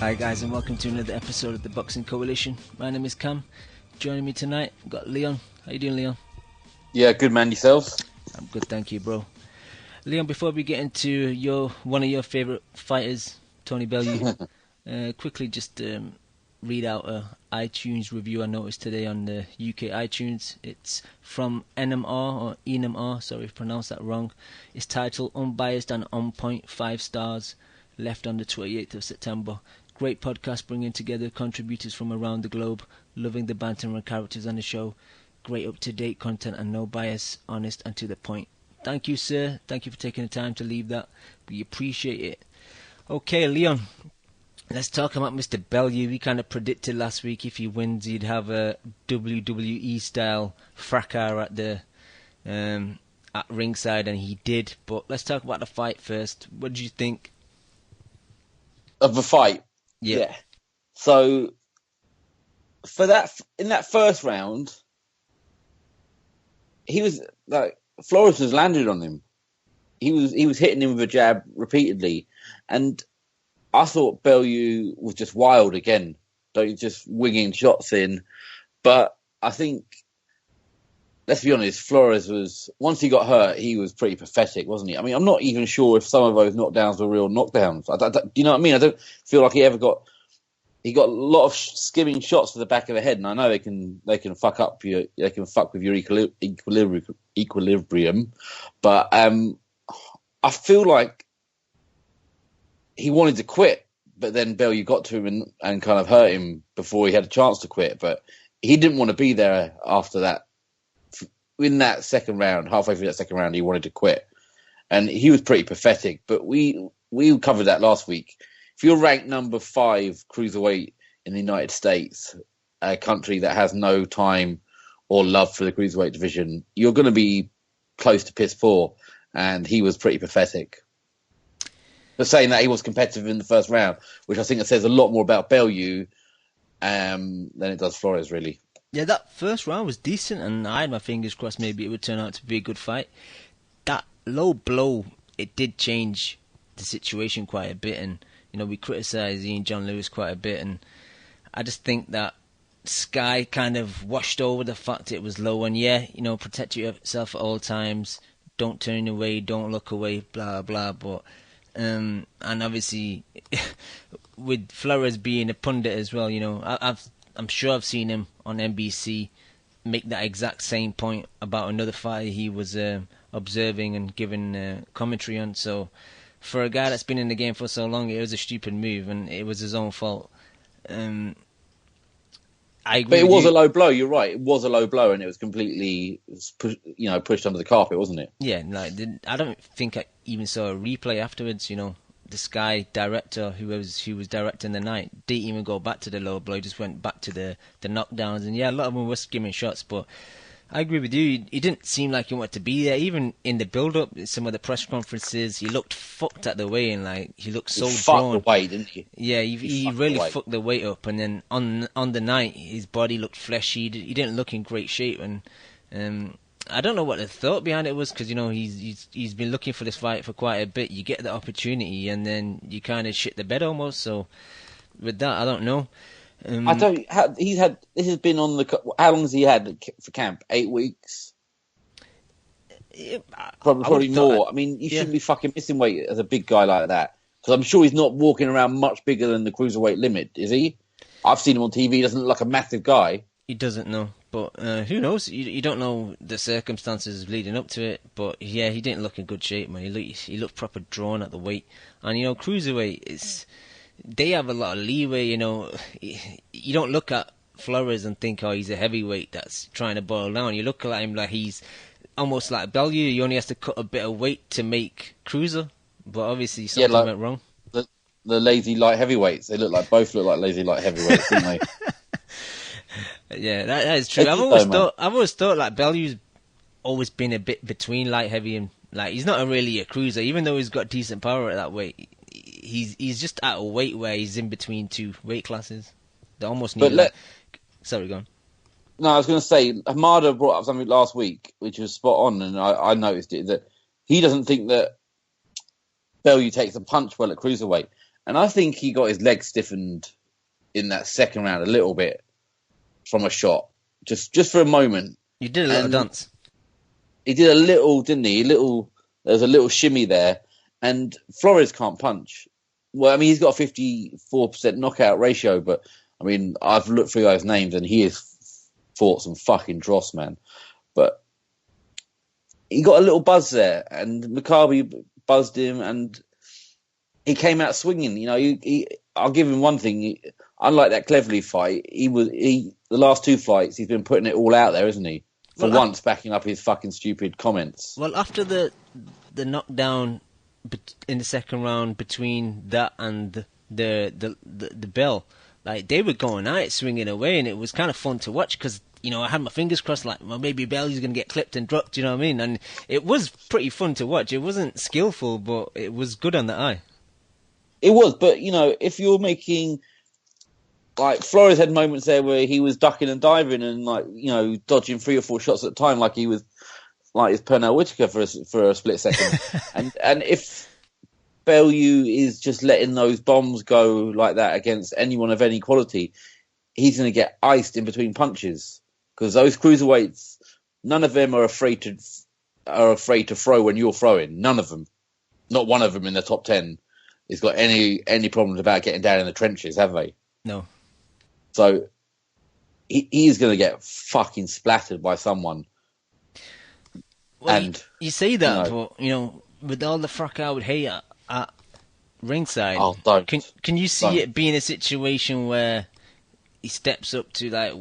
Hi guys, and welcome to another episode of the Boxing Coalition. My name is Cam. Joining me tonight, I've got Leon. How you doing, Leon? Yeah, good man, yourself? I'm good, thank you, bro. Leon, before we get into one of your favourite fighters, Tony Bellew, quickly just read out an iTunes review I noticed today on the UK iTunes. It's from NMR, or ENMR, sorry if I pronounced that wrong. It's titled Unbiased and On Point, 5 stars, left on the 28th of September. Great podcast bringing together contributors from around the globe, loving the banter and characters on the show. Great up-to-date content and no bias, honest and to the point. Thank you, sir. Thank you for taking the time to leave that. We appreciate it. Okay, Leon, let's talk about Mr. Bellew. We kind of predicted last week if he wins, he'd have a WWE-style fracas at ringside, and he did. But let's talk about the fight first. What did you think of the fight? Yeah. So for that, in that first round, he was like, Flores was landing on him. He was hitting him with a jab repeatedly, and I thought Bellew was just wild again, just winging shots in. But I think, let's be honest, Flores was, once he got hurt, he was pretty pathetic, wasn't he? I mean, I'm not even sure if some of those knockdowns were real knockdowns. Do you know what I mean? I don't feel like he got a lot of skimming shots to the back of the head, and I know they can fuck up they can fuck with your equilibrium, but I feel like he wanted to quit, but then Bellew got to him and kind of hurt him before he had a chance to quit. But he didn't want to be there after that. In that second round, halfway through that second round, he wanted to quit, and he was pretty pathetic. But we covered that last week. If you're ranked number 5 cruiserweight in the United States, a country that has no time or love for the cruiserweight division, you're going to be close to piss poor, and he was pretty pathetic. But saying that, he was competitive in the first round, which I think it says a lot more about Bellew than it does Flores, really. Yeah, that first round was decent, and I had my fingers crossed maybe it would turn out to be a good fight. That low blow, it did change the situation quite a bit, and we criticised Ian John Lewis quite a bit, and I just think that Sky kind of washed over the fact it was low, and protect yourself at all times, don't turn away, don't look away, blah blah. But and obviously with Flores being a pundit as well, I'm sure I've seen him on NBC make that exact same point about another fight he was observing and giving commentary on. So for a guy that's been in the game for so long, it was a stupid move, and it was his own fault. I agree. But it was a low blow. You're right. It was a low blow, and it was completely, pushed under the carpet, wasn't it? Yeah. I don't think I even saw a replay afterwards. The Sky director who was directing the night didn't even go back to the low blow. He just went back to the knockdowns, and a lot of them were skimming shots, but I agree with you. He didn't seem like he wanted to be there. Even in the build-up, some of the press conferences, he looked fucked at the weigh-in. Like, he looked so drawn. Fucked the weight, didn't he? Yeah, he really fucked the weight up. And then on the night, his body looked fleshy. He didn't look in great shape. And I don't know what the thought behind it was, because he's been looking for this fight for quite a bit. You get the opportunity, and then you kind of shit the bed almost. So with that, I don't know. He's had. This has been on the. How long has he had for camp? 8 weeks. Probably more. I mean, you shouldn't be fucking missing weight as a big guy like that, because I'm sure he's not walking around much bigger than the cruiserweight limit, is he? I've seen him on TV. He doesn't look like a massive guy. He doesn't know, but who knows? You don't know the circumstances leading up to it. But yeah, he didn't look in good shape, man. He looked proper drawn at the weight, and cruiserweight they have a lot of leeway, You don't look at Flores and think, oh, he's a heavyweight that's trying to boil down. You look at him like he's almost like Bellew. He only has to cut a bit of weight to make cruiser. But obviously something went wrong. The lazy light heavyweights. They both look like lazy light heavyweights, don't they? Yeah, that is true. I've always thought like Bellew's always been a bit between light heavy and like he's not really a cruiser, even though he's got decent power at that weight. He's just at a weight where he's in between two weight classes. They almost need. Sorry, go on. No, I was going to say, Hamada brought up something last week, which was spot on, and I noticed it, that he doesn't think that Bellew takes a punch well at cruiserweight. And I think he got his legs stiffened in that second round a little bit from a shot, just for a moment. You did a little dance. He did a little, didn't he? There's a little shimmy there. And Flores can't punch. Well, I mean, he's got a 54% knockout ratio, but I mean, I've looked through those names and he has fought some fucking dross, man. But he got a little buzz there, and Maccabi buzzed him, and he came out swinging. You know, I'll give him one thing. Unlike that Cleverly fight, the last two fights, he's been putting it all out there, isn't he? For once, backing up his fucking stupid comments. Well, after the knockdown in the second round between that and the bell, like, they were going at it, swinging away, and it was kind of fun to watch because, you know, I had my fingers crossed, like, well, maybe Bellew's going to get clipped and dropped, you know what I mean? And it was pretty fun to watch. It wasn't skillful, but it was good on the eye. It was, but, you know, if you're making... Like, Flores had moments there where he was ducking and diving and, like, you know, dodging 3 or 4 shots at a time like he was, like, his Pernell Whitaker for a split second. and if Bellew is just letting those bombs go like that against anyone of any quality, he's going to get iced in between punches. Because those cruiserweights, none of them are afraid to throw when you're throwing. None of them. Not one of them in the top 10 has got any problems about getting down in the trenches, have they? No. So he's going to get fucking splattered by someone. Well, and you say that, but, you know, with all the fuck I would hate at ringside, can you see it being a situation where he steps up to like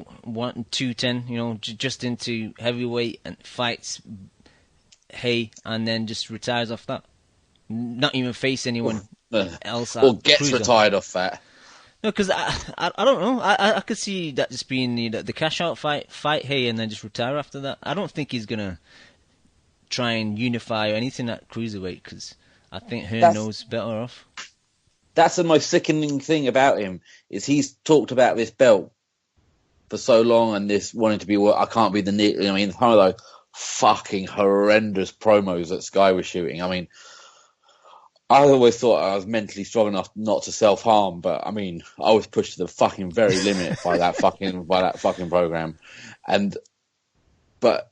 210, you know, just into heavyweight and fights Hay, and then just retires off that, not even face anyone else, or gets retired off that? No, because I don't know. I could see that just being the cash out fight Hay, and then just retire after that. I don't think he's gonna try and unify or anything at cruiserweight, because I think Hearn knows better off. That's the most sickening thing about him, is he's talked about this belt for so long and this wanting to be I can't be I mean, some of those fucking horrendous promos that Sky was shooting. I mean, I always thought I was mentally strong enough not to self-harm, but I mean, I was pushed to the fucking very limit by that fucking program. But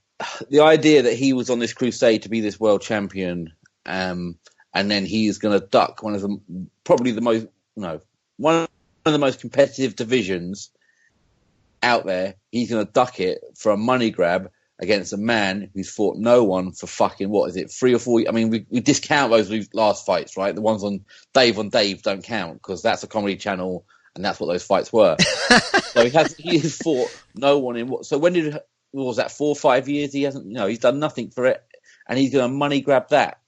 the idea that he was on this crusade to be this world champion, and then he's going to duck one of the most competitive divisions out there. He's going to duck it for a money grab against a man who's fought no one for fucking, 3 or 4... I mean, we discount those last fights, right? The ones on Dave don't count, because that's a comedy channel, and that's what those fights were. So he's fought no one in... So what was that, 4 or 5 years? He hasn't... You know, he's done nothing for it, and he's going to money grab that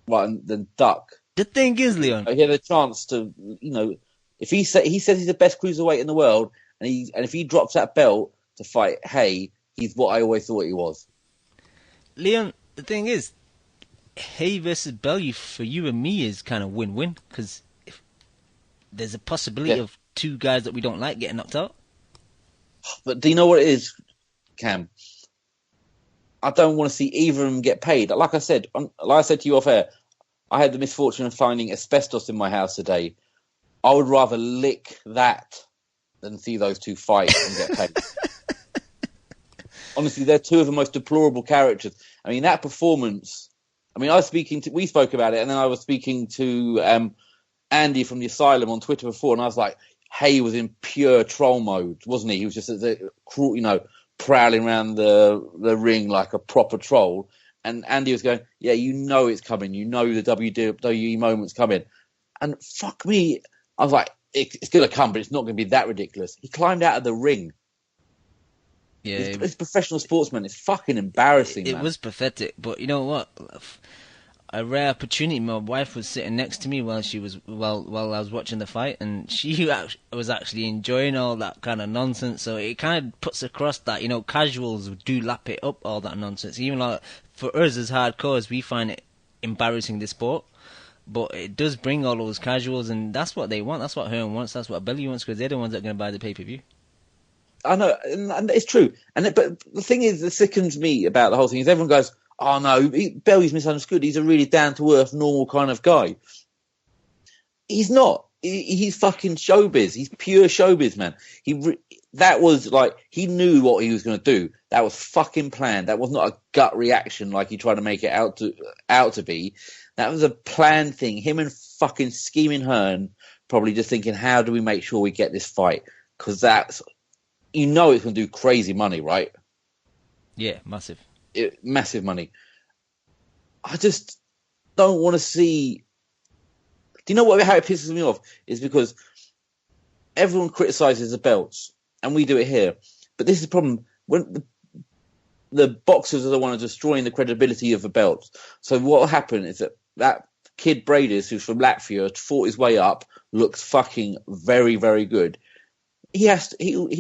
rather than duck. The thing is, Leon... He had a chance to, you know... If he says he's the best cruiserweight in the world, and if he drops that belt to fight Hay, he's what I always thought he was. Leon, the thing is, Hay versus Bellew for you and me is kind of win-win, because there's a possibility of 2 guys that we don't like getting knocked out. But do you know what it is, Cam? I don't want to see either of them get paid. Like I said to you off air, I had the misfortune of finding asbestos in my house today. I would rather lick that than see those 2 fight and get paid. Honestly, they're 2 of the most deplorable characters. I mean, that performance... I mean, we spoke about it, and then I was speaking to Andy from the Asylum on Twitter before, and I was like, Hay was in pure troll mode, wasn't he? He was just, you know, prowling around the ring like a proper troll. And Andy was going, yeah, you know it's coming. You know the WWE moment's coming. And fuck me, I was like, it's going to come, but it's not going to be that ridiculous. He climbed out of the ring. Yeah, it's professional sportsman. It's fucking embarrassing. It was pathetic, but you know what? A rare opportunity. My wife was sitting next to me while I was watching the fight, and she was actually enjoying all that kind of nonsense. So it kind of puts across that, you know, casuals do lap it up, all that nonsense. Even like for us as hardcores, we find it embarrassing, this sport. But it does bring all those casuals, and that's what they want. That's what Hearn wants. That's what Bellew wants, because they're the ones that are going to buy the pay-per-view. I know, and it's true. But the thing is, that sickens me about the whole thing is everyone goes, oh no, Bellew's misunderstood. He's a really down-to-earth, normal kind of guy. He's not. He's fucking showbiz. He's pure showbiz, man. That was like, he knew what he was going to do. That was fucking planned. That was not a gut reaction like he tried to make it out to be. That was a planned thing. Him and fucking Scheming Hearn probably just thinking, how do we make sure we get this fight? Because that's, it's going to do crazy money, right? Yeah, massive. Massive money. I just don't want to see. Do you know how it pisses me off? Is because everyone criticizes the belts, and we do it here. But this is the problem. When the boxers are the ones destroying the credibility of the belts. So what will happen is that kid Bradis, who's from Latvia, fought his way up, looks fucking very, very good. He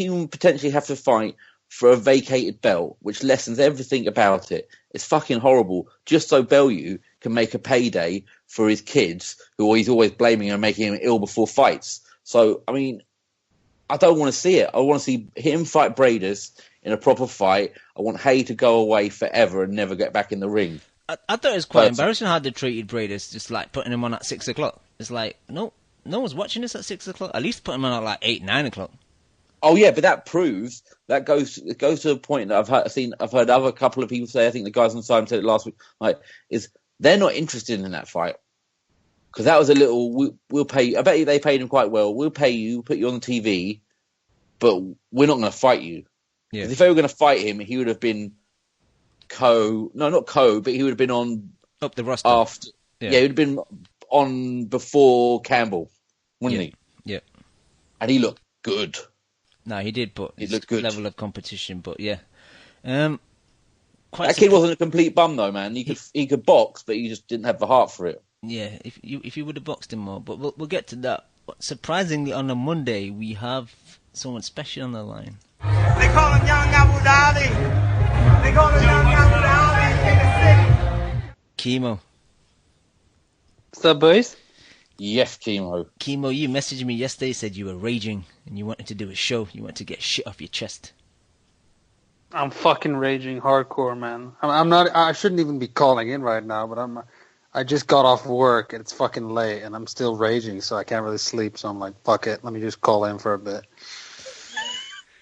will potentially have to fight for a vacated belt, which lessens everything about it. It's fucking horrible. Just so Bellew can make a payday for his kids, who he's always blaming and making him ill before fights. So, I mean, I don't want to see it. I want to see him fight Bradis in a proper fight. I want Hay to go away forever and never get back in the ring. I thought it was quite embarrassing how they treated Bradis, just like putting him on at 6 o'clock. It's like, no one's watching this at 6 o'clock. At least put him on at like 8, 9 o'clock. Oh yeah, but that proves it goes to a point that I've heard other couple of people say. I think the guys on the side said it last week. Like, is they're not interested in that fight because that was a little. We'll pay you. I bet you they paid him quite well. We'll pay you. We'll put you on the TV, but we're not going to fight you. Yeah. If they were going to fight him, he would have been not co, but he would have been on up the roster after. Yeah, he would have been on before Campbell, wouldn't he? Yeah, and he looked good. No, he did, but it looked good. Level of competition, but yeah. That kid wasn't a complete bum though, man. He could box, but he just didn't have the heart for it. Yeah, if you would have boxed him more, but we'll get to that. But surprisingly, on a Monday, we have someone special on the line. They call him Young Abu Dhabi. They call him Young Abu Dhabi in the city. Chemo. What's up, boys? Yes, Chemo. Chemo, you messaged me yesterday, said you were raging and you wanted to do a show. You wanted to get shit off your chest. I'm fucking raging hardcore, man. I'm not. I shouldn't even be calling in right now, but I just got off work and it's fucking late and I'm still raging, so I can't really sleep. So I'm like, fuck it, let me just call in for a bit.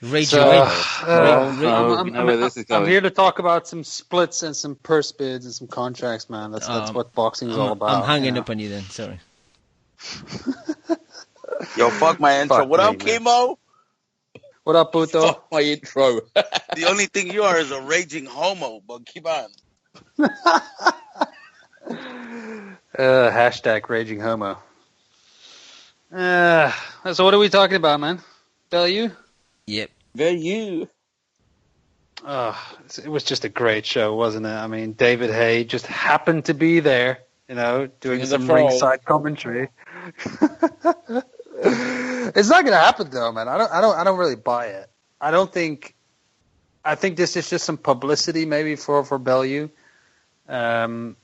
Rage away. I'm here to talk about some splits and some purse bids and some contracts, man. That's what boxing is all about. I'm hanging up on you then. Sorry. Yo, fuck my intro. What up, Chemo? What up, Puto? Fuck my intro. The only thing you are is a raging homo, but keep on. Hashtag raging homo. So what are we talking about, man? Bellew? Yep. Bellew. It was just a great show, wasn't it? I mean, David Hay just happened to be there, doing some ringside commentary. It's not gonna happen though, man. I don't really buy it. I think this is just some publicity maybe for Bellew. I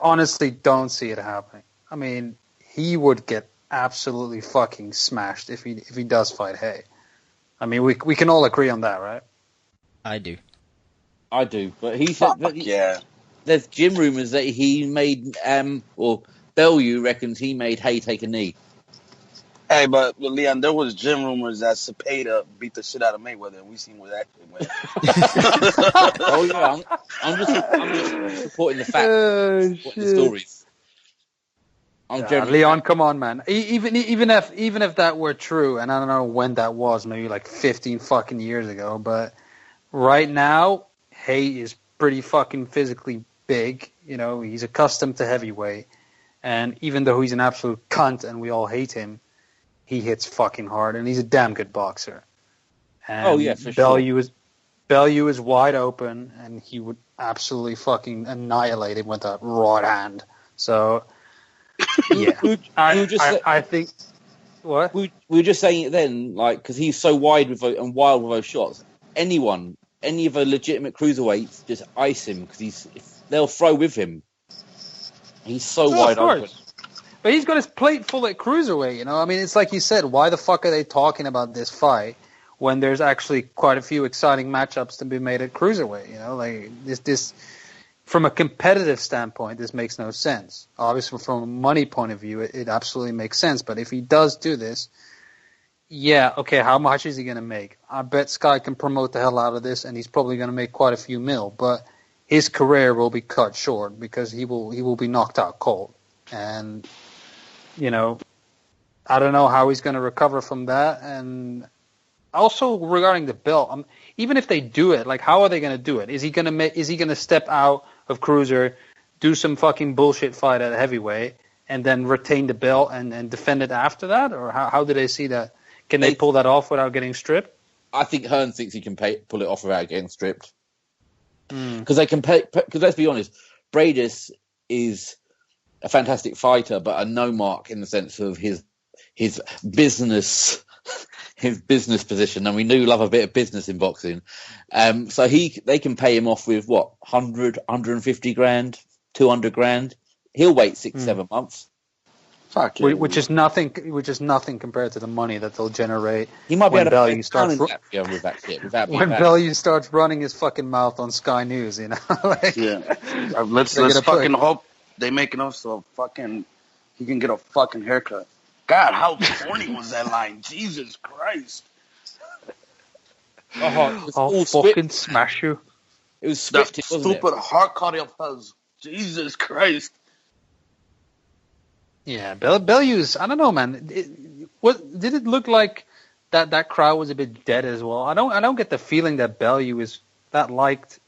honestly don't see it happening. I mean, he would get absolutely fucking smashed if he does fight Hay. I mean, we can all agree on that, right? I do, but he said yeah. There's gym rumors that he made Bellew reckons he made Hay take a knee. Hey, but Leon, there was gym rumors that Cepeda beat the shit out of Mayweather, and we seen where that shit went. Oh yeah, I'm just supporting the facts, the stories. Leon, come on, man. Even if that were true, and I don't know when that was, maybe like 15 fucking years ago, but right now, Hay is pretty fucking physically big. He's accustomed to heavyweight, and even though he's an absolute cunt and we all hate him, he hits fucking hard, and he's a damn good boxer. And for Bellew is wide open, and he would absolutely fucking annihilate him with that right hand. So, yeah, I think. What? We were just saying it then, like, because he's so wide and wild with those shots. Any of the legitimate cruiserweights just ice him because they'll throw with him. He's so wide open. But he's got his plate full at cruiserweight, I mean, it's like you said, why the fuck are they talking about this fight when there's actually quite a few exciting matchups to be made at cruiserweight? Like this from a competitive standpoint, this makes no sense. Obviously, from a money point of view, it absolutely makes sense. But if he does do this, yeah, okay, how much is he going to make? I bet Sky can promote the hell out of this, and he's probably going to make quite a few mil. But his career will be cut short because he will be knocked out cold. And, you know, I don't know how he's going to recover from that. And also regarding the belt, even if they do it, like, how are they going to do it? Is he going to step out of cruiser, do some fucking bullshit fight at heavyweight, and then retain the belt and defend it after that? Or how do they see that? Can they pull that off without getting stripped? I think Hearn thinks he can pull it off without getting stripped. Because they can pay. Because let's be honest, Bradis is a fantastic fighter, but a no mark in the sense of his business. His business position, and we do love a bit of business in boxing. So they can pay him off with what, 100, 150 grand, 200 grand. He'll wait 6-7 months. Fuck yeah. Which is nothing compared to the money that they'll generate. He might be when able to Bellew starts with that shit. When Bellew starts running his fucking mouth on Sky News, you know. Like, yeah. Let's fucking hope they make enough so fucking he can get a fucking haircut. God, how corny was that line? Jesus Christ! I'll fucking smash you. It was scripted, that stupid haircut of his. Jesus Christ! Yeah, Bellew's. I don't know, man. Did it look like that crowd was a bit dead as well? I don't get the feeling that Bellew is that liked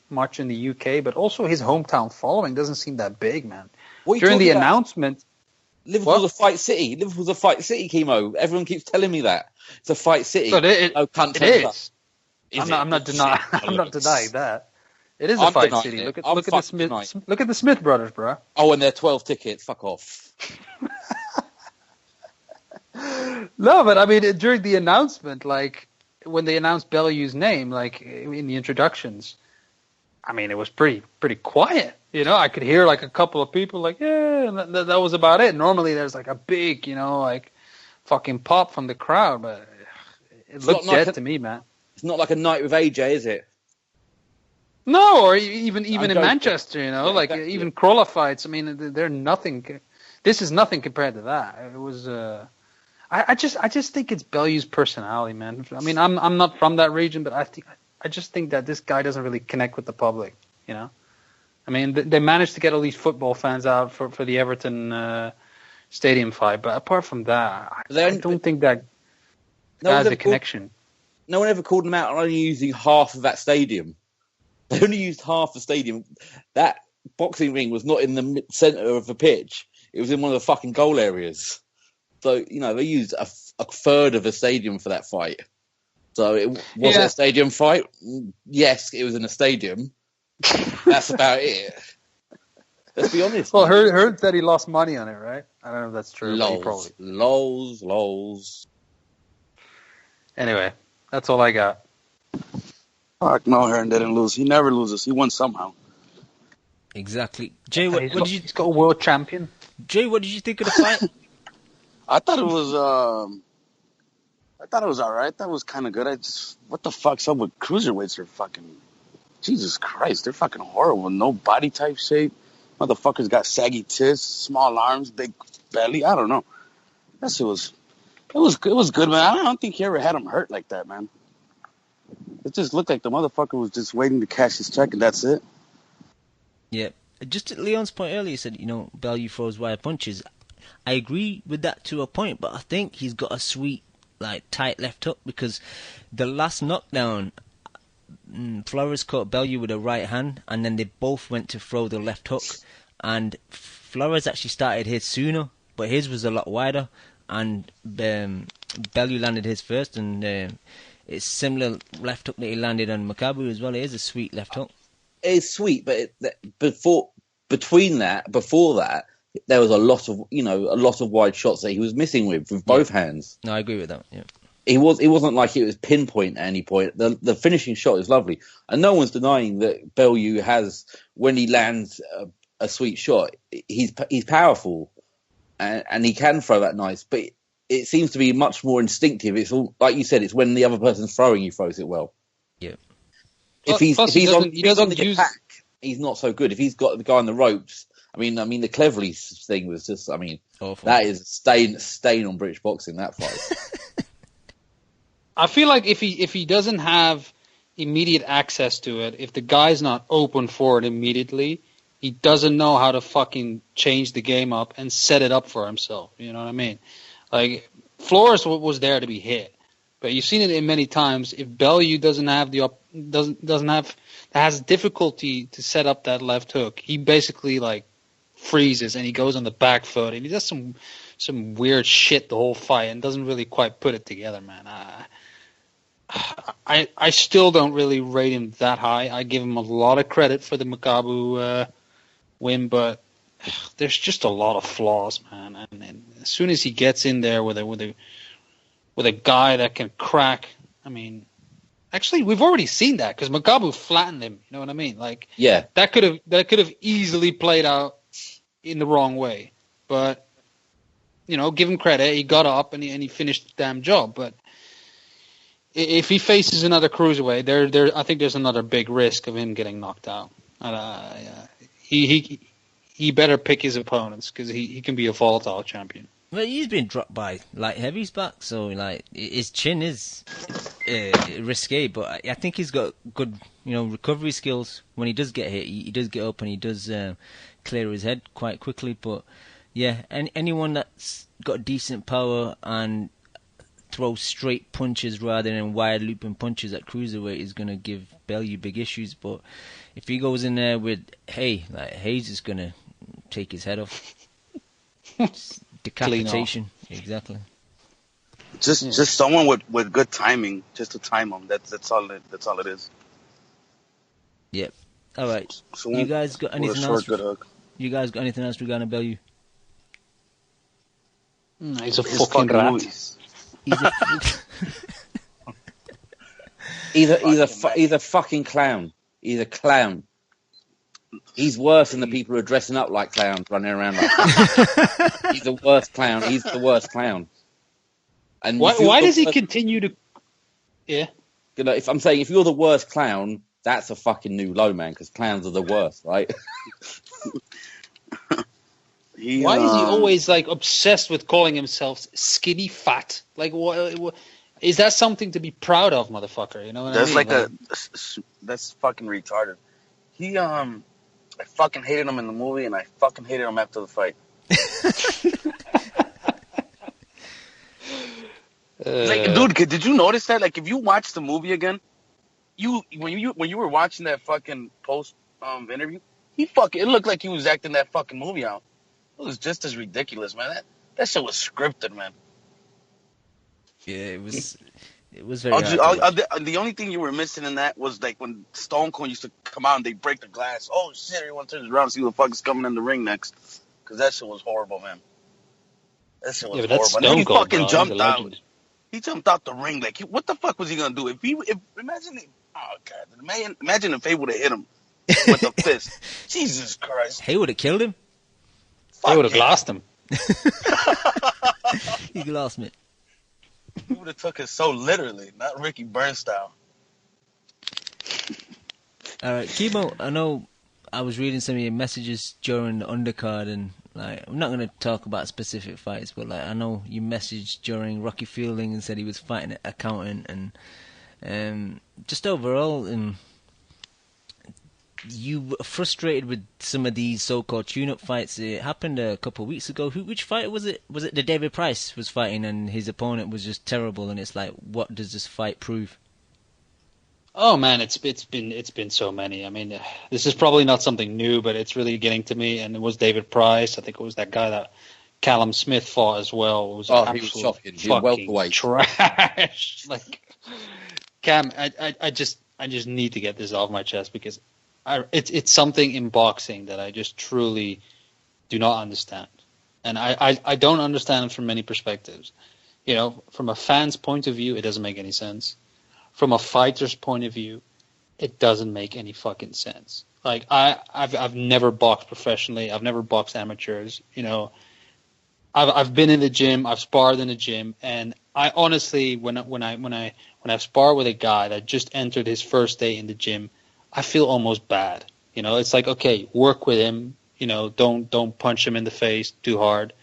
much in the UK, but also his hometown following doesn't seem that big, man. During the announcement. Liverpool's a fight city. Liverpool's a fight city, Chemo. Everyone keeps telling me that. It's a fight city. But it is. I'm not denying denying that. It is a fight city. Look at the Smith brothers, bro. Oh, and they're 12 tickets. Fuck off. No, but I mean, during the announcement, like when they announced Bellew's name, like in the introductions, I mean, it was pretty quiet. You know, I could hear like a couple of people like, yeah, and that was about it. Normally there's like a big, you know, like fucking pop from the crowd, but it looked dead to me, man. It's not like a night with AJ, is it? No, or even in Manchester, you know, like exactly. Even Crawler fights. I mean, they're nothing. This is nothing compared to that. It was. I just think it's Bellew's personality, man. I mean, I'm not from that region, but I just think that this guy doesn't really connect with the public, you know. I mean, they managed to get all these football fans out for the Everton stadium fight, but apart from that, I don't think that has a connection. No one ever called them out on only using half of that stadium. They only used half the stadium. That boxing ring was not in the centre of the pitch. It was in one of the fucking goal areas. So, you know, they used a third of the stadium for that fight. So it was a stadium fight? Yes, it was in a stadium. That's about it. Let's be honest. Well, Heard said he lost money on it, right? I don't know if that's true. Lols. Anyway, that's all I got. Fuck no, Hearn didn't lose. He never loses. He won somehow. Exactly. Jay, what did you? He's got a world champion. Jay, what did you think of the fight? I thought it was. I thought it was alright. That was kind of good. What the fuck's up with cruiserweights? Are fucking. Jesus Christ, they're fucking horrible. No body type shape. Motherfuckers got saggy tits, small arms, big belly. I don't know. It was good, man. I don't think he ever had him hurt like that, man. It just looked like the motherfucker was just waiting to cash his check, and that's it. Yeah. Just at Leon's point earlier, he said, you know, Bellew throws wide punches. I agree with that to a point, but I think he's got a sweet, like, tight left hook, because the last knockdown, Flores caught Bellew with a right hand, and then they both went to throw the left hook, and Flores actually started his sooner, but his was a lot wider, and Bellew landed his first, and it's similar left hook that he landed on Makabu as well. It is a sweet left hook. It's sweet, but before that, there was a lot of wide shots that he was missing with both hands. No, I agree with that. Yeah. It wasn't like it was pinpoint at any point. The finishing shot is lovely, and no one's denying that Bellew has, when he lands a sweet shot, he's powerful, and he can throw that nice. But it seems to be much more instinctive. It's all, like you said, it's when the other person's throwing, he throws it well. Yeah. If he's on the he's not so good. If he's got the guy on the ropes, I mean, the Cleverly thing was just, I mean, awful. That is a stain on British boxing, that fight. I feel like if he doesn't have immediate access to it, if the guy's not open for it immediately, he doesn't know how to fucking change the game up and set it up for himself. You know what I mean? Like, Flores was there to be hit, but you've seen it in many times. If Bellew has difficulty to set up that left hook, he basically like freezes and he goes on the back foot and he does some weird shit the whole fight and doesn't really quite put it together, man. I still don't really rate him that high. I give him a lot of credit for the Makabu win, but there's just a lot of flaws, man. And as soon as he gets in there with a guy that can crack, I mean, actually we've already seen that because Makabu flattened him. You know what I mean? Like, yeah, that could have easily played out in the wrong way, but you know, give him credit. He got up and he finished the damn job. But if he faces another cruiserweight, I think there's another big risk of him getting knocked out. He better pick his opponents because he can be a volatile champion. Well, he's been dropped by light heavies back, so like his chin is risque, but I think he's got good, recovery skills. When he does get hit, he does get up and he does clear his head quite quickly. But yeah, anyone that's got decent power and throws straight punches rather than wide looping punches at cruiserweight is going to give Bellew big issues. But if he goes in there with Hayes is going to take his head off. Decapitation, exactly. Just someone with good timing, just to time him. That's all it is. Yep. All right. So you guys got anything else? Good hook. You guys got anything else regarding Bellew? He's a fucking rat. Movies. He's a fucking clown. He's a clown. He's worse than the people who are dressing up like clowns, running around like that. He's the worst clown. He's the worst clown. And why does he continue to? Yeah. If I'm saying if you're the worst clown, that's a fucking new low, man. Because clowns are the worst, right? Why is he always like obsessed with calling himself skinny fat? Like, what is that something to be proud of, motherfucker? You know what I mean? That's fucking retarded. I fucking hated him in the movie, and I fucking hated him after the fight. Dude, did you notice that? Like, if you watch the movie again, when you were watching that fucking post interview, it looked like he was acting that fucking movie out. It was just as ridiculous, man. That shit was scripted, man. Yeah, it was. It was very. The only thing you were missing in that was like when Stone Cold used to come out and they break the glass. Oh shit! Everyone turns around and see what the fuck is coming in the ring next. Because that shit was horrible, man. That shit was horrible. And then he fucking jumped out. He jumped out the ring like, what the fuck was he gonna do? Imagine if Hay would have hit him with a fist. Jesus Christ! Hay would have killed him. They would have glassed him. He glassed me. He would have took it so literally, not Ricky Burns style. All right, Kimo, I know I was reading some of your messages during the undercard, and like I'm not going to talk about specific fights, but like I know you messaged during Rocky Fielding and said he was fighting an accountant, and just overall, you were frustrated with some of these so-called tune-up fights. It happened a couple of weeks ago. Which fighter was it? Was it the David Price was fighting and his opponent was just terrible? And it's like, what does this fight prove? Oh man, it's been so many. I mean, this is probably not something new, but it's really getting to me. And it was David Price. I think it was that guy that Callum Smith fought as well. It was he was shocking. He was welterweight trash. Like Cam, I just need to get this off my chest because. It's something in boxing that I just truly do not understand. And I don't understand it from many perspectives. From a fan's point of view, it doesn't make any sense. From a fighter's point of view, it doesn't make any fucking sense. Like I've never boxed professionally. I've never boxed amateurs. I've been in the gym. I've sparred in the gym, and I honestly, when I've sparred with a guy that just entered his first day in the gym, I feel almost bad. You know, it's like, okay, work with him. You know, don't punch him in the face too hard.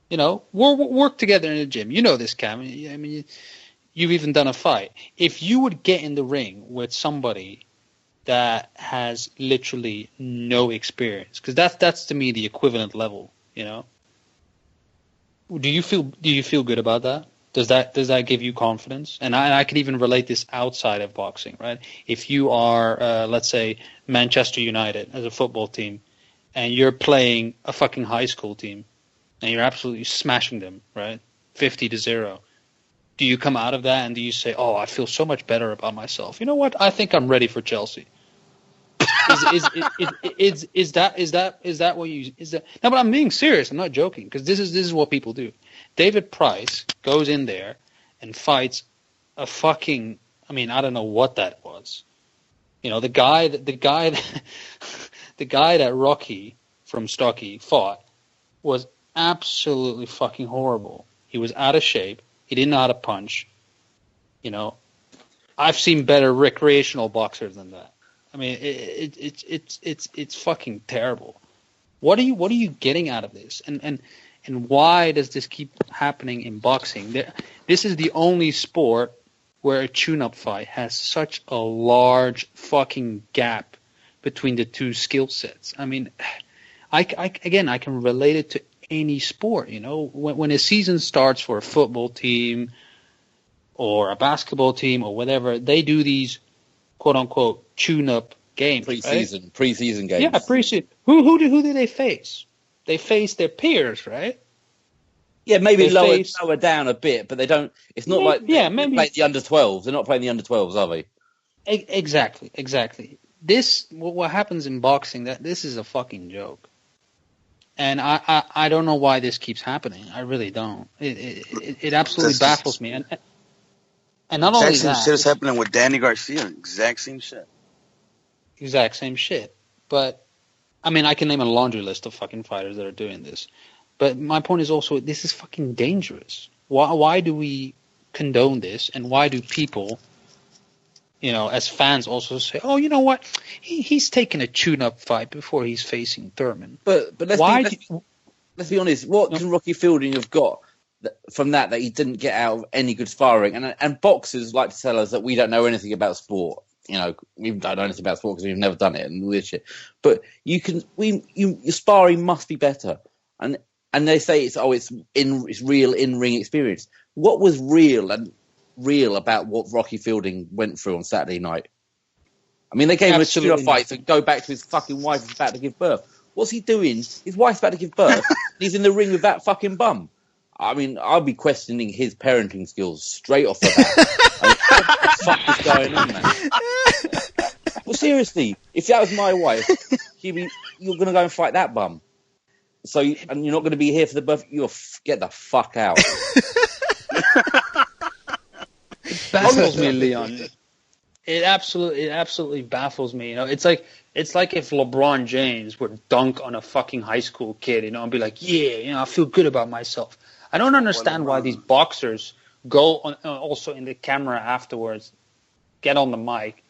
You know, work together in the gym. You know this, Cam. I mean, you've even done a fight. If you would get in the ring with somebody that has literally no experience, because that's to me the equivalent level. You know, do you feel good about that? Does that give you confidence? And I can even relate this outside of boxing, right? If you are, let's say, Manchester United as a football team, and you're playing a fucking high school team, and you're absolutely smashing them, right? 50-0. Do you come out of that and do you say, "Oh, I feel so much better about myself. You know what? I think I'm ready for Chelsea." Is that what you is that? No, but I'm being serious. I'm not joking, because this is what people do. David Price goes in there and fights a fucking, I mean, I don't know what that was. You know, the guy that Rocky from Stocky fought was absolutely fucking horrible. He was out of shape. He didn't know how to punch. You know, I've seen better recreational boxers than that. I mean, it's fucking terrible. What are you getting out of this? And why does this keep happening in boxing? This is the only sport where a tune-up fight has such a large fucking gap between the two skill sets. I mean, I can relate it to any sport. You know, when a season starts for a football team or a basketball team or whatever, they do these quote-unquote tune-up games. Pre-season games. Yeah, pre-season. Who do they face? They face their peers, right? Yeah, maybe lower down a bit, but they don't. It's not like maybe play the under-12s. They're not playing the under-12s, are they? Exactly. This what happens in boxing. This is a fucking joke, and I don't know why this keeps happening. I really don't. It absolutely baffles me. And not only that, shit is happening with Danny Garcia. Exact same shit. But I mean, I can name a laundry list of fucking fighters that are doing this. But my point is also, this is fucking dangerous. Why do we condone this? And why do people, you know, as fans also say, "Oh, you know what? He's taking a tune-up fight before he's facing Thurman." But let's be honest. What can Rocky Fielding have got from that he didn't get out of any good sparring? And boxers like to tell us that we don't know anything about sport. You know, we don't know anything about sport because we've never done it and all this shit. But your sparring must be better. And they say it's real in-ring experience. What was real about what Rocky Fielding went through on Saturday night? I mean, they gave him a tune-up fight to go back to his fucking wife who's about to give birth. What's he doing? His wife's about to give birth. He's in the ring with that fucking bum. I mean, I'll be questioning his parenting skills straight off the bat. What the fuck is going on, man? Well, seriously, if that was my wife, you're going to go and fight that bum. And you're not going to be here for the birth. You'll get the fuck out. It baffles me, Leon. It absolutely baffles me. You know, it's like if LeBron James would dunk on a fucking high school kid, you know, and be like, "Yeah, you know, I feel good about myself." I don't understand why these boxers go on, also in the camera afterwards, get on the mic,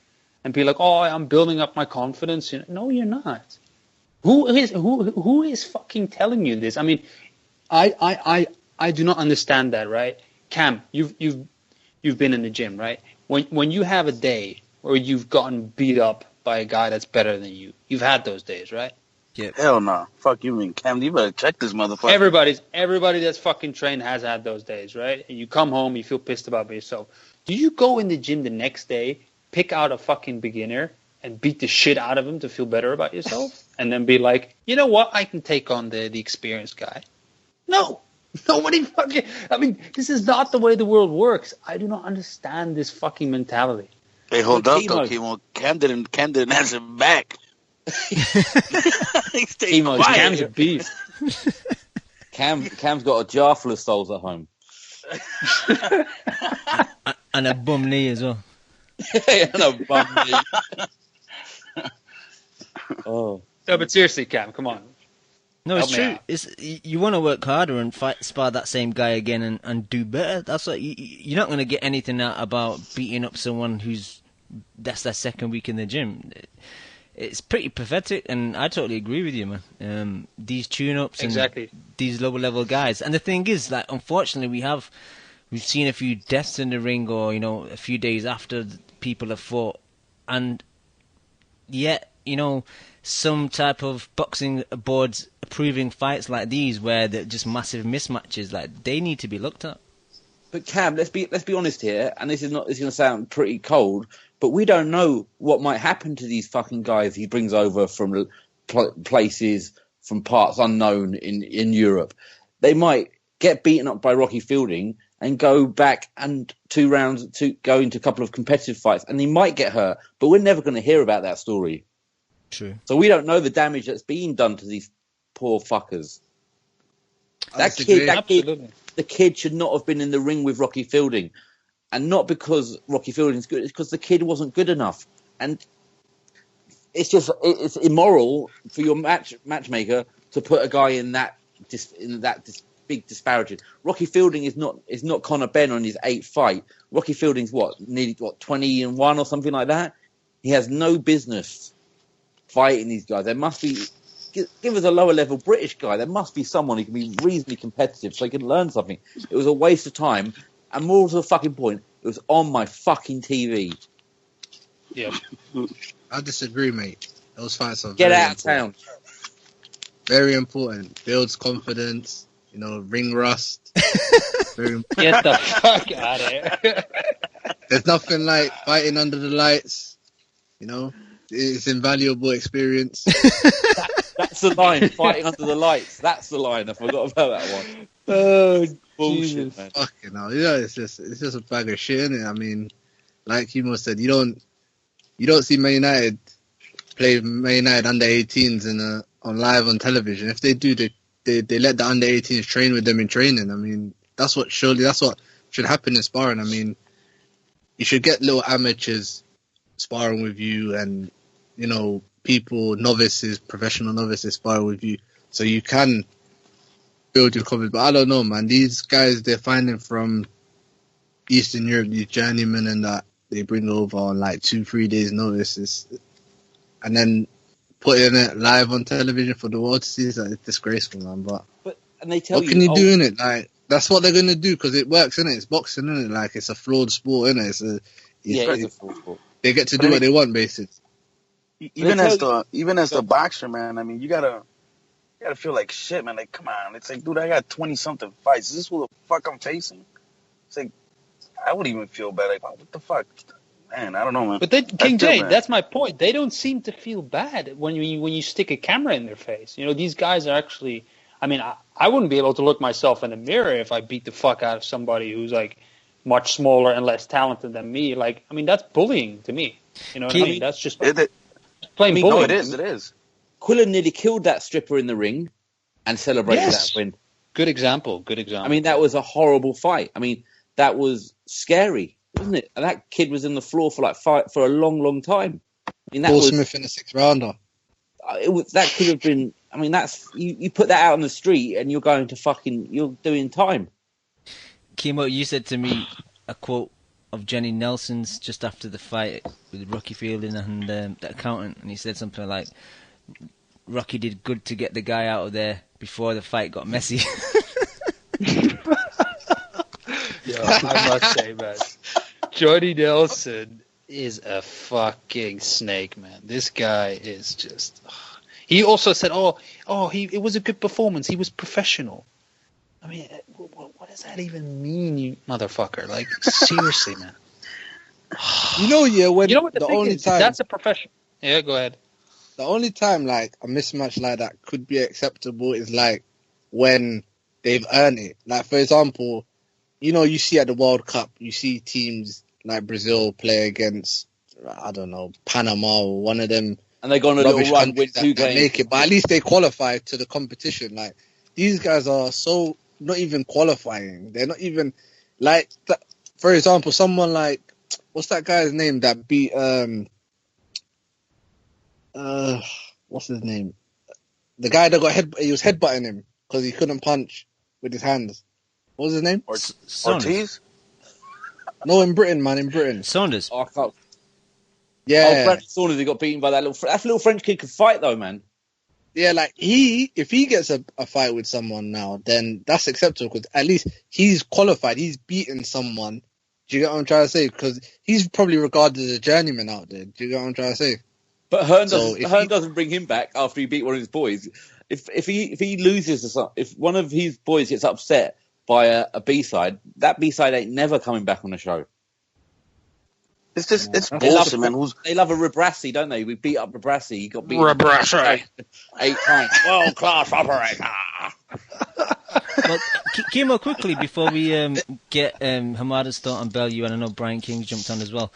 and be like, "Oh, I'm building up my confidence." You know, no, you're not. Who is fucking telling you this? I mean, I do not understand that, right? Cam, you've been in the gym, right? When you have a day where you've gotten beat up by a guy that's better than you, you've had those days, right? Yeah. Hell no. Fuck you mean, Cam, you better check this motherfucker. Everybody that's fucking trained has had those days, right? And you come home, you feel pissed about yourself. Do you go in the gym the next day, pick out a fucking beginner, and beat the shit out of him to feel better about yourself? And then be like, you know what? I can take on the experienced guy. No. Nobody fucking... I mean, this is not the way the world works. I do not understand this fucking mentality. Hey, hold up, though, Kimo. Cam didn't answer back. Cam's a beast. Cam's got a jar full of souls at home. And a bum knee as well. And a bum knee. Oh. No, but seriously, Cam, come on. No, it's true. You want to work harder and spar that same guy again and do better. That's what you're not going to get anything out about beating up someone that's their second week in the gym. it's pretty pathetic, and I totally agree with you, man. These tune-ups and these lower-level guys. And the thing is, like, unfortunately, we've seen a few deaths in the ring, or, you know, a few days after people have fought, and yet, you know, some type of boxing boards approving fights like these where they're just massive mismatches, like, they need to be looked at. But Cam, let's be honest here, and this is going to sound pretty cold, but we don't know what might happen to these fucking guys he brings over from places, from parts unknown in Europe. They might get beaten up by Rocky Fielding and go back and 2 rounds to go into a couple of competitive fights, and he might get hurt, but we're never going to hear about that story. True. So we don't know the damage that's being done to these poor fuckers. The kid should not have been in the ring with Rocky Fielding, and not because Rocky Fielding's good. It's because the kid wasn't good enough, and it's immoral for your matchmaker to put a guy in that big disparity. Rocky Fielding is not Conor Benn on his 8th fight. Rocky Fielding's nearly 20-1 or something like that. He has no business fighting these guys. There must be. Give us a lower level British guy. There must be someone who can be reasonably competitive so he can learn something. It was a waste of time, and more to the fucking point, it was on my fucking TV. Yeah, I disagree, mate. Those fights are get out of town. Very important. Builds confidence. You know, ring rust. Very important. Get the fuck out of here. There's nothing like fighting under the lights. You know, it's invaluable experience. That's the line, fighting under the lights. That's the line. I forgot about that one. Oh, bullshit, Jesus. man. Fucking hell. You know, it's just a bag of shit, innit? I mean, like Haymon said, you don't see Man United play Man United under 18s on live on television. If they do, they let the under 18s train with them in training. I mean, that's what should happen in sparring. I mean, you should get little amateurs sparring with you, and, you know, professional novices spar with you, so you can build your confidence. But I don't know, man. These guys, they're finding from Eastern Europe, these journeymen and that, they bring over on like 2-3 days notices, and then putting it live on television for the world to see is like disgraceful, man. But and they tell what can you do in it? Like, that's what they're gonna do because it works, innit? It's boxing, innit? Like, it's a flawed sport, innit? It's a flawed sport. They get to do what they want, basically. Even as the boxer, man, I mean, you gotta feel like shit, man. Like, come on, it's like, dude, I got 20-something fights. Is this what the fuck I'm facing? It's like, I wouldn't even feel bad. Like, what the fuck, man? I don't know, man. But King Jay, that's my point. They don't seem to feel bad when you stick a camera in their face. You know, these guys are actually. I mean, I wouldn't be able to look myself in the mirror if I beat the fuck out of somebody who's like much smaller and less talented than me. Like, I mean, that's bullying to me. You know what I mean? That's just. Plain bullying. No, it is. Quillen nearly killed that stripper in the ring and celebrated that win. Good example. I mean, that was a horrible fight. I mean, that was scary, wasn't it? And that kid was in the floor for a long, long time. I mean, that Paul was Smith in the 6th rounder. That could have been. I mean, that's you put that out on the street and you're doing time. Kimo, you said to me a quote of Jenny Nelson's just after the fight with Rocky Fielding and the accountant, and he said something like, Rocky did good to get the guy out of there before the fight got messy. Yo, I must say, man, Johnny Nelson is a fucking snake, man. This guy is just... He also said, it was a good performance. He was professional. I mean, what does that even mean, you motherfucker? Like, seriously, man. You know what the thing is? That's a professional. Yeah, go ahead. The only time, like, a mismatch like that could be acceptable is, like, when they've earned it. Like, for example, you know, you see at the World Cup, you see teams like Brazil play against, I don't know, Panama or one of them. And they go on a little run, win 2 games. Make it, but at least they qualify to the competition. Like, these guys are so not even qualifying. They're not even, like, for example, someone like, what's that guy's name that beat, what's his name? The guy that he was headbutting him because he couldn't punch with his hands. What was his name? Ortiz? No, in Britain, man, in Britain. Saunders. Oh, Yeah. Brad Saunders, he got beaten by that little French kid could fight though, man. Yeah, like if he gets a fight with someone now, then that's acceptable because at least he's qualified. He's beaten someone. Do you get what I'm trying to say? Because he's probably regarded as a journeyman out there. Do you get what I'm trying to say? But Hearn doesn't bring him back after he beat one of his boys. If he loses, if one of his boys gets upset by a B-side, that B-side ain't never coming back on the show. It's bullshit, man. They love a Rebrassi, don't they? We beat up Rebrassi. He got beaten Rebrassi 8 times. World-class operator. Well, Kimo, quickly before we get Hamada's thought on Bellew, and I know Brian King's jumped on as well.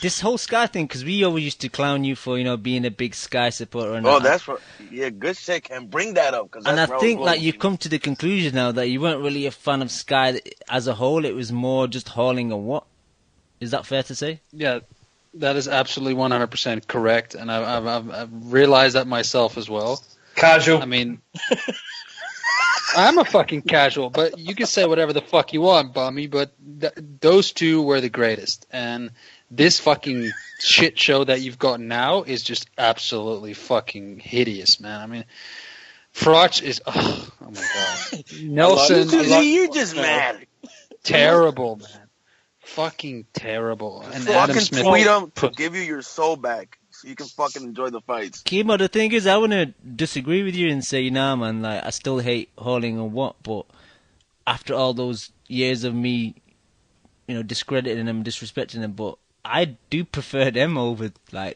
This whole Sky thing, because we always used to clown you for, being a big Sky supporter. And that's what. Yeah, good shit. Can bring that up. And I think you've come to the conclusion now that you weren't really a fan of Sky as a whole. It was more just hauling and what. Is that fair to say? Yeah, that is absolutely 100% correct, and I've realized that myself as well. Casual. I mean, I'm a fucking casual, but you can say whatever the fuck you want, Bummy, but those two were the greatest, and this fucking shit show that you've got now is just absolutely fucking hideous, man. I mean, Frotch is... Oh my God. Nelson... You just mad. Terrible, man. Fucking terrible. And Adam Smith tweet him to give you your soul back so you can fucking enjoy the fights. Kimo, the thing is, I want to disagree with you and say, nah, man, I still hate hauling and what, but after all those years of me, discrediting them, disrespecting them, but I do prefer them over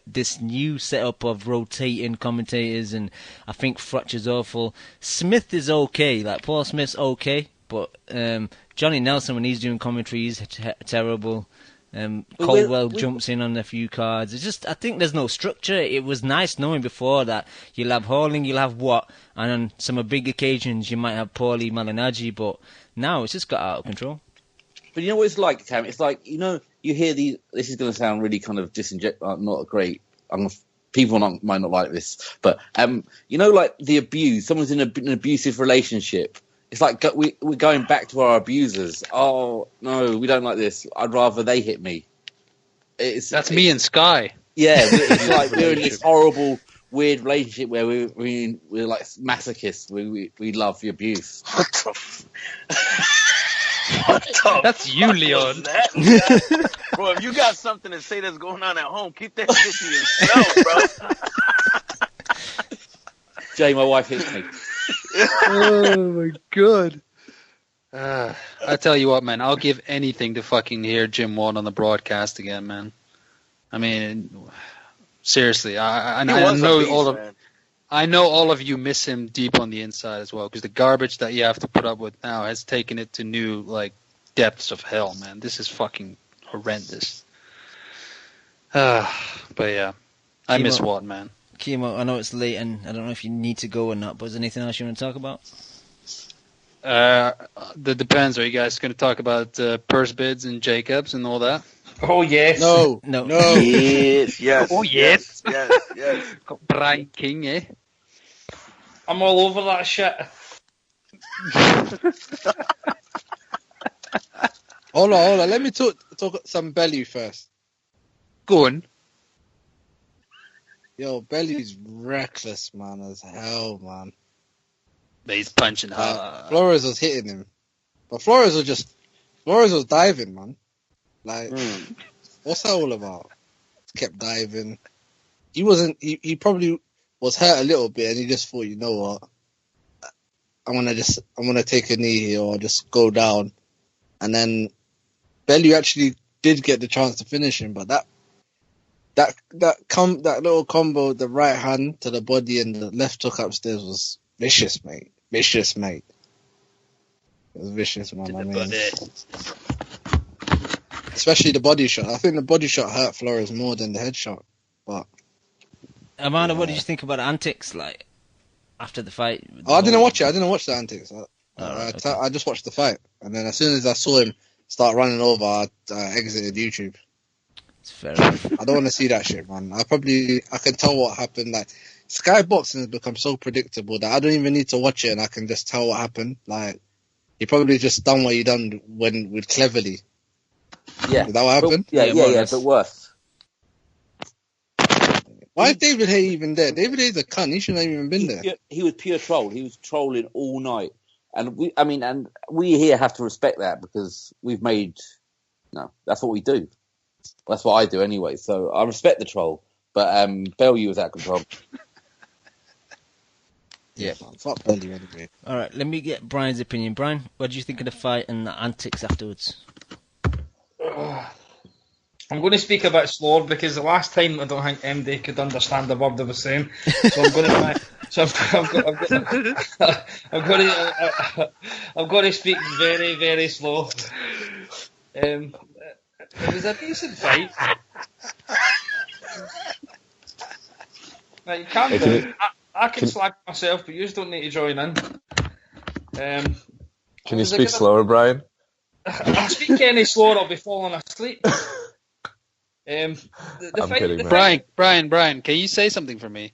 this new setup of rotating commentators, and I think Frotch is awful. Smith is okay, Paul Smith's okay, but Johnny Nelson, when he's doing commentary, he's terrible. Caldwell jumps in on a few cards. It's just, I think there's no structure. It was nice knowing before that you'll have hauling, you'll have what, and on some big occasions you might have Paulie Malignaggi, but now it's just got out of control. But you know what it's like, Cam? It's like, you hear these, this is going to sound really kind of not great. People might not like this, but, the abuse, someone's in an abusive relationship. It's like we're going back to our abusers. Oh, no, we don't like this. I'd rather they hit me. That's me and Sky. Yeah, it's like we're in this horrible, weird relationship where we're like masochists. We love the abuse. That's you, Leon. Bro, if you got something to say that's going on at home, keep that shit to yourself, bro. Jay, my wife hits me. Oh my God. I tell you what, man, I'll give anything to fucking hear Jim Ward on the broadcast again, man. I mean, seriously, I know all of you miss him deep on the inside as well, because the garbage that you have to put up with now has taken it to new depths of hell, man. This is fucking horrendous. But yeah, I miss Ward, man. Kimo, I know it's late and I don't know if you need to go or not, but is there anything else you want to talk about? That depends. Are you guys going to talk about purse bids and Jacobs and all that? Oh, yes. No. Yes. Oh, yes. Yes. Brian King, eh? I'm all over that shit. Hold on. Let me talk some Bellew first. Go on. Yo, Bellew's reckless, man, as hell, man. He's punching hard. Flores was hitting him. But Flores was diving, man. What's that all about? Kept diving. He probably was hurt a little bit and he just thought, you know what? I'm gonna take a knee here or just go down. And then Bellew actually did get the chance to finish him, but that little combo, the right hand to the body and the left hook upstairs was vicious, mate. It was vicious, man. I mean, especially the body shot. I think the body shot hurt Flores more than the headshot. But Amanda, what did you think about antics after the fight? I didn't watch it. I didn't watch the antics. I just watched the fight, and then as soon as I saw him start running over, I exited YouTube. It's fair enough. I don't want to see that shit, man. I can tell what happened. Sky boxing has become so predictable that I don't even need to watch it and I can just tell what happened. He probably just done what he done with Cleverly. Yeah. Is that what happened? Yeah, but worse. Why is David Haye even there? David Haye's a cunt. He shouldn't have even been there. He was pure troll. He was trolling all night. And we here have to respect that because that's what we do. That's what I do anyway. So I respect the troll. But Bellew was out of control. Yeah, man. Fuck Bellew anyway. All right, let me get Brian's opinion. Brian, what did you think of the fight and the antics afterwards? I'm going to speak a bit slower because the last time I don't think MD could understand the word I was saying. So I'm going to try. So I'm going to speak very, very slow. It was a decent fight. Like, I can slag myself, but you just don't need to join in. Can you speak slower, Brian? I'll speak any slower, I'll be falling asleep. I'm kidding, man. Brian, can you say something for me?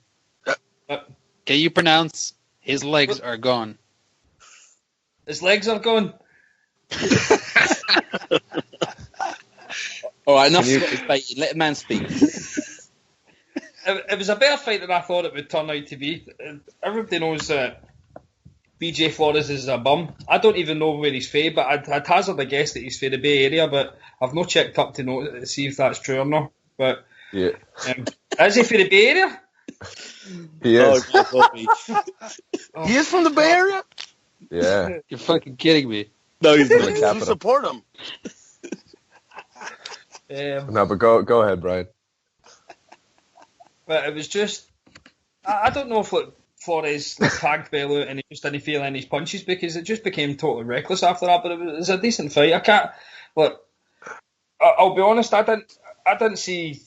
Can you pronounce his legs are gone? His legs are gone? All right, enough. Let a man speak. It was a better fight than I thought it would turn out to be. Everybody knows that BJ Flores is a bum. I don't even know where he's from, but I'd hazard a guess that he's from the Bay Area, but I've not checked up to see if that's true or not. But yeah. Is he from the Bay Area? He is. He is from the Bay Area? Yeah. You're fucking kidding me. No, he's from the You capital. support him. No, but go ahead, Brian. But it was just, I don't know if Flores tagged Bellew and he just didn't feel any punches because it just became totally reckless after that. But it was a decent fight. I'll be honest, I didn't see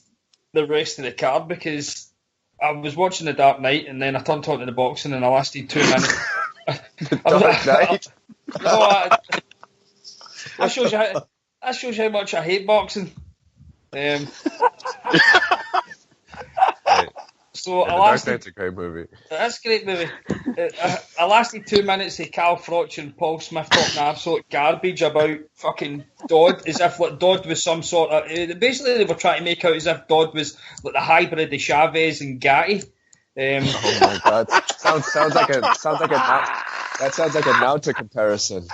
the rest of the card because I was watching The Dark Knight and then I turned on to the boxing and I lasted 2 minutes. Dark Knight? That shows you how much I hate boxing. So Dark Knight's a great movie. That's a great movie. I lasted 2 minutes of Cal Froch and Paul Smith talking absolute garbage about fucking Dodd, as if like Dodd was some sort of. Basically, they were trying to make out as if Dodd was like the hybrid of Chavez and Gatti. Oh my god! Sounds like a Nauta comparison.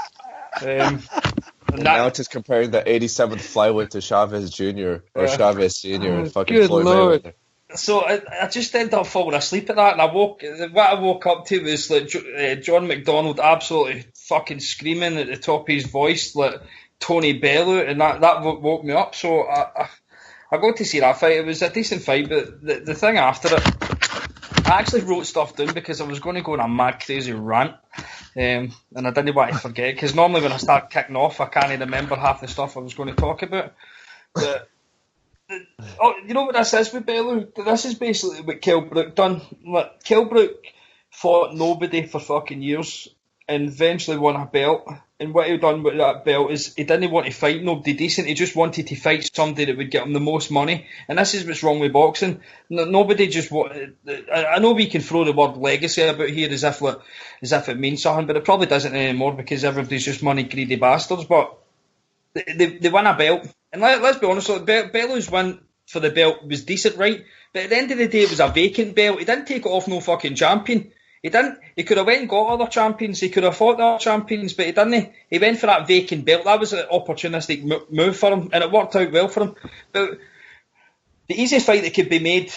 Now it's comparing the 87th flyweight to Chavez Jr. or Chavez Sr. and fucking Good Floyd Lord. Mayweather. So I just ended up falling asleep at that, and what I woke up to was like John McDonald absolutely fucking screaming at the top of his voice like Tony Bellew, and that woke me up. So I got to see that fight. It was a decent fight, but the thing after it, I actually wrote stuff down because I was going to go on a mad crazy rant, and I didn't want to forget because normally when I start kicking off, I can't remember half the stuff I was going to talk about. But you know what this is with Bellew? This is basically what Kell Brook done. Like, Kell Brook fought nobody for fucking years and eventually won a belt. And what he done with that belt is he didn't want to fight nobody decent. He just wanted to fight somebody that would get him the most money. And this is what's wrong with boxing. Nobody just I know we can throw the word legacy about here as if it means something, but it probably doesn't anymore because everybody's just money greedy bastards. But they won a belt. And let's be honest, Bellew's win for the belt was decent, right? But at the end of the day, it was a vacant belt. He didn't take it off no fucking champion. He didn't. He could have went and got other champions. He could have fought the other champions, but he didn't. He went for that vacant belt. That was an opportunistic move for him, and it worked out well for him. But the easy fight that could be made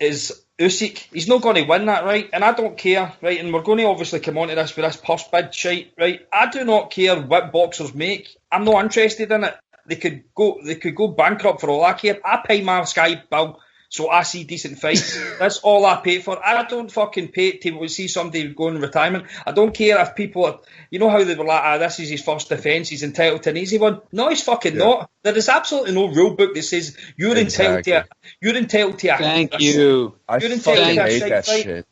is Usyk. He's not going to win that, right? And I don't care, right? And we're going to obviously come on to this with this purse bid shite, right? I do not care what boxers make. I'm not interested in it. They could go bankrupt for all I care. I pay my Sky bill so I see decent fights. That's all I pay for. I don't fucking pay to see somebody go in retirement. I don't care if people are, you know how they were like, this is his first defence, he's entitled to an easy one. No, he's fucking not. There is absolutely no rule book that says you're entitled to a Thank you. I fucking hate that shit.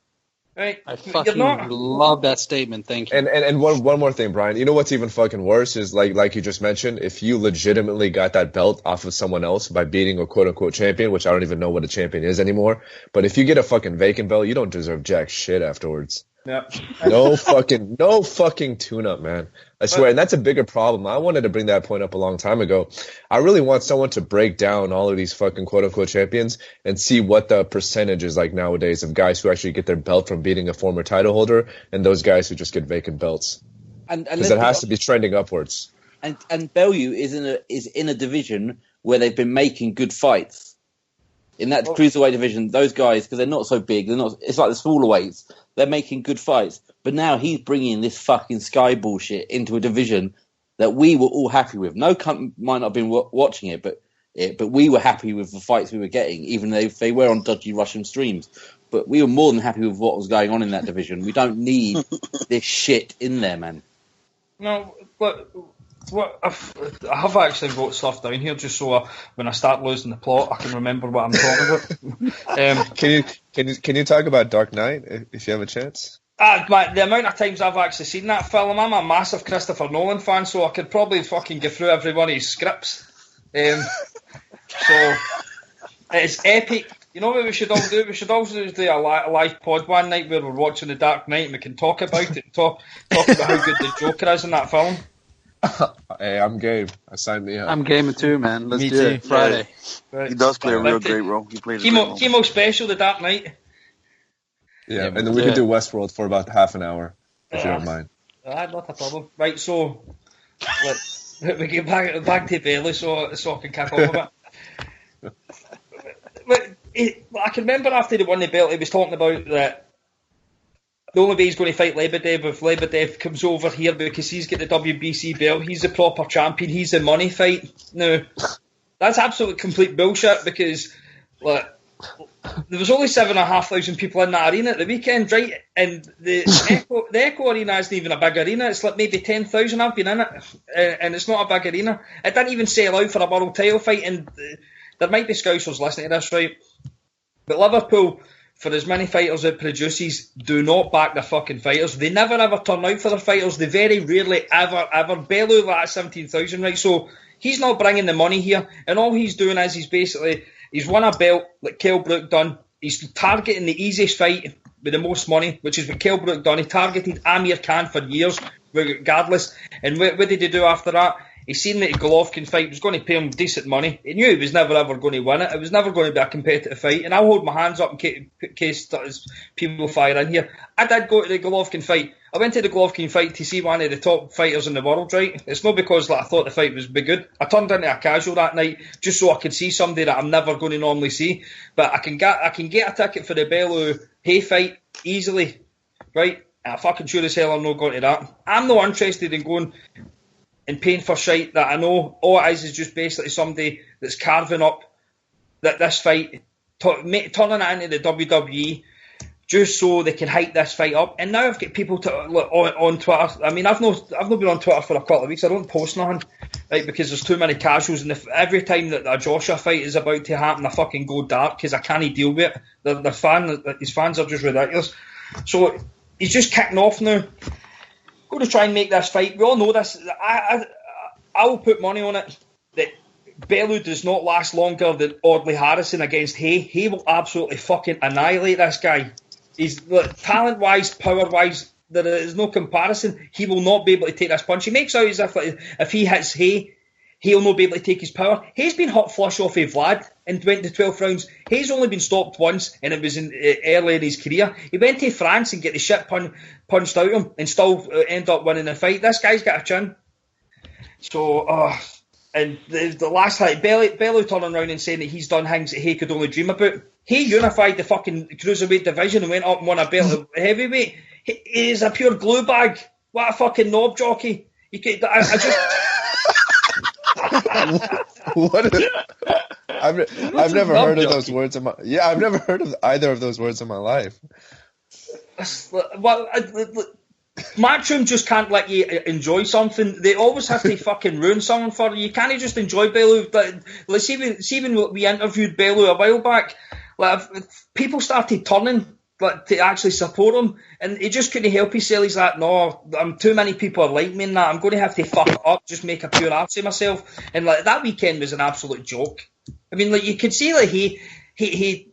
Right. I fucking love that statement. Thank you. And one more thing, Brian. You know what's even fucking worse is like you just mentioned, if you legitimately got that belt off of someone else by beating a quote unquote champion, which I don't even know what a champion is anymore. But if you get a fucking vacant belt, you don't deserve jack shit afterwards. Yeah. No fucking tune-up, man. I swear, and that's a bigger problem. I wanted to bring that point up a long time ago. I really want someone to break down all of these fucking quote-unquote champions and see what the percentage is like nowadays of guys who actually get their belt from beating a former title holder and those guys who just get vacant belts. Because it has to be trending upwards. And Bellew is in a division where they've been making good fights. In that cruiserweight division, those guys, because they're not so big, it's like the smaller weights, they're making good fights. But now he's bringing this fucking Sky bullshit into a division that we were all happy with. No cunt might not have been watching it, but we were happy with the fights we were getting, even though they were on dodgy Russian streams. But we were more than happy with what was going on in that division. We don't need this shit in there, man. No, but... I have actually wrote stuff down here just so when I start losing the plot, I can remember what I'm talking about. Can you talk about Dark Knight if you have a chance? The amount of times I've actually seen that film, I'm a massive Christopher Nolan fan, so I could probably fucking get through every one of his scripts. So it's epic. You know what we should all do? We should also do a live pod one night where we're watching The Dark Knight and we can talk about it and talk about how good the Joker is in that film. Hey, I'm game. I signed me up. I'm game too, man. Let's do it Friday. Yeah. He does play a real great role. He plays Chemo special, The Dark Knight. Yeah, and then we can do Westworld for about half an hour, if you don't mind. Not a problem. Right, so we get back to Bellew so I can kick off a bit. I can remember after he won the belt, he was talking about that the only way he's going to fight Lebedev if Lebedev comes over here because he's got the WBC belt, he's the proper champion, he's the money fight. Now, that's absolute complete bullshit because there was only 7,500 people in that arena at the weekend, right? And the Echo Arena isn't even a big arena. It's like maybe 10,000. I've been in it, and it's not a big arena. It didn't even sell out for a world title fight, and there might be Scousers listening to this, right? But Liverpool, for as many fighters it produces, do not back their fucking fighters. They never ever turn out for their fighters. They very rarely ever. Bellew at 17,000, right? So he's not bringing the money here, and all he's doing is he's won a belt like Kell Brook done. He's targeting the easiest fight with the most money, which is what Kell Brook done. He targeted Amir Khan for years, regardless. And what did he do after that? He seen that the Golovkin fight was going to pay him decent money. He knew he was never ever going to win it. It was never going to be a competitive fight. And I'll hold my hands up in case people fire in here. I did go to the Golovkin fight. I went to the Golovkin fight to see one of the top fighters in the world, right? It's not because I thought the fight was be good. I turned into a casual that night just so I could see somebody that I'm never going to normally see. But I can get a ticket for the Bellew Hay fight easily, right? And I fucking sure as hell I'm not going to that. I'm not interested in going and paying for shite that I know all it is just basically somebody that's carving up that this fight, turning it into the WWE just so they can hype this fight up. And now I've got people on Twitter. I mean, I've not been on Twitter for a couple of weeks. I don't post nothing, right, because there's too many casuals. And every time that a Joshua fight is about to happen, I fucking go dark because I can't deal with it. His fans are just ridiculous. So he's just kicking off now. Going to try and make this fight. We all know this. I will put money on it that Bellew does not last longer than Audley Harrison against Hay. Hay will absolutely fucking annihilate this guy. He's talent-wise, power-wise, there is no comparison. He will not be able to take this punch. He makes out as if he hits Hay, he'll not be able to take his power. Hay's been hot flush off of Vlad and went to 12 rounds. Hay's only been stopped once, and it was early in his career. He went to France and get the shit punched out of him and still end up winning the fight. This guy's got a chin. So, and the last fight, Bellew turning around and saying that he's done things that Hay could only dream about. He unified the fucking cruiserweight division and went up and won a belt of heavyweight. He is a pure glue bag. What a fucking knob jockey. I've never heard of those words in my. Yeah, I've never heard of either of those words in my life. Matchroom just can't let you enjoy something. They always have to fucking ruin something for you. You can't just enjoy Bellew. Let's see when we interviewed Bellew a while back. People started turning to actually support him, and he just couldn't help himself. He's like, no, too many people are like me in that. I'm going to have to fuck it up, just make a pure ass of myself. And that weekend was an absolute joke. I mean, you could see he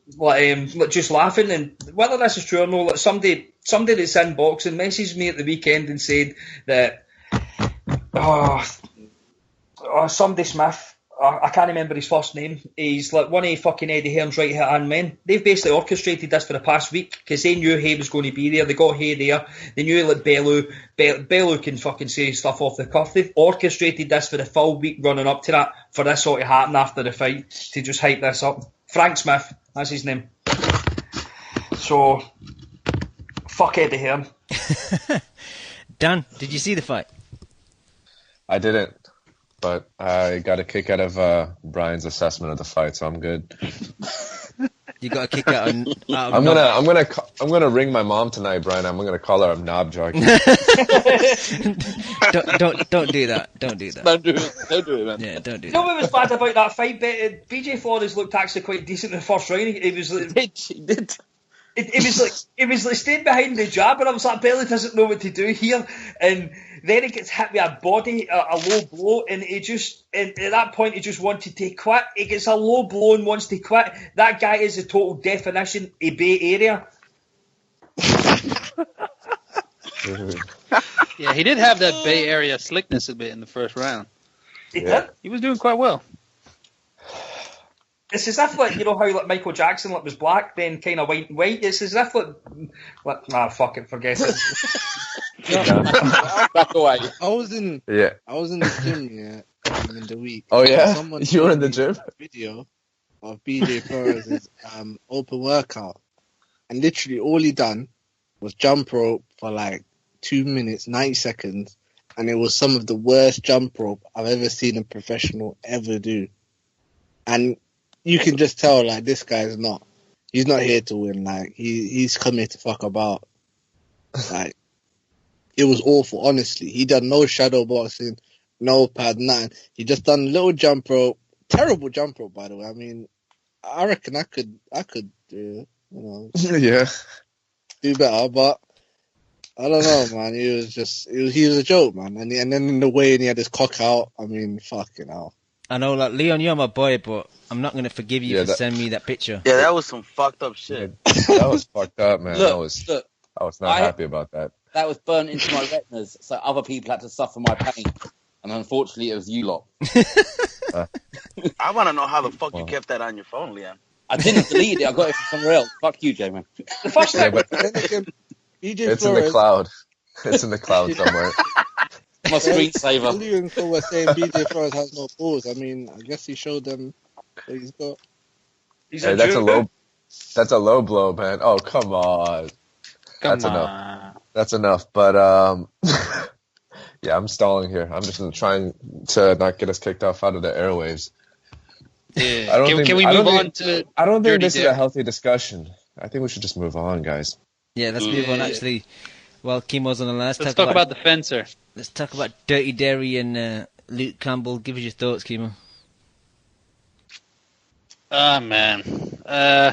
just laughing, and whether this is true or not, like somebody that's in boxing messaged me at the weekend and said that somebody Smith, I can't remember his first name, he's like one of fucking Eddie Hearn's right hand men. They've basically orchestrated this for the past week because they knew Hay was going to be there. They got Hay there. They knew like Bellew can fucking say stuff off the cuff. They've orchestrated this for the full week running up to that, for this sort of happen after the fight, to just hype this up. Frank Smith, that's his name. So, fuck Eddie Hearn. Dan, did you see the fight? I didn't, but I got a kick out of Brian's assessment of the fight, so I'm good. You got a kick out of I'm gonna ring my mom tonight, Brian. I'm gonna call her a knob jockey. don't do that. Don't do that. Don't do it, man. Yeah, don't do You know that. what was bad about that fight? BJ Flores looked actually quite decent in the first round. He was like, He did. It was like staying behind the jab, and I was like, Bellew doesn't know what to do here. And then he gets hit with a body, a low blow, and at that point he just wanted to quit. He gets a low blow and wants to quit. That guy is the total definition of Bay Area. Yeah, he did have that Bay Area slickness a bit in the first round. He did. He was doing quite well. It's as if, like, you know how like Michael Jackson was black, then kind of white and white. It's as if fuck it, forget it. Back away. I was in the gym in the week. Oh yeah, Someone you were in the gym. Video of BJ Flores' open workout, and literally all he done was jump rope for like 2 minutes, 90 seconds, and it was some of the worst jump rope I've ever seen a professional ever do. And you can just tell, like, this guy's he's not here to win. Like, he's come here to fuck about. Like, it was awful, honestly. He done no shadow boxing, no pad, nothing. He just done a little jump rope. Terrible jump rope, by the way. I mean, I reckon I could do better, but I don't know, man. He was a joke, man. And then in the way, and he had his cock out. I mean, fucking hell. I know, like, Leon, you're my boy, but I'm not going to forgive you for sending me that picture. Yeah, that was some fucked up shit. That was fucked up, man. Look, I was not happy about that. That was burnt into my retinas, so other people had to suffer my pain. And unfortunately, it was you lot. I want to know how the fuck you kept that on your phone, Leon. I didn't delete it. I got it from somewhere else. Fuck you, J-Man. The first time, It's in the cloud. It's in the cloud somewhere. My screensaver. Bellew and Co were saying BJ Flores has no balls. I mean, I guess he showed them what he's got. That's a low blow, man. Oh, come on. That's enough. But yeah, I'm stalling here. I'm just trying to not get us kicked off out of the airwaves. Yeah. Can we move on to? I don't think this is a healthy discussion. I think we should just move on, guys. Yeah, let's move on, actually. Well, Chemo's on the last. Let's talk about the fencer. Let's talk about Dirty Derry and Luke Campbell. Give us your thoughts, Chemo. Ah, man. I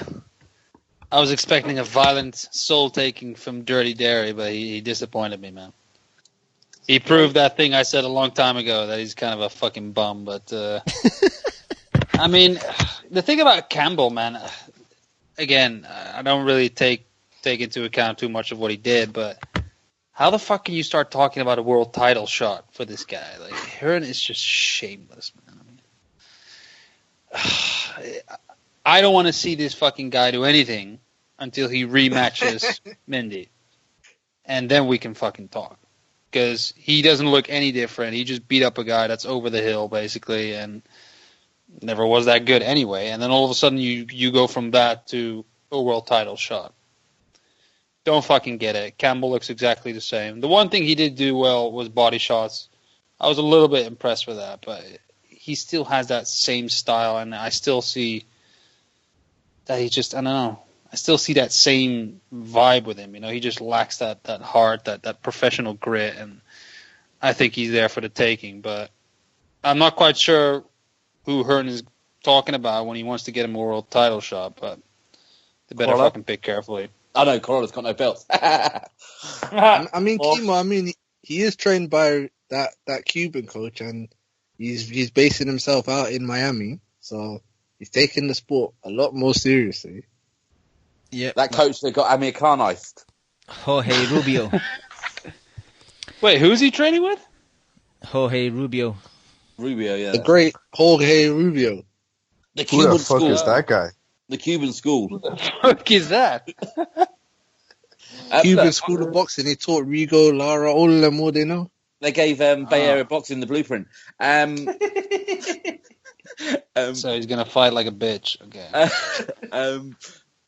was expecting a violent soul-taking from Dirty Derry, but he disappointed me, man. He proved that thing I said a long time ago, that he's kind of a fucking bum. But, I mean, the thing about Campbell, man, again, I don't really take into account too much of what he did, but how the fuck can you start talking about a world title shot for this guy? Like, Hearn is just shameless, man. I don't want to see this fucking guy do anything until he rematches Mindy. And then we can fucking talk. Because he doesn't look any different. He just beat up a guy that's over the hill, basically, and never was that good anyway. And then all of a sudden you go from that to a world title shot. Don't fucking get it. Campbell looks exactly the same. The one thing he did do well was body shots. I was a little bit impressed with that, but he still has that same style, and I still see that he just, I don't know, I still see that same vibe with him. You know, he just lacks that heart, that professional grit, and I think he's there for the taking. But I'm not quite sure who Hearn is talking about when he wants to get him a world title shot, but they better fucking pick carefully. I know, Corolla's got no belts. I mean, Chemo, he is trained by that Cuban coach, and he's basing himself out in Miami. So He's taking the sport a lot more seriously. Yeah. That coach that got Amir Khan iced. Jorge Rubio. Wait, who's he training with? Jorge Rubio. Rubio, yeah. The great Jorge Rubio. The Who Cuban the fuck school. is that guy? The Cuban school. Fuck is that? Cuban Look, School of Boxing. He taught Rigo, Lara, all of them, all they know. They gave Bay Area Boxing the blueprint. So he's gonna fight like a bitch. Okay.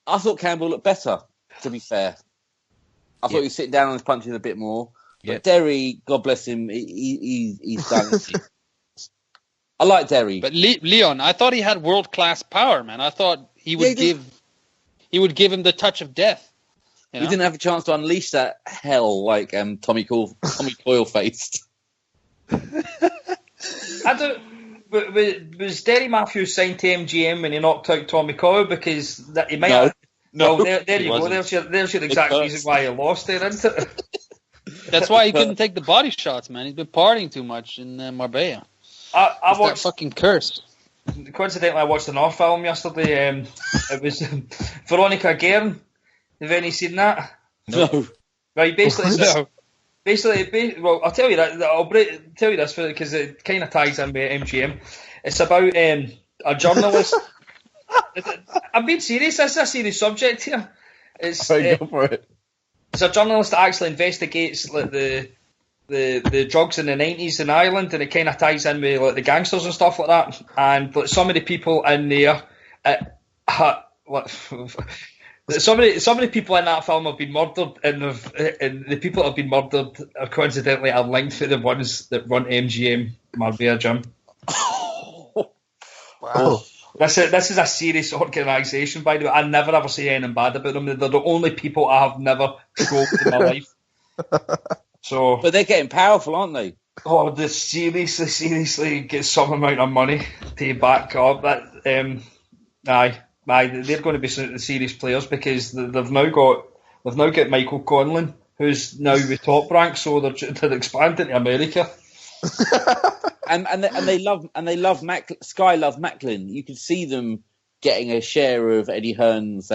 I thought Campbell looked better, to be fair. I thought he was sitting down on his punches a bit more. But Derry, God bless him, he's done it. I like Derry. But Leon, I thought he had world class power, man. I thought he would give him the touch of death. You know? He didn't have a chance to unleash that hell like Tommy Coyle faced. Was Derry Mathews signed to MGM when he knocked out Tommy Coyle? Because he might have... No, well, there you go. There's your exact reason why he lost there, isn't it? That's why he couldn't take the body shots, man. He's been partying too much in Marbella. I watched that fucking curse. Coincidentally, I watched another film yesterday. It was Veronica Guerin. Have any seen that? No. Right, basically, well, I'll tell you that. I'll tell you this because it kind of ties in with MGM. It's about a journalist. I'm being serious. This is a serious subject here. Go for it. It's a journalist that actually investigates like the drugs in the 90s in Ireland, and it kind of ties in with like the gangsters and stuff like that. And like, some of the people in there, some of the people in that film have been murdered, and the people that have been murdered are coincidentally are linked to the ones that run MGM Marbella Gym. Wow. This is a serious organisation, by the way. I never ever say anything bad about them. They're the only people I have never stroked in my life. So, but they're getting powerful, aren't they? Oh, they seriously get some amount of money to back up that. They're going to be serious players because they've now got Michael Conlon, who's now with Top Rank, so they're expanding to America. and they love Sky love Macklin. You could see them getting a share of Eddie Hearn's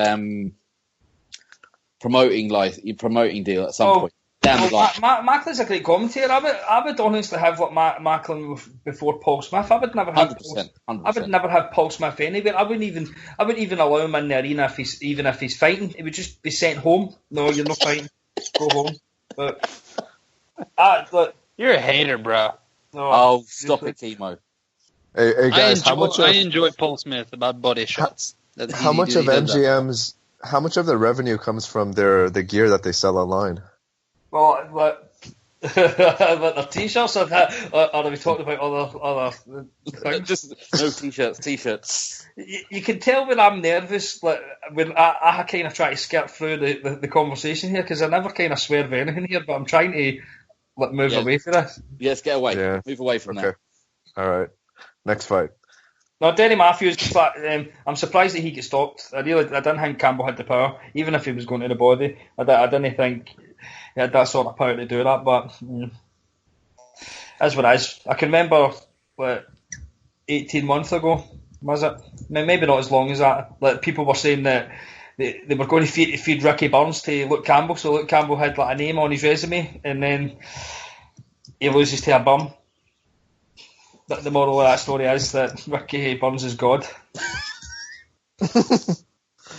promoting deal at some point. Macklin's a great commentator. I would honestly have Macklin before Paul Smith. I would never have 100%. I would never have Paul Smith anywhere. I wouldn't even allow him in the arena if he's fighting. He would just be sent home. No, you're not fighting. Go home. But you're a hater, bro. No, stop it, Timo. Hey guys, I enjoy Paul Smith about body shots. How much of MGM's? How much of the revenue comes from the gear that they sell online? Well, about their t-shirts or are we talking about other things? Just no t-shirts. You can tell when I'm nervous, like when I kind of try to skirt through the conversation here because I never kind of swerve anything here, but I'm trying to move away from this. Yes, get away. Yeah. Move away from that. All right. Next fight. No, Derry Mathews. I'm surprised that he gets stopped. I didn't think Campbell had the power, even if he was going to the body. I didn't think he had that sort of power to do that. But that's what it is. I can remember 18 months ago, was it? Maybe not as long as that. Like people were saying that they were going to feed Ricky Burns to Luke Campbell, so Luke Campbell had like a name on his resume, and then he loses to a bum. But the moral of that story is that Ricky Burns is God.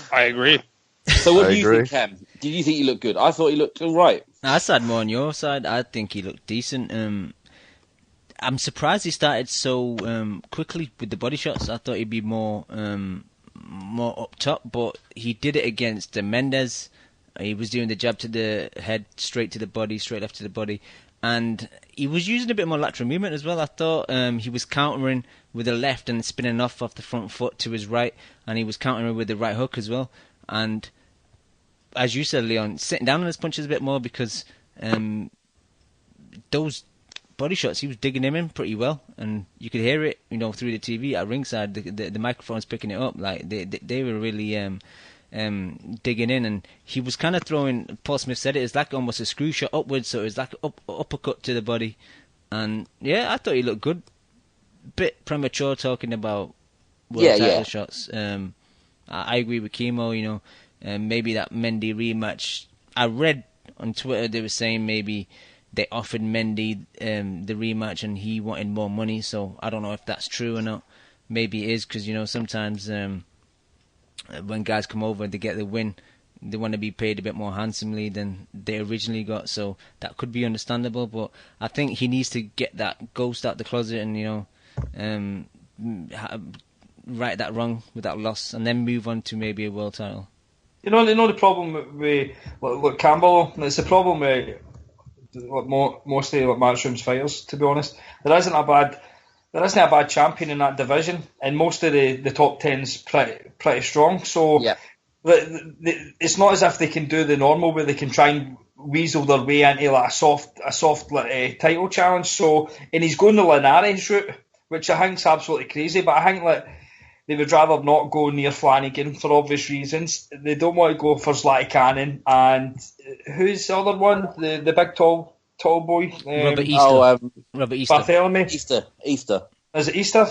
I agree. So what do you think, Cam? Did you think he looked good? I thought he looked all right. I side more on your side. I think he looked decent. I'm surprised he started so quickly with the body shots. I thought he'd be more up top, but he did it against Mendes. He was doing the jab to the head, straight to the body, straight left to the body. And he was using a bit more lateral movement as well. I thought he was countering with the left and spinning off the front foot to his right, and he was countering with the right hook as well. And as you said, Leon, sitting down on his punches a bit more because those body shots, he was digging him in pretty well, and you could hear it, through the TV at ringside. The microphone's picking it up. Like they were really digging in, and he was kind of throwing. Paul Smith said it's like almost a screw shot upwards, so it was like uppercut to the body. And yeah, I thought he looked good. Bit premature talking about world title shots. I agree with Kimo. Maybe that Mendy rematch. I read on Twitter they were saying maybe they offered Mendy the rematch and he wanted more money. So I don't know if that's true or not. Maybe it is because sometimes when guys come over and they get the win, they want to be paid a bit more handsomely than they originally got. So that could be understandable. But I think he needs to get that ghost out the closet and right that wrong with that loss and then move on to maybe a world title. The problem with look Campbell. It's the problem with mostly Matchroom's fighters. To be honest, there isn't a bad champion in that division, and most of the top 10's pretty strong. So it's not as if they can do the normal where they can try and weasel their way into like a soft title challenge. So and he's going the Linares route, which I think's absolutely crazy. But I think they would rather not go near Flanagan for obvious reasons. They don't want to go for Zlatan Cannon. And who's the other one? The big tall boy? Robert Easter. Robert Easter. Bartholomew? Easter. Is it Easter?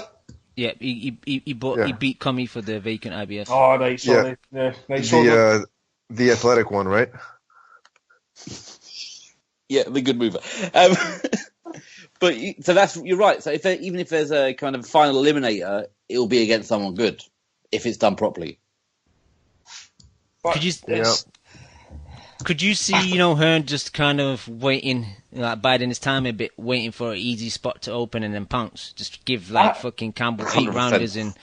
Yeah, he beat Comey for the vacant IBF. Oh, right. Sorry. Yeah. Right, the athletic one, right? Yeah, the good mover. But so you're right. So even if there's a kind of final eliminator, it'll be against someone good if it's done properly. Could you see Hearn just kind of waiting, like biding his time a bit, waiting for an easy spot to open and then pounce? Just give fucking Campbell 8 rounders in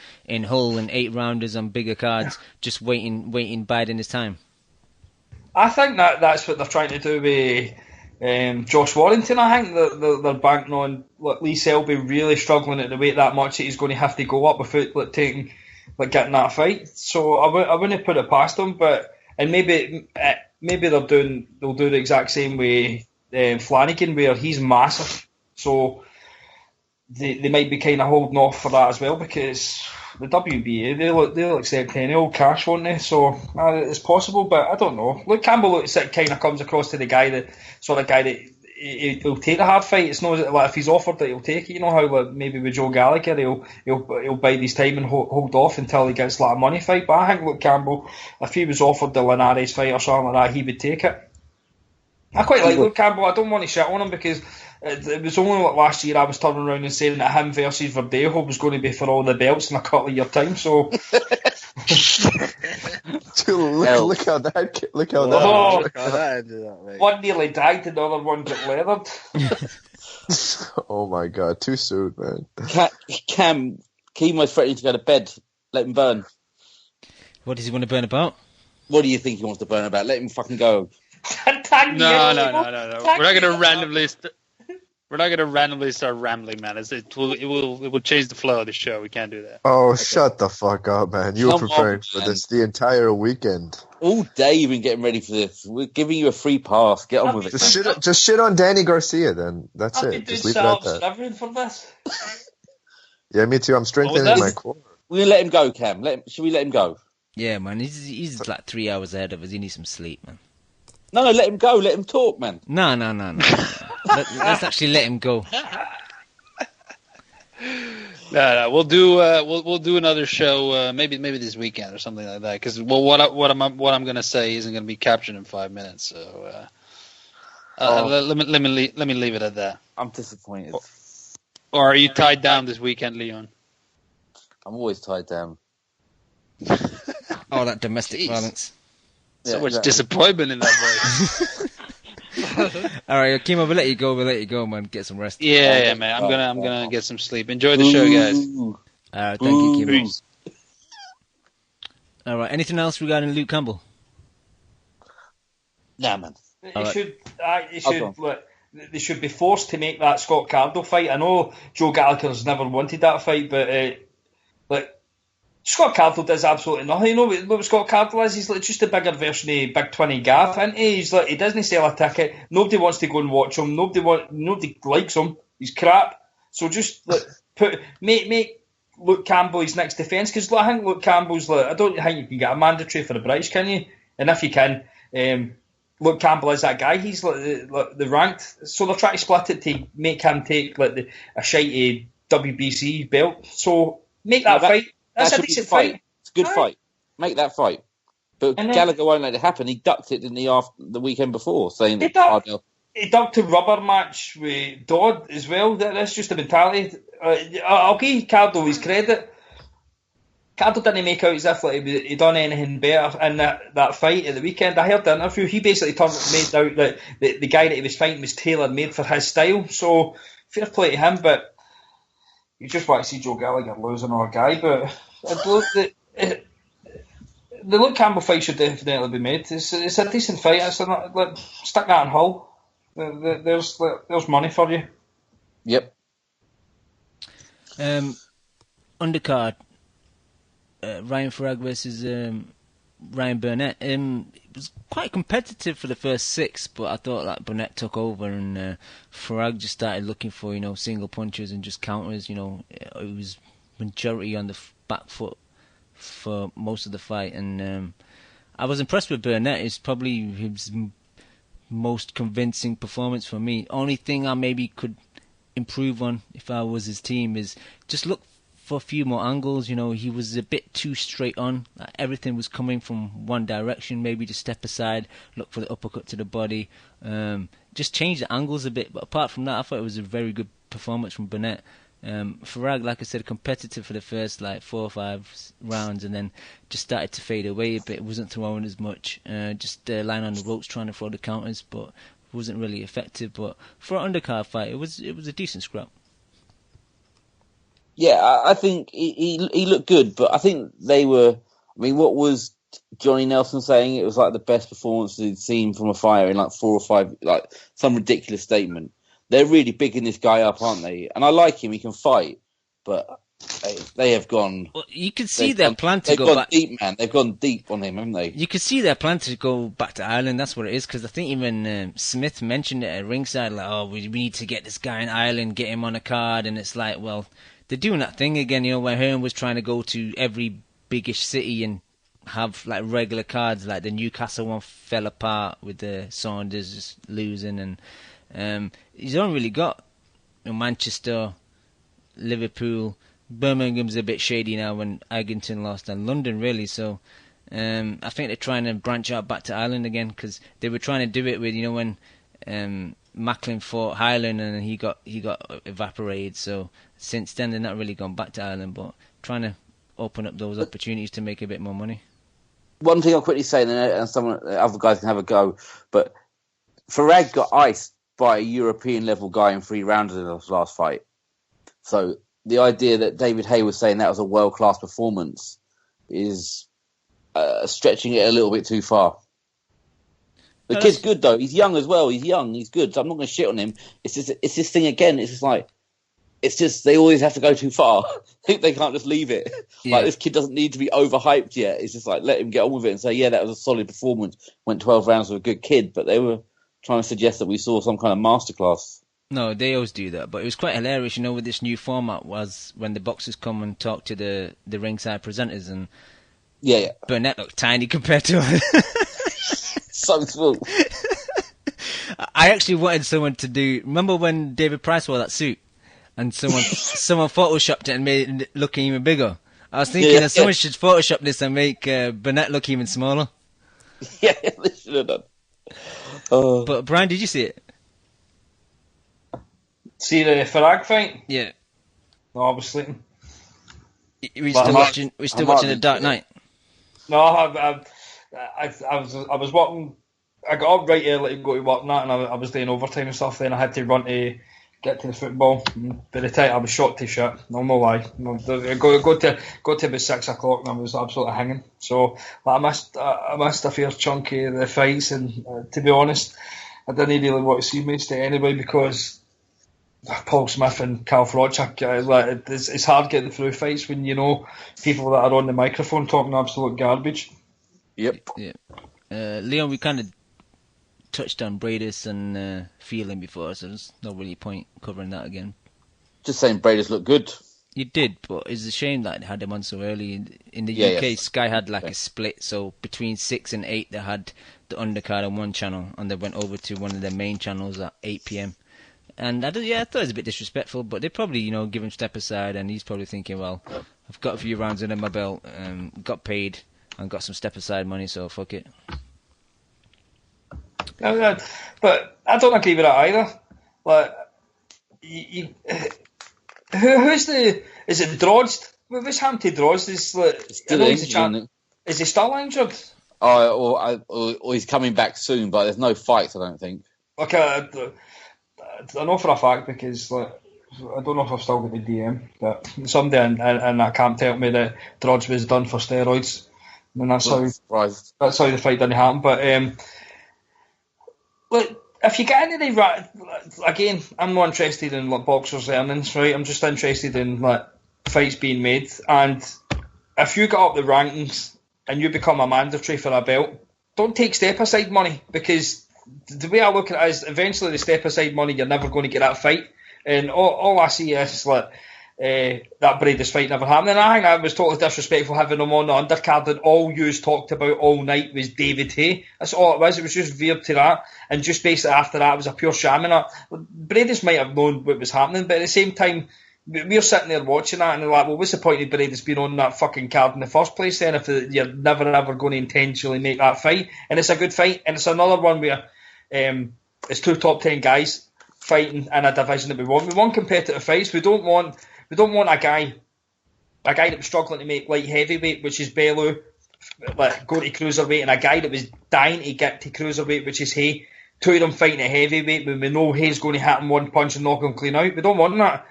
Hull and 8 rounders on bigger cards, just waiting, biding his time. I think that's what they're trying to do with Josh Warrington. I think they're banking on Lee Selby really struggling at the weight that much that he's going to have to go up without getting that fight. So I wouldn't put it past them, and maybe they'll do the exact same way Flanagan, where he's massive. So they might be kind of holding off for that as well, because the WBA they'll accept any old cash, won't they? So it's possible, but I don't know. Look, Campbell kind of comes across to the guy that he'll take a hard fight. It's not like if he's offered it, he'll take it. You know how maybe with Joe Gallagher, he'll bide his time and hold off until he gets a money fight. But I think Luke Campbell, if he was offered the Linares fight or something like that, he would take it. I quite like Luke Campbell. I don't want to shit on him because it was only last year I was turning around and saying that him versus Verdejo was going to be for all the belts in a couple of year time. So. Dude, look how that ended up, mate. One nearly died, and the other one got leathered. Oh my god, too soon, man. Cam, Kemo's threatening to go to bed. Let him burn. What does he want to burn about? What do you think he wants to burn about? Let him fucking go. No. We're not gonna randomly. We're not gonna randomly start rambling, man. It will change the flow of the show. We can't do that. Oh, okay. Shut the fuck up, man! You were preparing for this the entire weekend. All day you've been getting ready for this. We're giving you a free pass. Get on with it. Just shit on Danny Garcia, then. That's it. Just leave it at that. For this. Yeah, me too. I'm strengthening my core. We're gonna let him go, Cam. Should we let him go? Yeah, man. He's like 3 hours ahead of us. He needs some sleep, man. No, let him go. Let him talk, man. No. Let's actually let him go. No. We'll do another show maybe this weekend or something like that. Because what I'm gonna say isn't gonna be captured in 5 minutes. So let me leave it at that. I'm disappointed. Or are you tied down this weekend, Leon? I'm always tied down. Oh, that domestic violence. So much disappointment in that voice. All right, Kimo, we'll let you go, man. Get some rest. Yeah, man. I'm gonna get some sleep. Enjoy the show, guys. All right, thank you, Kimo. Peace. All right, anything else regarding Luke Campbell? Nah, man. They should be forced to make that Scott Cardle fight. I know Joe Gallagher's never wanted that fight, but Scott Cardle does absolutely nothing. You know what Scott Cardle is? He's just a bigger version of Big 20 Gav, isn't he? He doesn't sell a ticket. Nobody wants to go and watch him. Nobody likes him. He's crap. So just make Luke Campbell his next defence, because I think Luke Campbell's I don't think you can get a mandatory for the British, can you? And if you can, Luke Campbell is that guy. He's the ranked. So they're trying to split it to make him take a shitey WBC belt. So make that fight. That's a should be decent the fight. fight. It's a good Aye. fight. Make that fight. But And then- Gallagher won't let it happen. He ducked it in the weekend before, saying He that ducked- Ardell. He ducked a rubber match with Dodd as well. That's just the mentality. I'll give Cardo his credit. Cardo didn't make out as if like he'd done anything better in that fight at the weekend. I heard the interview. He basically made out that the guy that he was fighting was tailor-made for his style. So, fair play to him, but you just want to see Joe Gallagher lose another guy. But the Luke Campbell fight should definitely be made. It's a decent fight. Stick that in Hull. There's money for you. Yep. Undercard. Ryan Farag versus Ryan Burnett. It was quite competitive for the first 6, but I thought that Burnett took over and Farag just started looking for single punches and just counters. It was majority on the back foot for most of the fight, and I was impressed with Burnett. It's probably his most convincing performance for me. Only thing I maybe could improve on if I was his team is just look for a few more angles. He was a bit too straight on. Everything was coming from one direction. Maybe just step aside, look for the uppercut to the body. Just change the angles a bit. But apart from that, I thought it was a very good performance from Burnett. Farag, like I said, competitive for the first 4 or 5 rounds, and then just started to fade away a bit. Wasn't throwing as much, just lying on the ropes trying to throw the counters, but wasn't really effective. But for an undercard fight, it was a decent scrap. Yeah, I think he looked good, but I think they were. I mean, what was Johnny Nelson saying? It was like the best performance he'd seen from a fighter in 4 or 5, some ridiculous statement. They're really bigging this guy up, aren't they? And I like him; he can fight, but they have gone. Well, you can see their plan to go back. Deep, man. They've gone deep on him, haven't they? You can see their plan to go back to Ireland. That's what it is. Because I think even Smith mentioned it at ringside, we need to get this guy in Ireland, get him on a card, and it's like, well, they're doing that thing again. Where Hearn was trying to go to every biggish city and have regular cards. Like the Newcastle one fell apart with the Saunders just losing, and he's only really got Manchester, Liverpool. Birmingham's a bit shady now when Edgington lost, and London really. So I think they're trying to branch out back to Ireland again, because they were trying to do it with when Macklin fought Highland and he got evaporated. So since then they're not really gone back to Ireland, but trying to open up those opportunities to make a bit more money. One thing I'll quickly say, and some other guys can have a go, but Farag got iced by a European level guy in 3 rounds in his last fight. So the idea that David Hay was saying that was a world-class performance is stretching it a little bit too far. The kid's good, though. He's young as well. He's young. He's good. So I'm not going to shit on him. It's this thing again. It's just they always have to go too far. They can't just leave it. Yeah. This kid doesn't need to be overhyped yet. It's just let him get on with it and say, yeah, that was a solid performance. Went 12 rounds with a good kid. But they were trying to suggest that we saw some kind of masterclass. No, they always do that, but it was quite hilarious, with this new format was when the boxers come and talk to the ringside presenters, and yeah. Burnett looked tiny compared to him. So small. I actually wanted someone to do. Remember when David Price wore that suit, and someone photoshopped it and made it look even bigger? I was thinking that someone should Photoshop this and make Burnett look even smaller. Yeah, they should have done. But Brian, did you see it? See the Farag fight? Yeah. No, I was sleeping. We're still watching The Dark Knight. No, I was working. I got up right early to go to work and that, and I was doing overtime and stuff. Then I had to run to get to the football. By the time I was shot to shit, no lie. I got to about 6 o'clock and I was absolutely hanging. So I missed a fair chunk of the fights, and to be honest, I didn't really want to see most of it anyway, because Paul Smith and Cal Frochak, it's hard getting through fights when people that are on the microphone talking absolute garbage. Yep. Yeah. Leon, we kind of touched on Bradis and Phelan before, so there's no really point covering that again. Just saying Bradis looked good. You did, but it's a shame that they had him on so early. In the UK, Sky had a split, so between 6 and 8 they had the undercard on one channel, and they went over to one of their main channels at 8 p.m. And I thought it was a bit disrespectful, but they probably, give him step aside, and he's probably thinking, well, I've got a few rounds under my belt, got paid, and got some step aside money, so fuck it. No, but I don't agree with that either. Like, who's the? Is it Drost? What's happened to Drost? Is he still injured? Or he's coming back soon, but there's no fights, I don't think. Okay, I know for a fact because I don't know if I've still got the DM, but somebody in that camp told me that Drost was done for steroids, and that's how the fight didn't happen. But look, if you get into the again, I'm not interested in boxers' earnings, right? I'm just interested in fights being made, and if you get up the rankings and you become a mandatory for a belt, don't take step aside money, because the way I look at it is eventually the step aside money, you're never going to get that fight, and all I see is that Brady's fight never happened. And I think that was totally disrespectful having him on the undercard, and all you talked about all night was David Hay. That's all it was. It was just veered to that, and just basically after that it was a pure sham. And Brady's might have known what was happening, but at the same time, we're sitting there watching that, and they're like, well, what's the point of Brady's being on that fucking card in the first place then, if you're never ever going to intentionally make that fight? And it's a good fight, and it's another one where it's 2 top 10 guys fighting in a division that we want. We want competitive fights. We don't want a guy that was struggling to make light heavyweight, which is Bellew, go to cruiserweight, and a guy that was dying to get to cruiserweight, which is Hay. 2 of them fighting at heavyweight when we know Hay's going to hit him one punch and knock him clean out. We don't want that.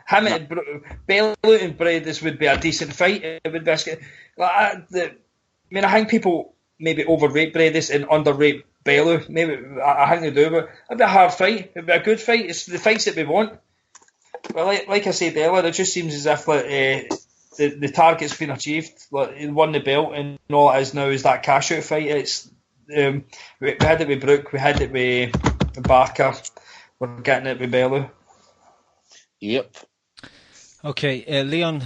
Bellew and Brady's would be a decent fight. It would be I think people maybe overrate Brady's and underrate Bellew. Maybe I think they do, but it'd be a hard fight. It'd be a good fight. It's the fights that we want. Well, like I said earlier, it just seems as if the target's been achieved. He won the belt, and all it is now is that cash out fight. It's we had it with Brook, we had it with Barker, we're getting it with Bellew. Yep. Okay, Leon,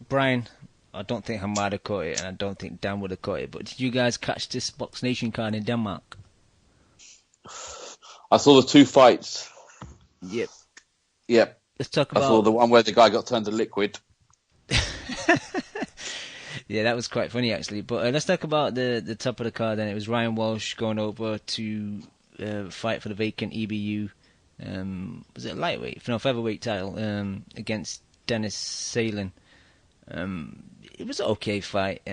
Brian, I don't think Hamada caught it, and I don't think Dan would have caught it, but did you guys catch this Box Nation card in Denmark? I saw the 2 fights. Yep. Let's talk about... I saw the one where the guy got turned to liquid. Yeah, that was quite funny actually. But let's talk about the top of the card. Then it was Ryan Walsh going over to fight for the vacant EBU. Was it lightweight? No, featherweight title against Dennis Salen. It was an okay fight.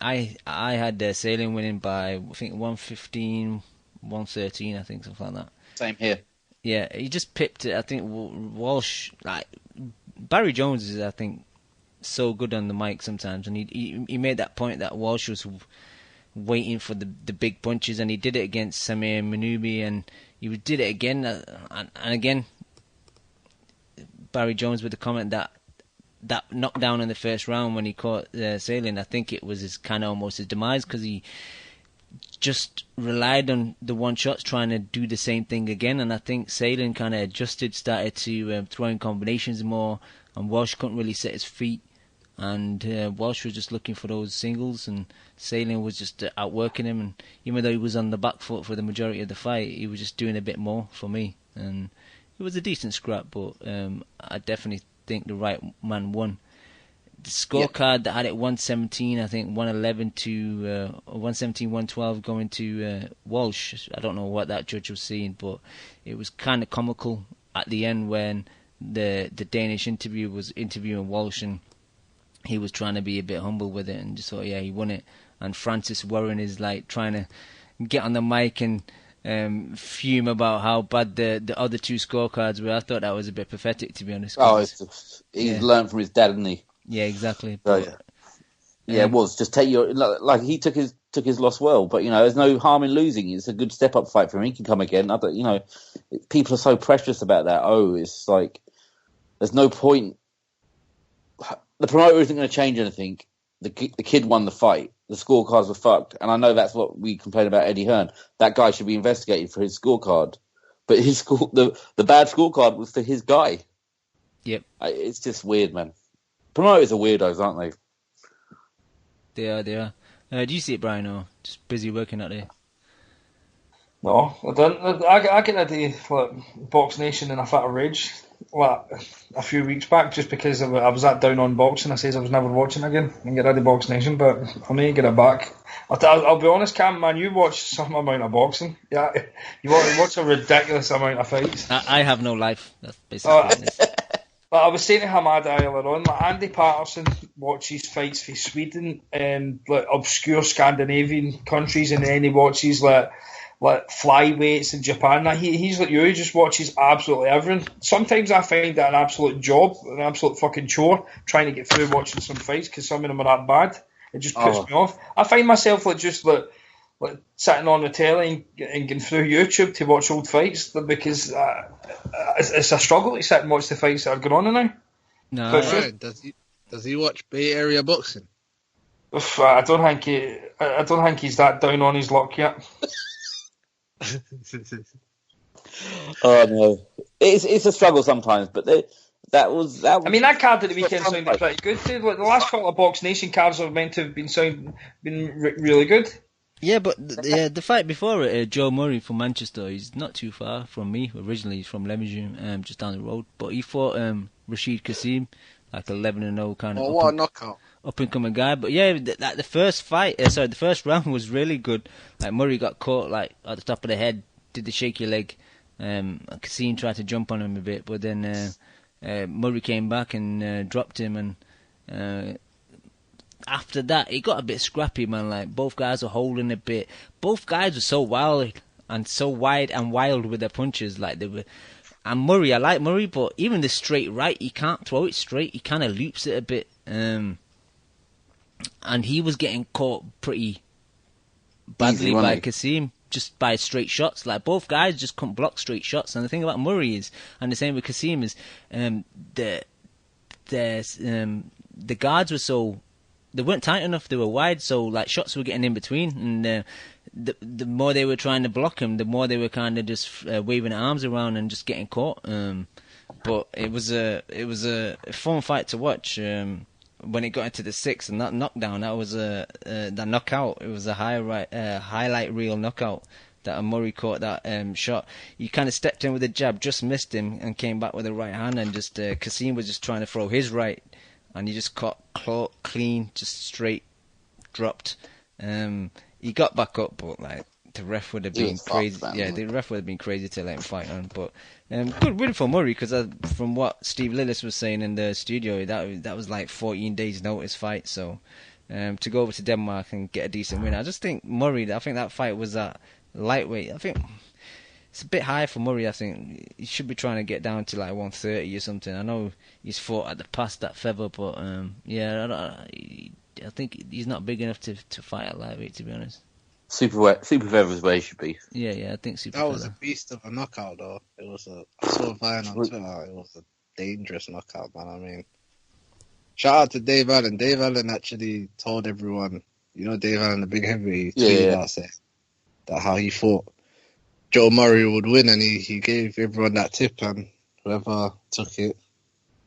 I had Salen winning by I think 115, 113, I think, something like that. Same here. Yeah, he just pipped it. I think Walsh, Barry Jones is, I think, so good on the mic sometimes, and he made that point that Walsh was waiting for the big punches, and he did it against Samir Manubi, and he did it again and again. Barry Jones with the comment that knockdown in the first round when he caught Salen, I think it was almost his demise, because he just relied on the one shots trying to do the same thing again, and I think Salen kind of adjusted, started to throw in combinations more, and Walsh couldn't really set his feet. And Walsh was just looking for those singles, and Salen was just outworking him. And even though he was on the back foot for the majority of the fight, he was just doing a bit more for me. And it was a decent scrap, but I definitely think the right man won. The scorecard that had it 117, I think 111 to 117, 112 going to Walsh. I don't know what that judge was seeing, but it was kind of comical at the end when the Danish interviewer was interviewing Walsh, and he was trying to be a bit humble with it, and just thought, yeah, he won it. And Francis Warren is trying to get on the mic and fume about how bad the other 2 scorecards were. I thought that was a bit pathetic, to be honest. He's learned from his dad, hasn't he? Yeah, exactly. It was just take your he took his loss well, but there's no harm in losing. It's a good step up fight for him. He can come again. People are so precious about that. It's there's no point. The promoter isn't going to change anything. The kid won the fight. The scorecards were fucked, and I know that's what we complain about Eddie Hearn. That guy should be investigated for his scorecard, but the bad scorecard was for his guy. Yep. It's just weird, man. Promoters are weirdos, aren't they? They are. Do you see it, Brian, or just busy working out there? No, I don't. I get a day for Box Nation in a fit of rage. like a few weeks back, just because I was that down on boxing. I says I was never watching again and get rid of Box Nation, but I may get it back. I'll be honest, Cam, man, you watch some amount of boxing. Yeah, you watch a ridiculous amount of fights. I have no life. That's basically it. But I was saying to Hamad earlier on, like Andy Patterson watches fights for Sweden and like obscure Scandinavian countries, and then he watches like flyweights in Japan. Now he's like you, he just watches absolutely everything. Sometimes I find that an absolute job, an absolute fucking chore, trying to get through watching some fights because some of them are that bad. It just puts me off. I find myself like sitting on the telly and going through YouTube to watch old fights because it's a struggle to sit and watch the fights that are going on now. No, right. Does he watch Bay Area boxing? I don't think he's that down on his luck yet. Oh no, it's a struggle sometimes, but that was. I mean, that card at the weekend sounded pretty good too. Like, the last couple of Box Nation cards are meant to have been really good. Yeah, but the fight before it, Joe Murray from Manchester, he's not too far from me. Originally, he's from Lomachenko, just down the road. But he fought Rashid Kassim, like 11-0 kind of. Oh, what a knockout! Up and coming guy. But yeah, the first fight, the first round was really good. Like Murray got caught like at the top of the head, did the shaky leg. Kassim tried to jump on him a bit, but then Murray came back and dropped him, and after that it got a bit scrappy, man. Like both guys were holding a bit. Both guys were so wild and wild with their punches. Like they were. And Murray, I like Murray, but even the straight right, he can't throw it straight. He kind of loops it a bit. And he was getting caught pretty badly by Kassim, just by straight shots. Like both guys just couldn't block straight shots. And the thing about Murray is, and the same with Kassim is, the guards were so, they weren't tight enough. They were wide, so like shots were getting in between. And the more they were trying to block him, the more they were kind of just waving their arms around and just getting caught. But it was a fun fight to watch. When it got into the sixth and that knockdown, that was that knockout. It was a highlight reel knockout that Murray caught that shot. He kind of stepped in with a jab, just missed him, and came back with a right hand. And just Kassim was just trying to throw his right, and he just caught clean, just straight dropped. He got back up, but like the ref would have been crazy. The ref would have been crazy to let him fight on. But good win for Murray, because from what Steve Lillis was saying in the studio, that was like 14 days notice fight. So to go over to Denmark and get a decent win, I just think Murray. I think that fight was at lightweight. I think it's a bit high for Murray. I think he should be trying to get down to like 130 or something. I know he's fought at the past that feather, but I think he's not big enough to fight at lightweight, to be honest. Super feather is where he should be. Yeah, I think super That feather. was a beast of a knockout, though. It was I saw Vine on Twitter. It was a dangerous knockout, man. I mean, shout out to Dave Allen. Dave Allen actually told everyone, Dave Allen, the big heavyweight, he tweeted out saying that how he thought Joe Murray would win, and he gave everyone that tip, and whoever took it,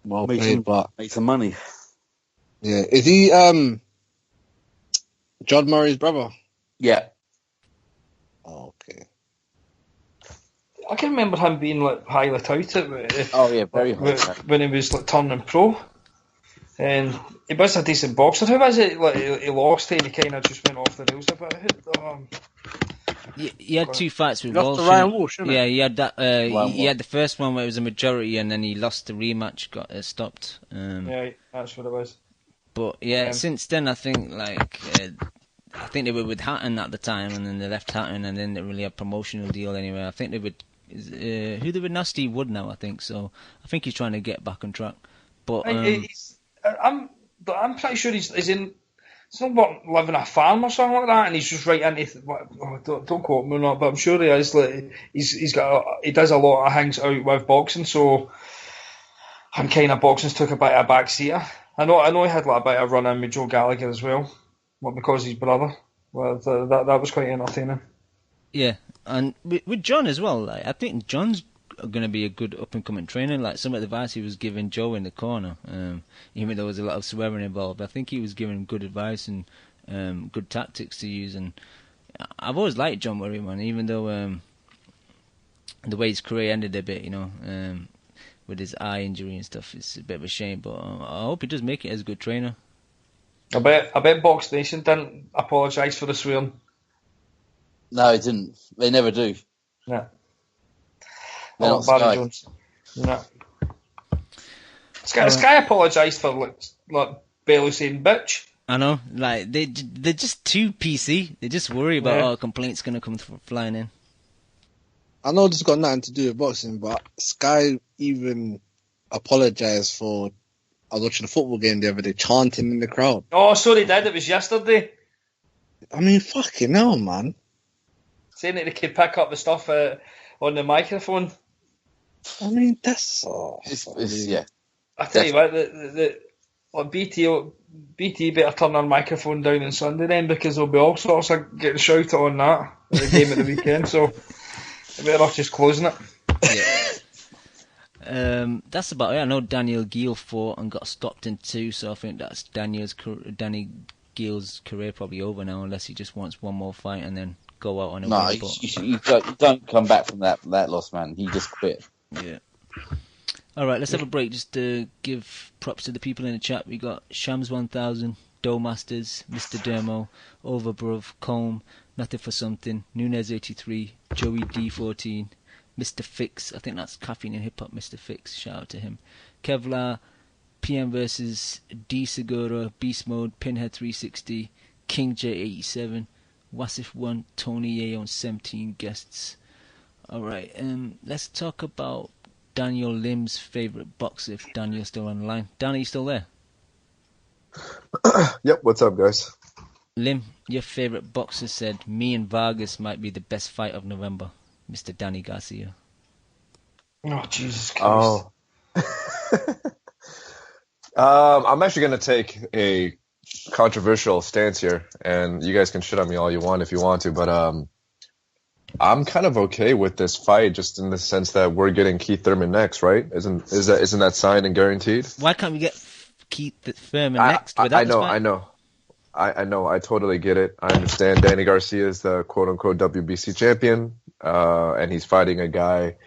well played. But make some money. Yeah, is he John Murray's brother? Yeah. Oh, okay. I can remember him being like highly touted. Very high. When he was like turning pro, and he was a decent boxer. Who was it? Like he lost to, and he kind of just went off the rails a bit. He had two fights with Walsh. Walsh. Ryan Walsh, didn't he had that. He had the first one where it was a majority, and then he lost the rematch, got stopped. Yeah, that's what it was. But since then, I think I think they were with Hatton at the time, and then they left Hatton, and then they really had a promotional deal anyway. I think they would. Who they were now? Steve Wood now, I think. So I think he's trying to get back on track. But I'm pretty sure he's in. It's not about living a farm or something like that, and he's just right into. Don't quote me on that, but I'm sure he is. Like he does a lot of things out with boxing, so I'm kind of boxing's took a bit of a backseat. I know he had like a bit of run in with Joe Gallagher as well. Well, because his brother. Well, that was quite entertaining. Yeah, and with John as well. Like, I think John's going to be a good up-and-coming trainer. Like some of the advice he was giving Joe in the corner, even though there was a lot of swearing involved, I think he was giving good advice and good tactics to use. And I've always liked John Murray, man, even though the way his career ended a bit, with his eye injury and stuff. It's a bit of a shame, but I hope he does make it as a good trainer. I bet Box Nation didn't apologise for the swearing. No, it didn't. They never do. Yeah. They're not Barry Sky. Jones. Yeah. Sky apologised for like Bellew saying bitch. I know, like they're just too PC. They just worry about complaints gonna come flying in. I know this got nothing to do with boxing, but Sky even apologised for. I was watching a football game the other day, chanting in the crowd. Oh, so they did. It was yesterday. I mean, fucking hell, man. Saying that they could pick up the stuff on the microphone. I mean, that's yeah. I tell you what, the BT better turn their microphone down on Sunday then, because there'll be all sorts of getting shouted on that at the game at the weekend. So they better off just closing it. Yeah. That's about it. I know Daniel Gill fought and got stopped in 2, so I think that's Danny Gill's career probably over now, unless he just wants one more fight and then go out on a win. You don't come back from that loss, man. He just quit. Yeah. All right, let's have a break. Just to give props to the people in the chat. We got Shams 1000, Doe Masters, Mr. Dermo, Overbruv, Combe, Nothing for Something, Nunez 83, Joey D14, Mr. Fix. I think that's Caffeine and Hip Hop. Mr. Fix. Shout out to him. Kevlar, PM versus D Segura, Beast Mode, Pinhead 360, King J87, Wasif 1, Tony A on 17 guests. All right, let's talk about Daniel Lim's favourite boxer, if Daniel's still on the line. Danny, you still there? Yep, what's up, guys? Lim, your favourite boxer said, me and Vargas might be the best fight of November. Mr. Danny Garcia. Oh, Jesus Christ. I'm actually going to take a controversial stance here, and you guys can shit on me all you want if you want to, but I'm kind of okay with this fight, just in the sense that we're getting Keith Thurman next, right? Isn't that signed and guaranteed? Why can't we get Keith Thurman next? I know. I totally get it. I understand Danny Garcia is the quote-unquote WBC champion, and he's fighting a guy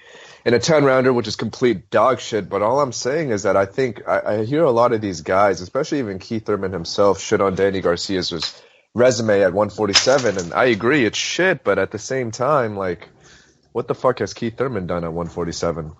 in a 10-rounder, which is complete dog shit. But all I'm saying is that I think I hear a lot of these guys, especially even Keith Thurman himself, shit on Danny Garcia's resume at 147, and I agree, it's shit. But at the same time, like, what the fuck has Keith Thurman done at 147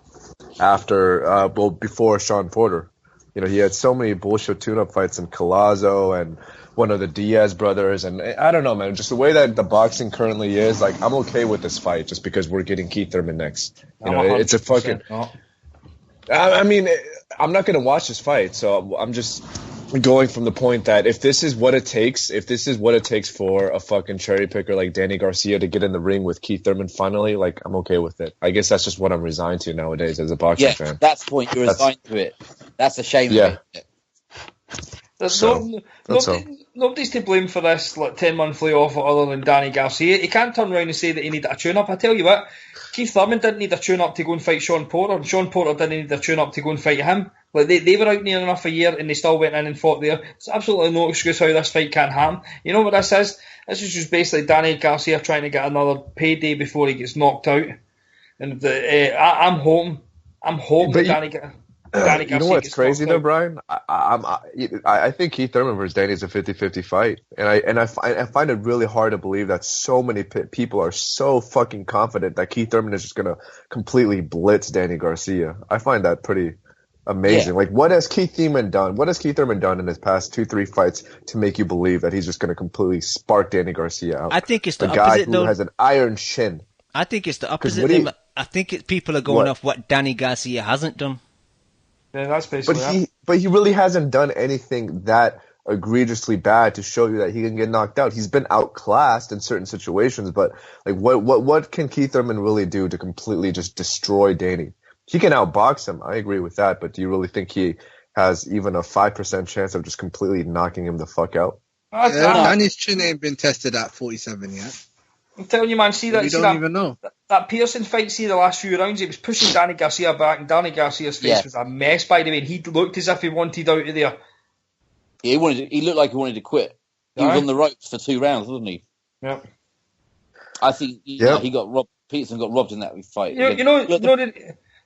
before Sean Porter? You know, he had so many bullshit tune-up fights in Collazo and one of the Diaz brothers, and I don't know, man. Just the way that the boxing currently is, like, I'm okay with this fight just because we're getting Keith Thurman next. You know, it's a fucking. I mean, I'm not gonna watch this fight, so I'm just going from the point that if this is what it takes for a fucking cherry picker like Danny Garcia to get in the ring with Keith Thurman finally, like, I'm okay with it. I guess that's just what I'm resigned to nowadays as a boxing fan. Yeah, that's the point. You're resigned to it. That's a shame. Yeah. Nobody's to blame for this, like, 10-month layoff other than Danny Garcia. He can't turn around and say that he needed a tune-up. I tell you what, Keith Thurman didn't need a tune-up to go and fight Sean Porter, and Sean Porter didn't need a tune-up to go and fight him. Like, they were out near enough a year, and they still went in and fought there. It's absolutely no excuse how this fight can't happen. You know what this is? This is just basically Danny Garcia trying to get another payday before he gets knocked out. And I'm hoping that Danny Garcia. You know what's crazy though, Brian? I think Keith Thurman versus Danny is a 50-50 fight, and I find it really hard to believe that so many people are so fucking confident that Keith Thurman is just gonna completely blitz Danny Garcia. I find that pretty amazing. Yeah. Like, what has Keith Thurman done? What has Keith Thurman done in his past 2-3 fights to make you believe that he's just gonna completely spark Danny Garcia out? I think it's the opposite, guy who though. Has an iron shin. I think it's the opposite. I think people are going off what Danny Garcia hasn't done. Yeah, that's basically but he really hasn't done anything that egregiously bad to show you that he can get knocked out. He's been outclassed in certain situations, but like what can Keith Thurman really do to completely just destroy Danny? He can outbox him. I agree with that, but do you really think he has even a 5% chance of just completely knocking him the fuck out? Danny's chin ain't been tested at 47 yet. I'm telling you, man, even know. That Pearson fight, the last few rounds, he was pushing Danny Garcia back, and Danny Garcia's face was a mess, by the way, and he looked as if he wanted out of there. Yeah, he looked like he wanted to quit. He was on the ropes for 2 rounds, wasn't he? Yeah. I think he got robbed. Peterson got robbed in that fight.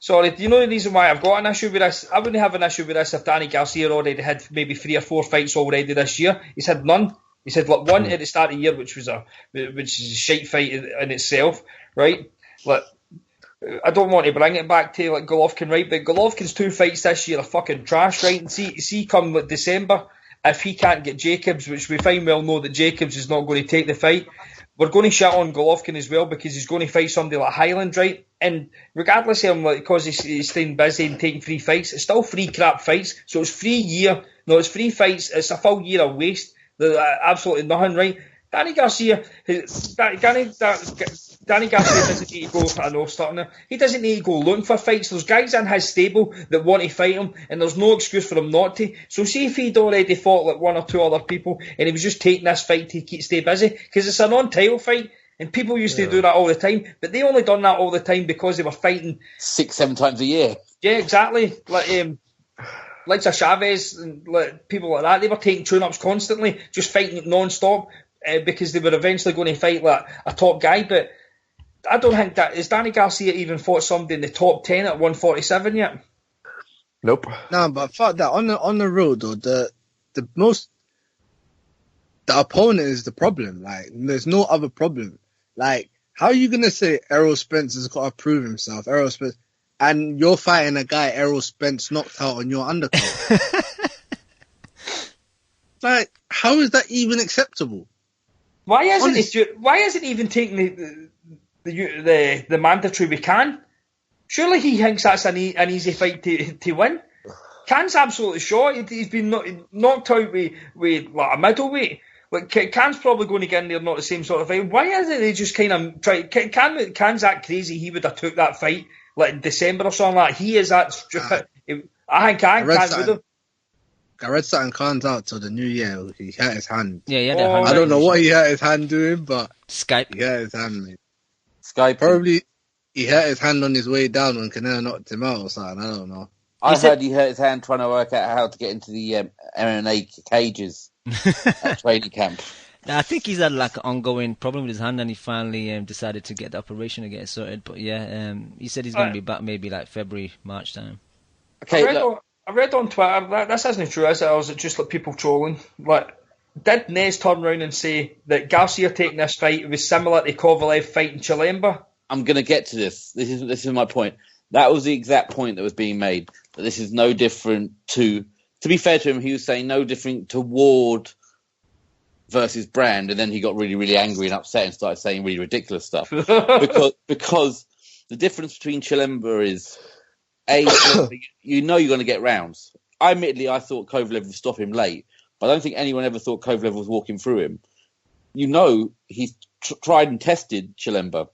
Sorry, do you know the reason why I've got an issue with this? I wouldn't have an issue with this if Danny Garcia already had maybe 3 or 4 fights already this year. He's had none. He's had like one at the start of the year, which is a shite fight in itself, right? Like, I don't want to bring it back to like Golovkin, right? But Golovkin's 2 fights this year are fucking trash, right? And see come like December, if he can't get Jacobs, which we fine well know that Jacobs is not going to take the fight, we're going to shut on Golovkin as well because he's going to fight somebody like Highland, right? And regardless of him, like, because he's staying busy and taking 3 fights, it's still 3 crap fights. So it's 3 fights. It's a full year of waste. Absolutely nothing, right? Danny Garcia doesn't need to go. I know, starting there. He doesn't need to go looking for fights. There's guys in his stable that want to fight him, and there's no excuse for him not to. So, see if he'd already fought like 1 or 2 other people, and he was just taking this fight to stay busy, because it's a non-title fight, and people used to do that all the time. But they only done that all the time because they were fighting 6-7 times a year. Yeah, exactly. Like Chavez and like people like that, they were taking tune-ups constantly, just fighting non-stop because they were eventually going to fight like a top guy. But I don't think that is Danny Garcia even fought somebody in the top 10 at 147 yet. Nope. No, but fuck that. On the road though, the opponent is the problem. Like, there's no other problem. Like, how are you gonna say Errol Spence has got to prove himself? Errol Spence. And you're fighting a guy Errol Spence knocked out on your undercard. Like, how is that even acceptable? Why isn't he even taking the mandatory with Khan? Surely he thinks that's an easy fight to win. Khan's absolutely short. He's been knocked out with like a middleweight. Like, Khan's probably going to get in there, not the same sort of fight. Why isn't they just kind of try? Khan's that crazy. He would have took that fight like in December or something like that. He is that stupid. I think Khan would have. I read something Khan's out till the new year. He hurt his hand. Yeah, he had a hand. I don't know what he hurt his hand doing, but Skype. He hurt his hand, mate. Skype. Probably he hurt his hand on his way down when Canelo knocked him out or something. I don't know. I heard he hurt his hand trying to work out how to get into the MMA cages at training camp. I think he's had like an ongoing problem with his hand, and he finally decided to get the operation to get it sorted. But yeah, he said he's going to be back maybe like February, March time. Okay, I read on Twitter that this isn't true, is it? Or is it just like people trolling? Like, did Nez turn around and say that Garcia taking this fight was similar to Kovalev fighting Chilemba? I'm going to get to this. This is my point. That was the exact point that was being made. That this is no different to be fair to him, he was saying no different to Ward versus Brand, and then he got really, really angry and upset and started saying really ridiculous stuff. because the difference between Chilemba is, you know you're going to get rounds. I thought Kovalev would stop him late, but I don't think anyone ever thought Kovalev was walking through him. You know he's tried and tested Chilemba,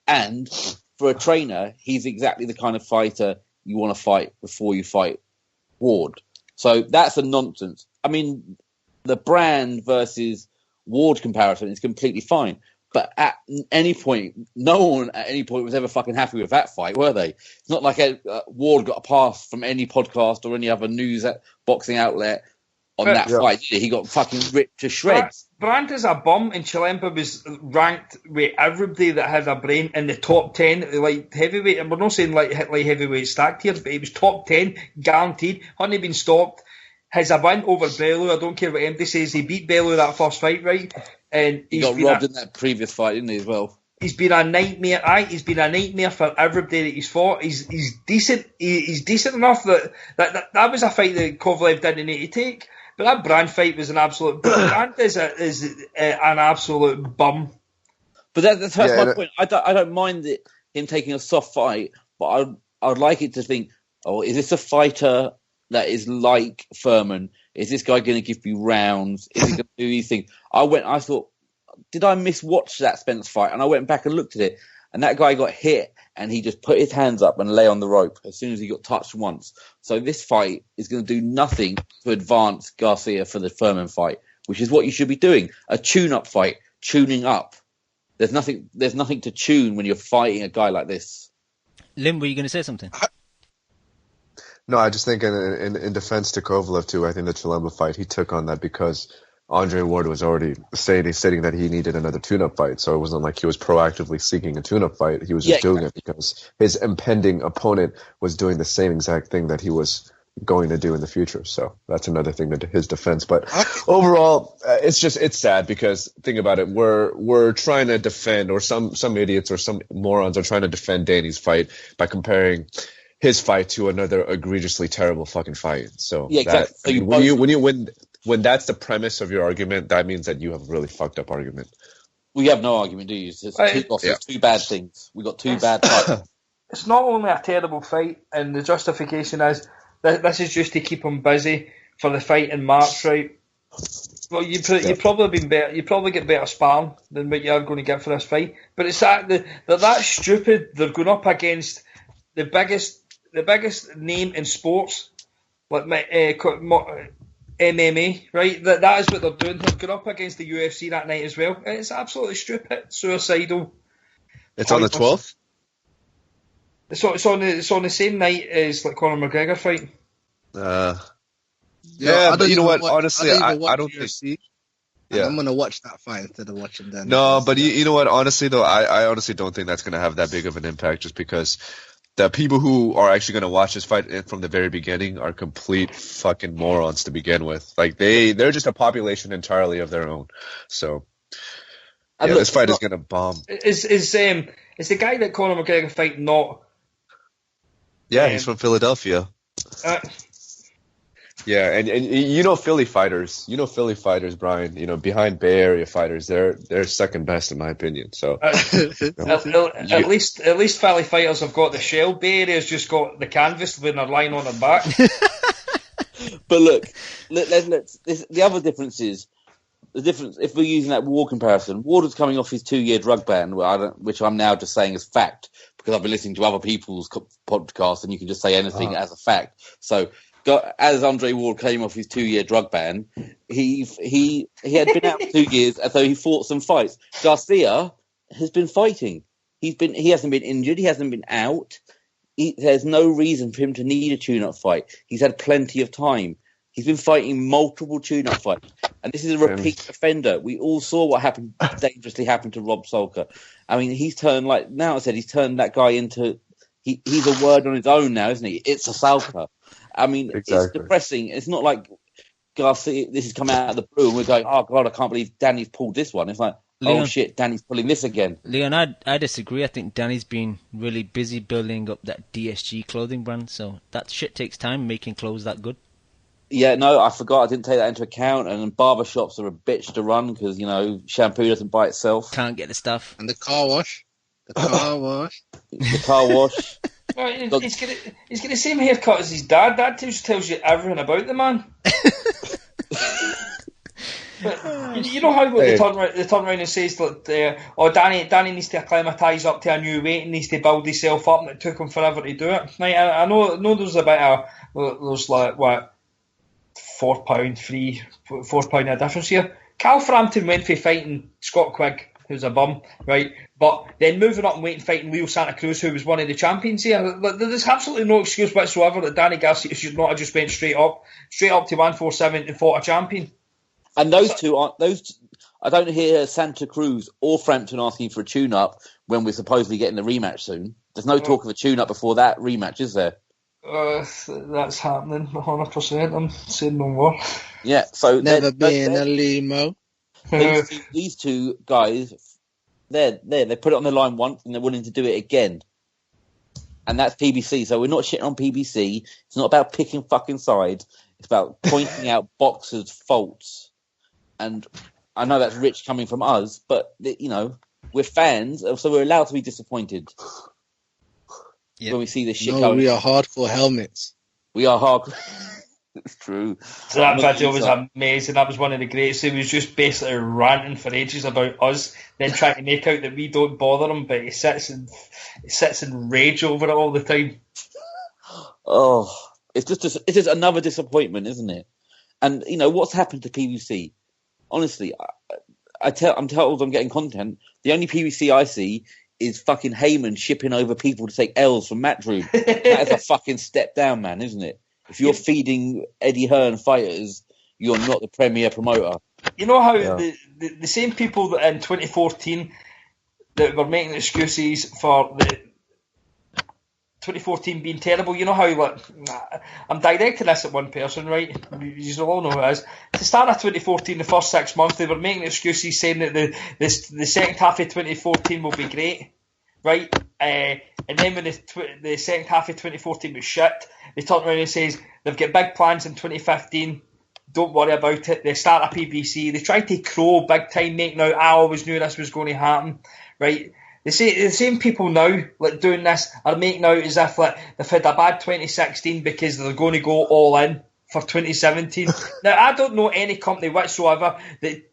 and for a trainer, he's exactly the kind of fighter you want to fight before you fight Ward. So that's a nonsense. I mean, the Brand versus Ward comparison is completely fine. But at any point, no one at any point was ever fucking happy with that fight, were they? It's not like Ward got a pass from any podcast or any other news boxing outlet on that fight. He got fucking ripped to shreds. Brand is a bum, and Chilemba was ranked with everybody that had a brain in the top 10, like heavyweight. And we're not saying like heavyweight stacked here, but he was top 10, guaranteed. Hadn't been stopped. Has a win over Bellew. I don't care what MD says. He beat Bellew that first fight, right? And he got robbed in that previous fight, didn't he, as well? He's been a nightmare. He's been a nightmare for everybody that he's fought. He's decent. He's decent enough that was a fight that Kovalev didn't need to take. But that Brand fight was an absolute. Brand is an absolute bum. But that's my point. I don't mind him taking a soft fight, but I'd like it to think, is this a fighter that is like Furman? Is this guy going to give me rounds? Is he going to do these things? I thought, did I miswatch that Spence fight? And I went back and looked at it, and that guy got hit, and he just put his hands up and lay on the rope as soon as he got touched once. So this fight is going to do nothing to advance Garcia for the Furman fight, which is what you should be doing. A tune-up fight, tuning up. There's nothing to tune when you're fighting a guy like this. Lim, were you going to say something? No, I just think in defense to Kovalev too, I think the Chilemba fight, he took on that because Andre Ward was already stating that he needed another tune-up fight. So it wasn't like he was proactively seeking a tune-up fight. He was just doing it because his impending opponent was doing the same exact thing that he was going to do in the future. So that's another thing to his defense. But overall, it's sad because think about it. We're trying to defend, or some idiots or some morons are trying to defend Danny's fight by comparing his fight to another egregiously terrible fucking fight. So exactly. When that's the premise of your argument, that means that you have a really fucked up argument. We have no argument, do you? It's two losses, two bad things. We got two bad fights. It's not only a terrible fight, and the justification is this is just to keep him busy for the fight in March, right? Well, you've probably been better. You probably get better sparring than what you're going to get for this fight. But it's that they're that stupid. They're going up against the biggest name in sports, like MMA, right? That is what they're doing. They're going up against the UFC that night as well. It's absolutely stupid, suicidal. It's on the 12th? It's on the same night as like Conor McGregor fight. Yeah, but you know what? Honestly, I don't think. Yeah. I'm gonna watch that fight instead of watching them. No, but you know what? Honestly, though, I honestly don't think that's gonna have that big of an impact, just because the people who are actually going to watch this fight from the very beginning are complete fucking morons to begin with. Like they're just a population entirely of their own. So this fight is going to bomb. Is the guy that Conor McGregor fight not? Yeah, he's from Philadelphia. Yeah, and you know Philly fighters, Brian. You know, behind Bay Area fighters, they're second best in my opinion. So at least Philly fighters have got the shell. Bay Area's just got the canvas when they're lying on their back. But look, the other difference is if we're using that Ward comparison. Ward was coming off his 2-year drug ban, which I'm now just saying as fact because I've been listening to other people's podcasts, and you can just say anything as a fact. So. As Andre Ward came off his 2-year drug ban, he had been out for 2 years, and so he fought some fights. Garcia has been fighting. He hasn't been injured. He hasn't been out. There's no reason for him to need a tune-up fight. He's had plenty of time. He's been fighting multiple tune-up fights, and this is a repeat offender. We all saw what dangerously happened to Rob Solker. I mean, he's turned that guy into he's a word on his own now, isn't he? It's a Solker. I mean, It's depressing. It's not like Garcia, this has come out of the blue and we're going, oh, God, I can't believe Danny's pulled this one. It's like, Leon, oh, shit, Danny's pulling this again. Leon, I disagree. I think Danny's been really busy building up that DSG clothing brand, so that shit takes time, making clothes that good. Yeah, no, I forgot. I didn't take that into account. And barbershops are a bitch to run because, shampoo doesn't buy itself. Can't get the stuff. And the car wash. The car wash. Right, he's got the same haircut as his dad. That just tells you everything about the man. But you know how they turn around and says that Danny needs to acclimatise up to a new weight and needs to build himself up, and it took him forever to do it. Right, I know there's there's like what £4, £4 a difference here. Cal Frampton went for fighting Scott Quigg, who's a bum, right? But then moving up and waiting, fighting Leo Santa Cruz, who was one of the champions here. There's absolutely no excuse whatsoever that Danny Garcia should not have just went straight up to 147 and fought a champion. And those two aren't I don't hear Santa Cruz or Frampton asking for a tune-up when we're supposedly getting the rematch soon. There's no talk of a tune-up before that rematch, is there? That's happening 100%. I'm saying no more. Yeah, so never been a limo. These two guys, they put it on the line once and they're willing to do it again. And that's PBC. So we're not shitting on PBC. It's not about picking fucking sides. It's about pointing out boxers' faults. And I know that's rich coming from us, but, we're fans, so we're allowed to be disappointed when we see this shit going. We are hardcore helmets. We are hardcore. It's true. So that video was amazing. That was one of the greatest. He was just basically ranting for ages about us, then trying to make out that we don't bother him, but he sits in rage over it all the time. Oh, it's just another disappointment, isn't it? And what's happened to PBC? Honestly, I'm told I'm getting content. The only PBC I see is fucking Haymon shipping over people to take L's from Matchroom. That is a fucking step down, man, isn't it? If you're feeding Eddie Hearn fighters, you're not the premier promoter. You know how the same people that in 2014 that were making excuses for the 2014 being terrible, you know how, like, I'm directing this at one person, right? You all know who it is. At the start of 2014, the first 6 months, they were making excuses saying that the second half of 2014 will be great, right? And then when the second half of 2014 was shit, they turned around and says they've got big plans in 2015. Don't worry about it. They start a PBC. They tried to crow big time, making out, I always knew this was going to happen, right? The same people now, like, doing this, are making out as if, like, they've had a bad 2016 because they're going to go all in for 2017. Now, I don't know any company whatsoever that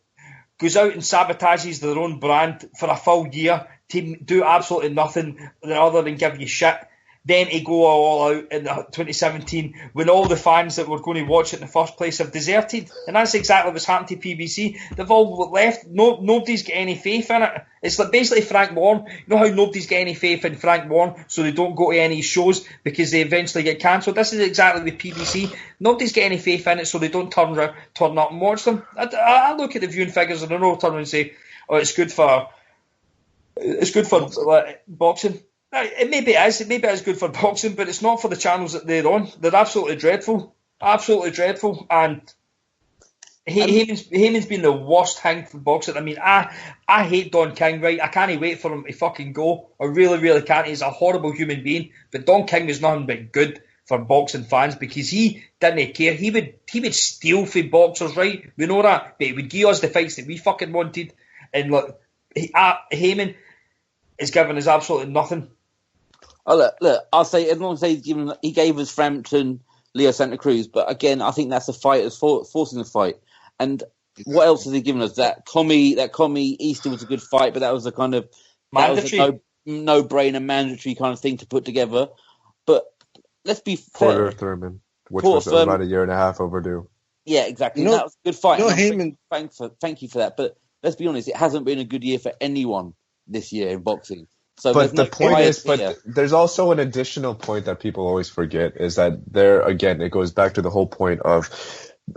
goes out and sabotages their own brand for a full year to do absolutely nothing other than give you shit, then to go all out in 2017 when all the fans that were going to watch it in the first place have deserted. And that's exactly what's happened to PBC. They've all left. Nobody's got any faith in it. It's like basically Frank Warren. You know how nobody's got any faith in Frank Warren, so they don't go to any shows because they eventually get cancelled? This is exactly with PBC. Nobody's got any faith in it, so they don't turn up and watch them. I look at the viewing figures and I know turn around and say, oh, it's good for like, boxing. Maybe it is good for boxing, but it's not for the channels that they're on. They're absolutely dreadful. And Haymon's been the worst thing for boxing. I mean, I hate Don King, right? I can't wait for him to fucking go. I really, really can't. He's a horrible human being. But Don King was nothing but good for boxing fans because he didn't care. He would steal from boxers, right? We know that. But he would give us the fights that we fucking wanted. And look, Haymon is giving us absolutely nothing. Oh, look, I'll say, as long as he gave us Frampton, Leo Santa Cruz, but again, I think that's the fighters forcing the fight. And what else has he given us? That Comey Easter was a good fight, but that was a kind of mandatory, no-brainer, mandatory kind of thing to put together. But let's be fair. Porter Thurman, which was about a year and a half overdue. Yeah, exactly. That was a good fight. Haymon, thank you for that. But let's be honest, it hasn't been a good year for anyone this year in boxing. So but the point is, there's also an additional point that people always forget is that it goes back to the whole point of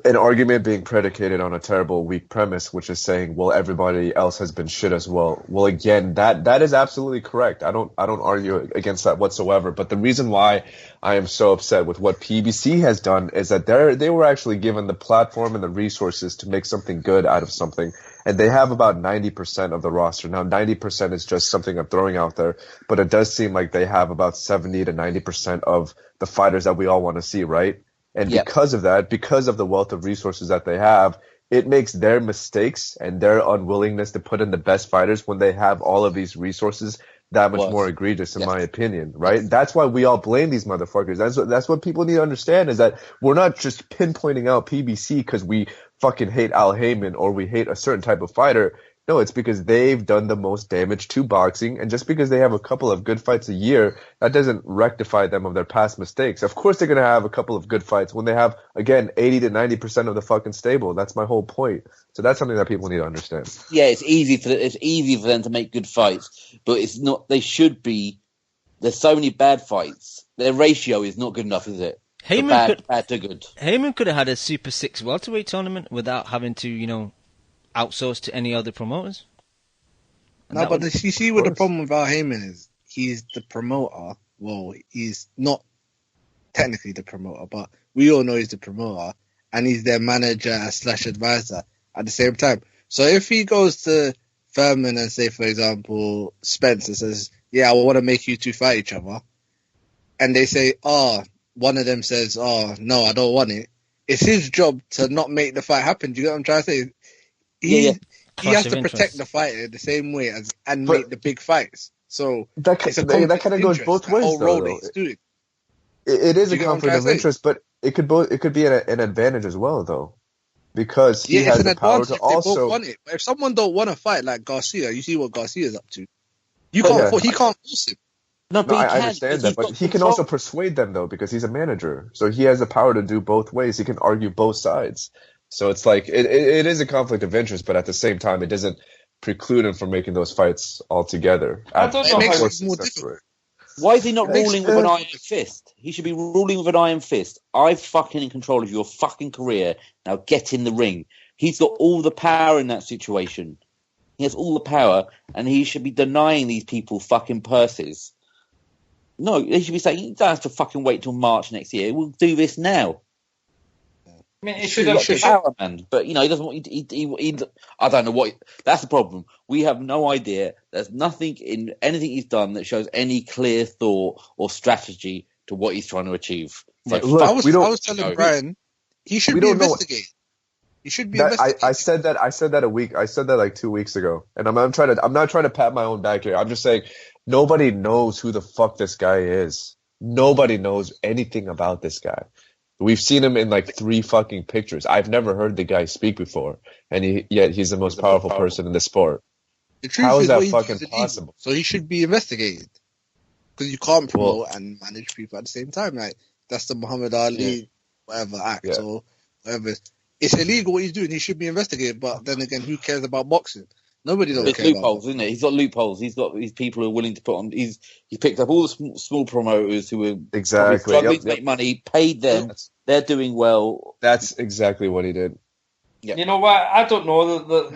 an argument being predicated on a terrible, weak premise, which is saying, well, everybody else has been shit as well. Well, again, that is absolutely correct. I don't argue against that whatsoever. But the reason why I am so upset with what PBC has done is that they were actually given the platform and the resources to make something good out of something. And they have about 90% of the roster. Now, 90% is just something I'm throwing out there, but it does seem like they have about 70 to 90% of the fighters that we all want to see, right? And because of that, because of the wealth of resources that they have, it makes their mistakes and their unwillingness to put in the best fighters when they have all of these resources that much more egregious, in my opinion, right? That's why we all blame these motherfuckers. That's what people need to understand is that we're not just pinpointing out PBC because we fucking hate Al Haymon or we hate a certain type of fighter. No, it's because they've done the most damage to boxing, and just because they have a couple of good fights a year, that doesn't rectify them of their past mistakes. Of course they're going to have a couple of good fights when they have, again, 80 to 90% of the fucking stable. That's my whole point. So that's something that people need to understand. Yeah, it's easy for them to make good fights, but it's not. They should be. There's so many bad fights. Their ratio is not good enough, is it? Bad to good. Haymon could have had a Super 6 welterweight tournament without having to, outsource to any other promoters. No, but you see what the problem with Al Haymon is? He's the promoter. Well, he's not technically the promoter, but we all know he's the promoter, and he's their manager / advisor at the same time. So if he goes to Thurman and say, for example, Spencer says, yeah, I want to make you two fight each other, and they say, one of them says, no, I don't want it. It's his job to not make the fight happen. Do you get what I'm trying to say? He has to protect the fighter the same way and make the big fights. So that kind of goes both ways, though. It is a conflict of interest, but it could be an advantage as well, though, because he has the power to also. Want it. But if someone don't want to fight like Garcia, you see what Garcia's up to. He can't force him. No, but I understand that, but he can also persuade them, though, because he's a manager. So he has the power to do both ways. He can argue both sides. So it's like, it is a conflict of interest, but at the same time, it doesn't preclude him from making those fights altogether. I don't know how it's more difficult. Why is he not ruling with an iron fist? He should be ruling with an iron fist. I'm fucking in control of your fucking career. Now get in the ring. He's got all the power in that situation. He has all the power, and he should be denying these people fucking purses. No, they should be saying, you don't have to fucking wait till March next year. We'll do this now. I mean, he He's got the power, man. But, he doesn't want... I don't know what... That's the problem. We have no idea. There's nothing in anything he's done that shows any clear thought or strategy to what he's trying to achieve. Look, I was telling Brian, he should be investigated. He should be investigated. I said that like 2 weeks ago, and I'm not trying to pat my own back here. I'm just saying nobody knows who the fuck this guy is. Nobody knows anything about this guy. We've seen him in like 3 fucking pictures. I've never heard the guy speak before, and yet he's the most powerful person in the sport. How is that fucking possible? So he should be investigated. Because you can't promote and manage people at the same time. Like, that's the Muhammad Ali, whatever act or whatever. It's illegal what he's doing. He should be investigated. But then again, who cares about boxing? Nobody knows. There's loopholes, isn't it? He's got loopholes. He's got these people who are willing to put on. He picked up all the small promoters who were struggling to make money, paid them. They're doing well. That's exactly what he did. Yep. You know what? I don't know.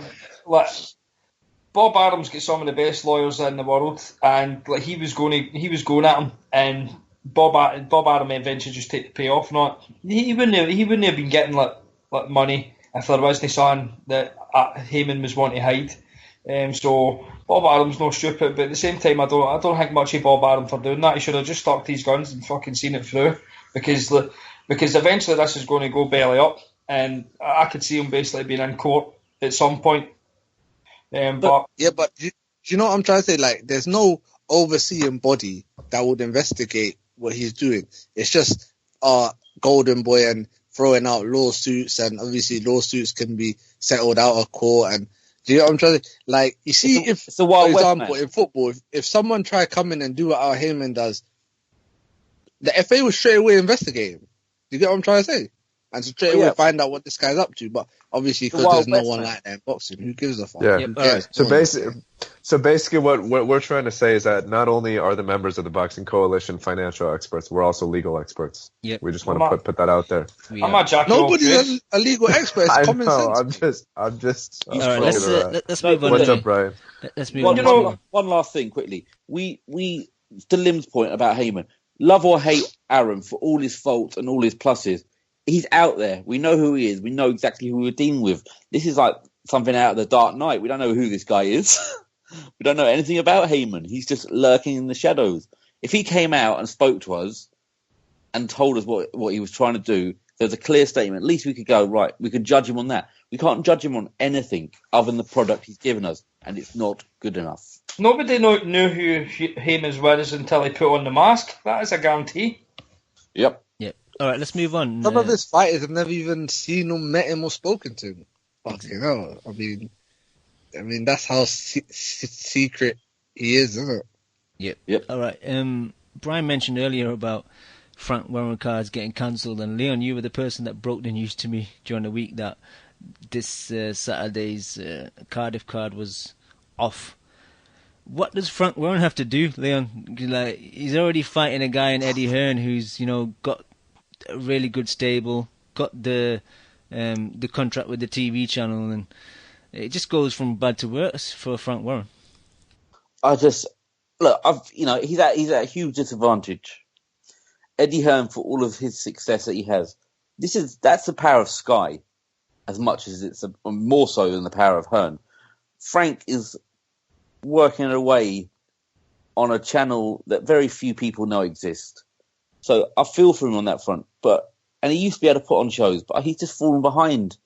Bob Adams got some of the best lawyers in the world, and he was going at him, and Bob Adam eventually just take the payoff. He wouldn't have been getting like money if there wasn't something that Haymon was wanting to hide. So Bob Adam's no stupid, but at the same time, I don't think much of Bob Adam for doing that. He should have just stuck to his guns and fucking seen it through, because eventually this is going to go belly up, and I could see him basically being in court at some point. But do you know what I'm trying to say? Like, there's no overseeing body that would investigate what he's doing. It's just golden boy and throwing out lawsuits, and obviously lawsuits can be settled out of court. And do you know what I'm trying to say? Like, you see, for example, in football, if someone try come in and do what our Haymon does, the FA would straight away investigate him. Do you get what I'm trying to say? And straight away find out what this guy's up to. But obviously, because there's no one like that in boxing, who gives a fuck? Yeah. Right. So basically, what we're trying to say is that not only are the members of the Boxing Coalition financial experts, we're also legal experts. Yep. We just want to put that out there. Nobody's a legal expert. It's common sense. I'm just. All right, let's move on. What's up, Brian? Let's move on. One last thing, quickly. We to Lim's point about Haymon, love or hate Aaron for all his faults and all his pluses. He's out there. We know who he is. We know exactly who we're dealing with. This is like something out of the Dark Knight. We don't know who this guy is. We don't know anything about Haymon. He's just lurking in the shadows. If he came out and spoke to us and told us what he was trying to do, there's a clear statement. At least we could go, right, we could judge him on that. We can't judge him on anything other than the product he's given us, and it's not good enough. Nobody knew who Haymon's was until he put on the mask. That is a guarantee. Yep. All right, let's move on. Some of his fighters have never even seen him, met him, or spoken to him. Fucking hell. I mean, that's how secret he is, isn't it? Yep. All right. Brian mentioned earlier about Frank Warren cards getting cancelled, and Leon, you were the person that broke the news to me during the week that this Saturday's Cardiff card was off. What does Frank Warren have to do, Leon? Like, he's already fighting a guy in Eddie Hearn who's, got a really good stable, got the contract with the TV channel, and it just goes from bad to worse for Frank Warren. He's at a huge disadvantage. Eddie Hearn, for all of his success that he has, that's the power of Sky, as much as it's more so than the power of Hearn. Frank is working away on a channel that very few people know exists. So I feel for him on that front. And he used to be able to put on shows, but he's just fallen behind.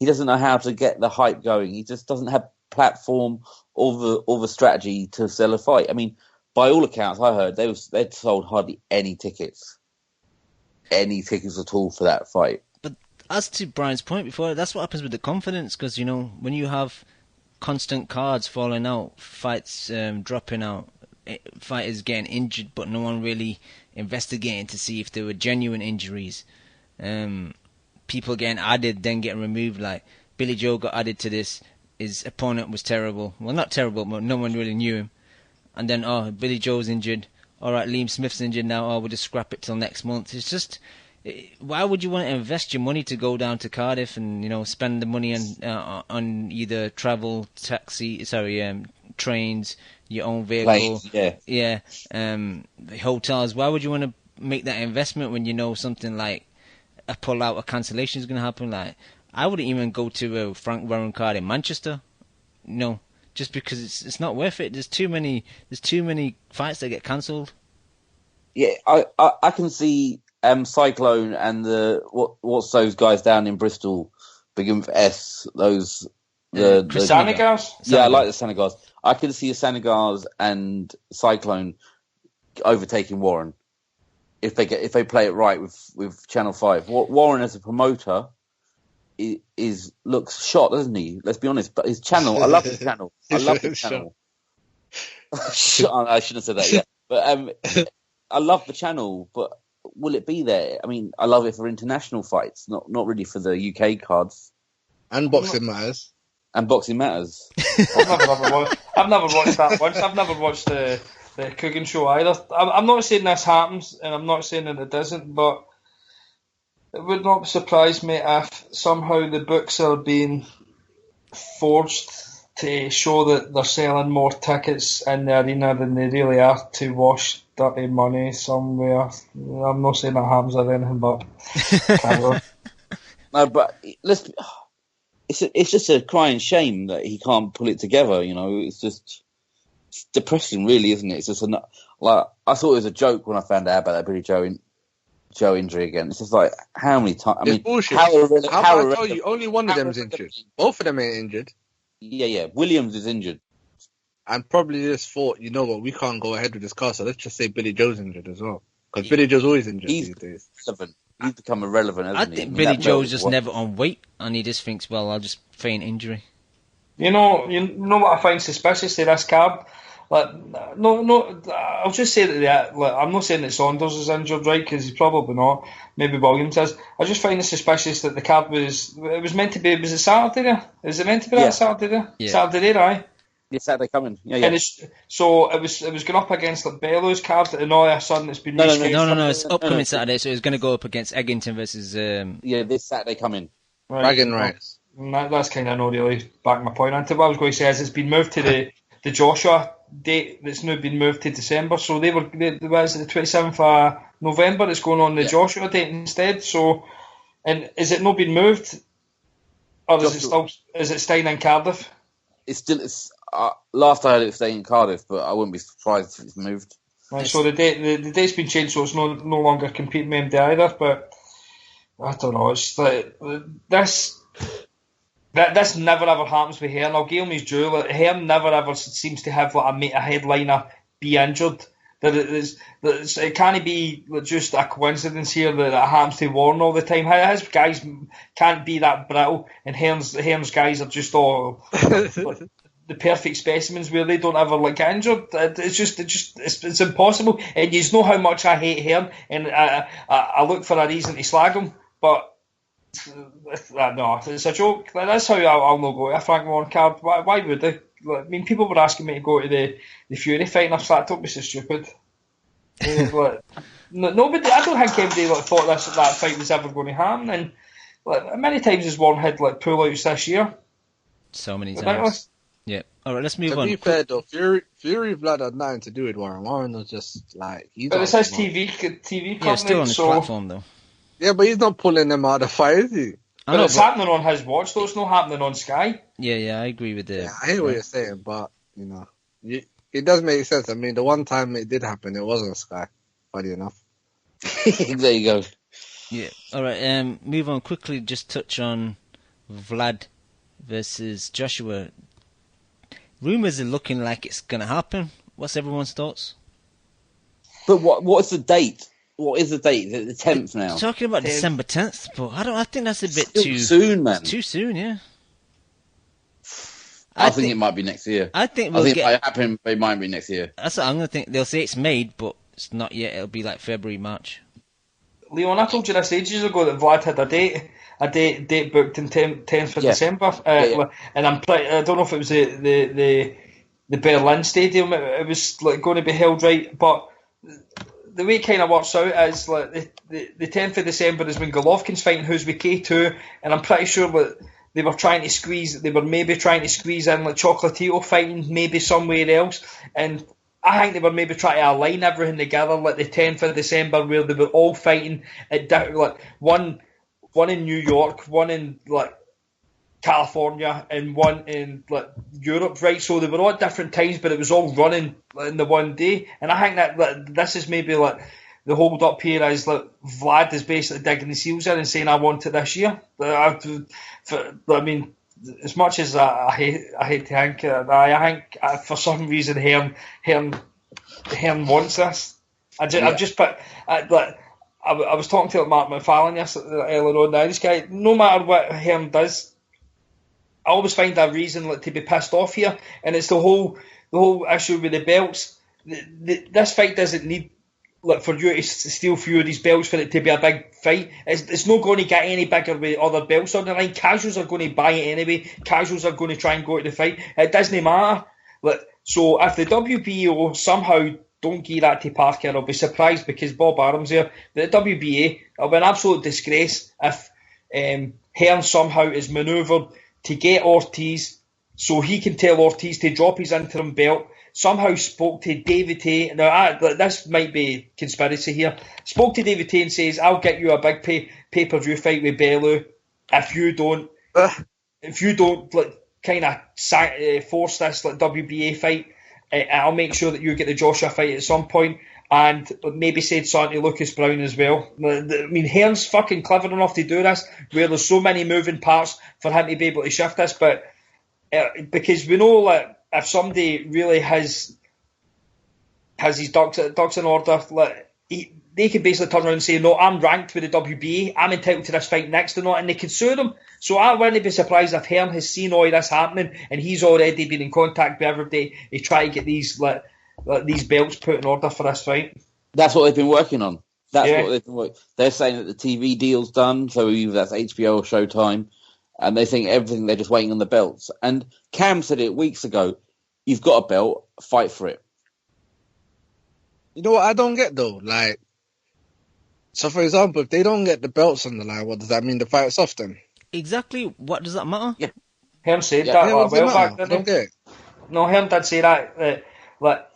He doesn't know how to get the hype going. He just doesn't have platform or the strategy to sell a fight. I mean, by all accounts, I heard they'd sold hardly any tickets at all for that fight. But as to Brian's point before, that's what happens with the confidence, because when you have constant cards falling out, fights dropping out, fighters getting injured, but no one really investigating to see if there were genuine injuries. People getting added, then getting removed. Like Billy Joe got added to this. His opponent was terrible. Well, not terrible, but no one really knew him. And then, Billy Joe's injured. all right, Liam Smith's injured now, we'll just scrap it till next month. It's just, why would you want to invest your money to go down to Cardiff and spend the money on either travel, trains, your own vehicle, the hotels? Why would you want to make that investment when you know something like a pull-out or cancellation is going to happen? Like, I wouldn't even go to a Frank Warren card in Manchester, just because it's not worth it. There's too many fights that get cancelled. Yeah, I can see Cyclone and what's those guys down in Bristol begin with S. Those the Senegals. Yeah, I like the Senegals. I can see the Senegals and Cyclone overtaking Warren if they play it right with Channel 5. Warren as a promoter looks shot, doesn't he? Let's be honest. But his channel, I love his channel. I love his channel. I shouldn't have said that yet. But I love the channel, but will it be there? I mean, I love it for international fights, not really for the UK cards. And Boxing Matters. And Boxing Matters. I've never watched that once. I've never watched the Coogan show either. I'm not saying this happens, and I'm not saying that it doesn't, but it would not surprise me if somehow the books are being forged to show that they're selling more tickets in the arena than they really are to wash dirty money somewhere. I'm not saying that happens or anything, but no, but it's just a crying shame that he can't pull it together. It's depressing, really, isn't it? It's just like, I thought it was a joke when I found out about that Billy Joe injury again. It's just like, how many times? I mean, bullshit. How I told you, only one of them's injured. Both of them ain't injured. Yeah. Williams is injured. And probably just thought, you know what, we can't go ahead with this car, so let's just say Billy Joe's injured as well. Because Billy Joe's always injured these days. He's become irrelevant, hasn't he? I think Billy Joe's just never on weight, and he just thinks, well, I'll just feign injury. You know what I find suspicious to this card? Like, no, I'll just say that I'm not saying that Saunders is injured, right? Because he's probably not. Maybe Williams is. I just find it suspicious that the card was meant to be. Was it Saturday there? Is it meant to be that Saturday there? Yeah. Saturday there, aye. Yeah, Saturday coming. Yeah. And so it was going up against like Bellew's card, and all of a sudden it's been no. It's upcoming Saturday, so it's going to go up against Edgington versus. This Saturday coming. Bragging rights. That's kind of not really back my point into. What I was going to say is it's been moved to the Joshua date that's now been moved to December. So the 27th of November? It's going on the Joshua date instead. So, and is it not been moved, or is it staying in Cardiff? It's last I heard it's staying in Cardiff, but I wouldn't be surprised if it's moved. Right, so the date's been changed, so it's no longer competing with MD either. But I don't know. It's like this. This never ever happens with Hearn. I'll give him his due. Like, Hearn never ever seems to have like a headliner be injured. It can't be just a coincidence here that it happens to Warren all the time. His guys can't be that brittle, and Hearn's guys are just all the perfect specimens where they don't ever get injured. It's impossible. And you know how much I hate Hearn, and I look for a reason to slag him, but. No, it's a joke. That's how I'll not go to a Frank Warren card. Why would they? I mean, people were asking me to go to the Fury fight, and I was like, don't be so stupid. Nobody, I don't think anybody thought that fight was ever going to happen. And many times has Warren had pull-outs this year. So many times. Yeah. All right, let's move on. To be fair though, Fury Vlad had nothing to do with Warren. Warren was just like but it's his TV company. Yeah, still on his platform though. Yeah, but he's not pulling them out of the fight, is he? But it's happening on his watch, though. It's not happening on Sky. Yeah, I agree with that. Yeah, I hear what you're saying, but, it does make sense. I mean, the one time it did happen, it was on Sky, funny enough. There you go. Yeah, all right, move on quickly, just touch on Vlad versus Joshua. Rumours are looking like it's going to happen. What's everyone's thoughts? But what's the date? What is the date? Is it the 10th now? Talking about December 10th, but I think that's a bit too soon, man. It's too soon, yeah. I think it might be next year. I think it might happen. It might be next year. That's what I'm going to think. They'll say it's made, but it's not yet. It'll be like February, March. Leon, I told you this ages ago that Vlad had a date booked in 10th of December, and I don't know if it was the Berlin Stadium. It was going to be held right, but the way it kind of works out is like the 10th of December is when Golovkin's fighting, who's with K2, and I'm pretty sure that they were maybe trying to squeeze in like Chocolatito fighting maybe somewhere else, and I think they were maybe trying to align everything together, like the 10th of December where they were all fighting at like one in New York, one in like California, and one in like Europe, right? So they were all at different times, but it was all running in the one day. And I think that this is maybe like the hold up here is like Vlad is basically digging his heels in and saying, "I want it this year." I mean, as much as I hate to think, I think for some reason Hearn wants this. I was talking to Mark McFarlane earlier on. Now this guy, no matter what Hearn does, I always find a reason like to be pissed off here, and it's the whole issue with the belts. This fight doesn't need like for you to steal a few of these belts for it to be a big fight. It's not going to get any bigger with other belts on the line. Casuals are going to buy it anyway. Casuals are going to try and go to the fight. It doesn't matter. So if the WBO somehow don't give that to Parker, I'll be surprised because Bob Arum's here. The WBA, it'll be an absolute disgrace if Hearn somehow is manoeuvred to get Ortiz so he can tell Ortiz to drop his interim belt. Somehow spoke to David Tate. Now, this might be conspiracy here. Spoke to David Tate and says, "I'll get you a big pay-per-view fight with Bellew if you don't like kind of force this like WBA fight. I'll make sure that you get the Joshua fight at some point." And maybe said something to Lucas Brown as well. I mean, Hearn's fucking clever enough to do this, where there's so many moving parts for him to be able to shift this. But because we know that if somebody really has his ducks in order, they can basically turn around and say, "No, I'm ranked with the WBA. I'm entitled to this fight next to not," and they can sue them. So I wouldn't be surprised if Hearn has seen all this happening and he's already been in contact with everybody to try to get these belts put in order for this fight. That's what they've been working on. What they've been working. They're saying that the TV deal's done, so either that's HBO or Showtime, and they think everything, they're just waiting on the belts. And Cam said it weeks ago, you've got a belt, fight for it. You know what I don't get though? Like, so for example, if they don't get the belts on the line, what does that mean? The fight's off then? Exactly. What does that matter? Yeah. Hearn said that a while back, didn't he? I don't get it. No, Hearn did say that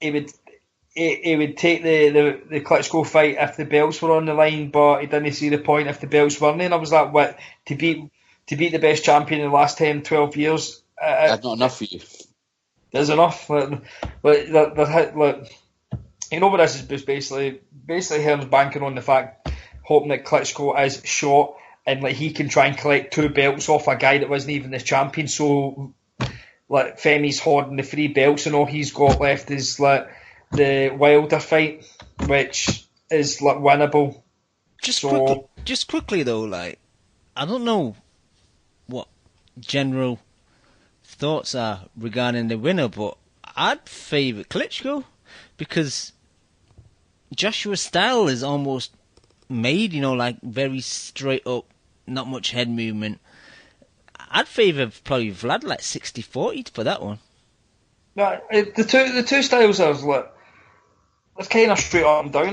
he would take the Klitschko fight if the belts were on the line, but he didn't see the point if the belts weren't. And I was like, what, to beat the best champion in the last 10, 12 years? That's not enough for you. There's enough. You know what this is basically Hearn's banking on the fact, hoping that Klitschko is short and like he can try and collect 2 belts off a guy that wasn't even the champion. So like Femi's hoarding the 3 belts, and all he's got left is like the Wilder fight, which is like winnable. Just quickly though, like I don't know what general thoughts are regarding the winner, but I'd favour Klitschko because Joshua's style is almost made, like very straight up, not much head movement. I'd favour probably Vlad like 60-40 for that one. No, the two styles are like it's kind of straight up and down.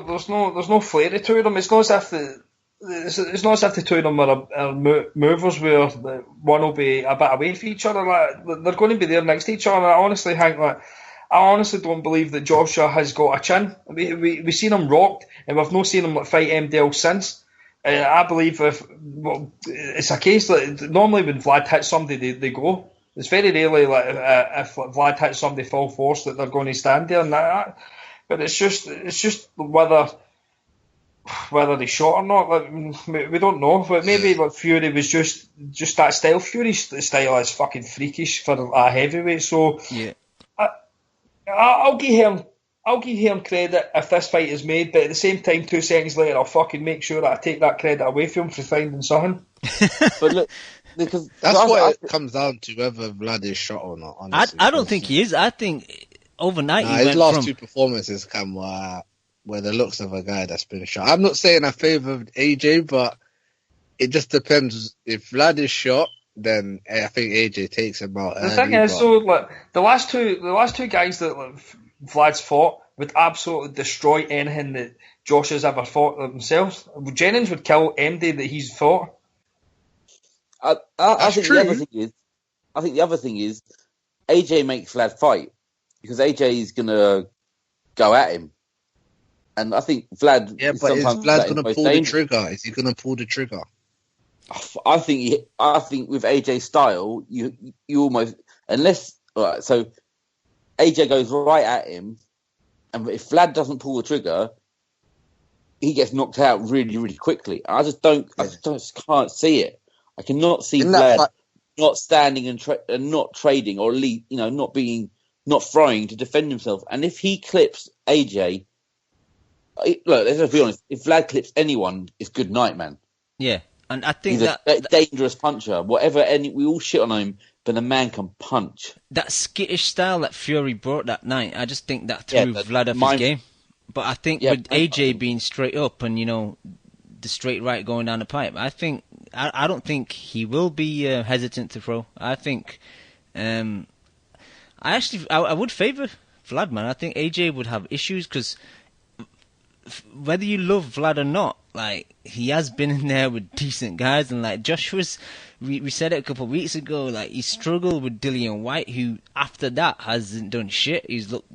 There's no flavour to them. It's not as if the two of them are movers where one will be a bit away from each other. Like, they're going to be there next to each other. I honestly don't believe that Joshua has got a chin. We've seen him rocked, and we've not seen him fight MDL since. I believe it's a case that normally when Vlad hits somebody, they go. It's very rarely if Vlad hits somebody full force that they're going to stand there. But it's just whether they shot or not. We don't know. But maybe Fury was just that style. Fury's style is fucking freakish for a heavyweight. So yeah. I'll give him credit if this fight is made, but at the same time, 2 seconds later, I'll fucking make sure that I take that credit away from him for finding something. But look, because that's what it comes down to, whether Vlad is shot or not. Honestly, I don't think he is. I think overnight he his went last from 2 performances come where the looks of a guy that's been shot. I'm not saying I favour AJ, but it just depends. If Vlad is shot, then I think AJ takes him out. The thing is, the last two guys that Vlad's fought, would absolutely destroy anything that Josh has ever fought themselves. Jennings would kill MD that he's fought. I think the other thing is, AJ makes Vlad fight because AJ is gonna go at him, and I think Vlad. Yeah, but is Vlad gonna pull the trigger? Is he gonna pull the trigger? I think with AJ's style, you almost so AJ goes right at him, and if Vlad doesn't pull the trigger, he gets knocked out really, really quickly. I just can't see it. I cannot see Vlad not standing and not trading, or at least, not throwing to defend himself. And if he clips AJ, look, let's be honest. If Vlad clips anyone, it's good night, man. Yeah, and I think he's a dangerous puncher. We all shit on him, but the man can punch. That skittish style that Fury brought that night, I just think that threw Vlad off his game. But I think with AJ being straight up and the straight right going down the pipe, I don't think he will be hesitant to throw. I think I would favour Vlad, man. I think AJ would have issues because whether you love Vlad or not, like, he has been in there with decent guys, and like Joshua's, we said it a couple of weeks ago, like, he struggled with Dillian White, who after that hasn't done shit. He's looked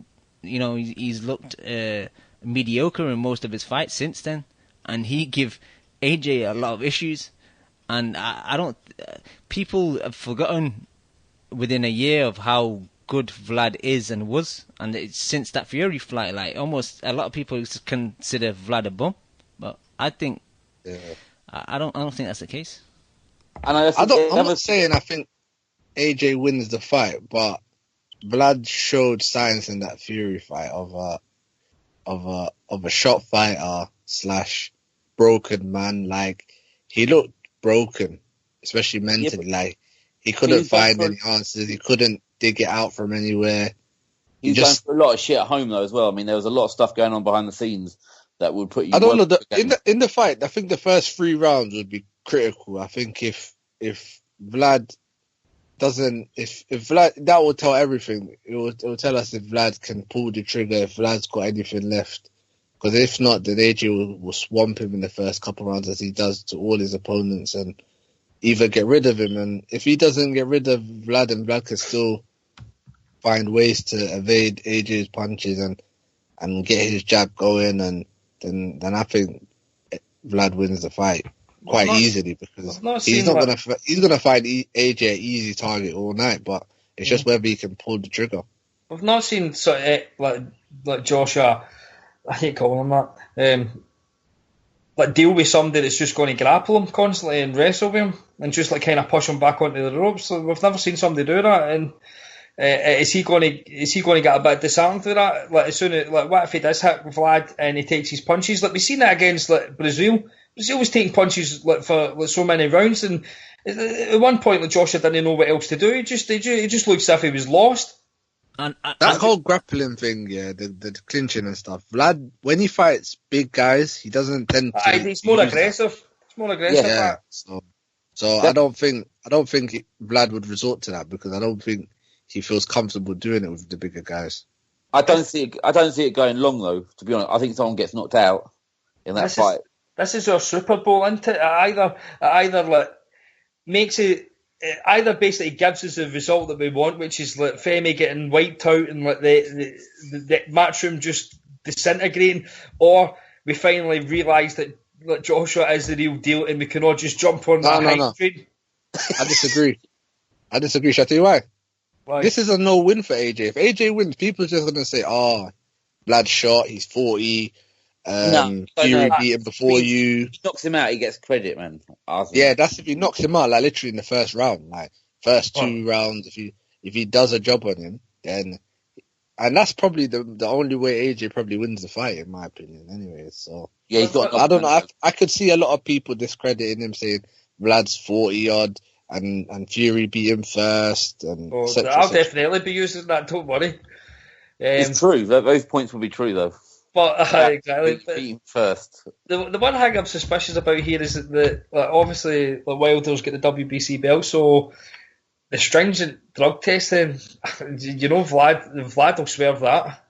mediocre in most of his fights since then, and he give AJ a lot of issues. And I don't. People have forgotten within a year of how good Vlad is and was, and it's since that Fury fight, like, almost a lot of people consider Vlad a bum, but I think I don't think that's the case. And I'm not saying I think AJ wins the fight, but Vlad showed signs in that Fury fight of a shot fighter / broken man. Like, he looked broken, especially mentally. Like, he couldn't find any answers. He couldn't dig it out from anywhere. He was going through a lot of shit at home though as well. I mean, there was a lot of stuff going on behind the scenes that would put you. I don't know. In the fight, I think the first 3 rounds would be critical. I think if Vlad doesn't, if Vlad, that will tell everything. It will tell us if Vlad can pull the trigger, if Vlad's got anything left. Because if not, then AJ will swamp him in the first couple rounds as he does to all his opponents, and either get rid of him. And if he doesn't get rid of Vlad, and Vlad can still find ways to evade AJ's punches and get his jab going, and then I think Vlad wins the fight quite easily, because he's gonna find AJ an easy target all night. But it's just whether he can pull the trigger. We've not seen like Joshua. I hate calling him that. Like, deal with somebody that's just going to grapple him constantly and wrestle with him and just like kind of push him back onto the ropes. So we've never seen somebody do that. And is he going to get a bit disarmed with that? Like, as soon as, like, what if he does hit Vlad and he takes his punches? Like, we've seen that against like Brazil. Brazil was taking punches like for like so many rounds, and at one point, like, Joshua didn't know what else to do. He just looked as if he was lost. And that whole grappling thing, the clinching and stuff. Vlad, when he fights big guys, he doesn't tend to. He's more aggressive. It's more aggressive. Yeah. So I don't think Vlad would resort to that, because I don't think he feels comfortable doing it with the bigger guys. I don't see it going long though. To be honest, I think someone gets knocked out in that fight. This is our Super Bowl, isn't it? Either like makes it. It either basically gives us the result that we want, which is like Femi getting wiped out and like the matchroom just disintegrating, or we finally realise that like Joshua is the real deal and we can all just jump on that hype train. I disagree. Shall I tell you why? This is a no-win for AJ. If AJ wins, people are just going to say, Vlad's shot, he's 40, Fury beat him before you. If he knocks him out, he gets credit, man. Yeah, that's if he knocks him out, like literally in the first round, like first 2 rounds. If he does a job on him, then, and that's probably the only way AJ probably wins the fight, in my opinion. Anyway, so yeah, he's got. I don't know. I could see a lot of people discrediting him, saying Vlad's 40 odd and Fury beat him first. And I'll definitely be using that. Don't worry. It's true. Those points will be true, though. But exactly. First. The one thing I'm suspicious about here is that obviously Wilder's got the WBC belt, so the stringent drug testing, Vlad will swerve that.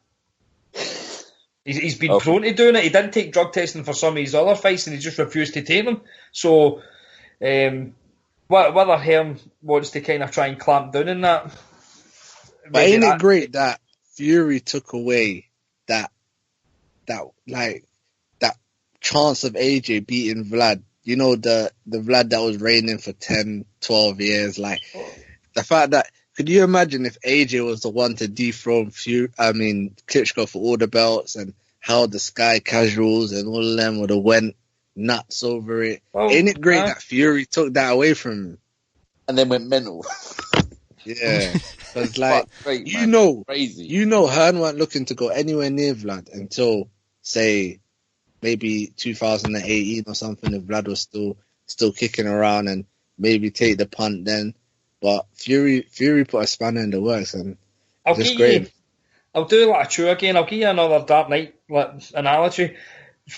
He's been prone to doing it. He didn't take drug testing for some of his other fights, and he just refused to take them. So, whether Haymon wants to kind of try and clamp down on that. But ain't it great that Fury took away that chance of AJ beating Vlad? You know, the Vlad that was reigning for 10, 12 years. Like, the fact that, could you imagine if AJ was the one to dethrone Klitschko for all the belts, and how the Sky Casuals and all of them would have went nuts over it? Ain't it great that Fury took that away from him? And then went mental. Yeah. Because, like, crazy. Hearn weren't looking to go anywhere near Vlad until, say, maybe 2018 or something, if Vlad was still kicking around, and maybe take the punt then. But Fury put a spanner in the works, and I'll do like a chew again. I'll give you another Dark Knight analogy.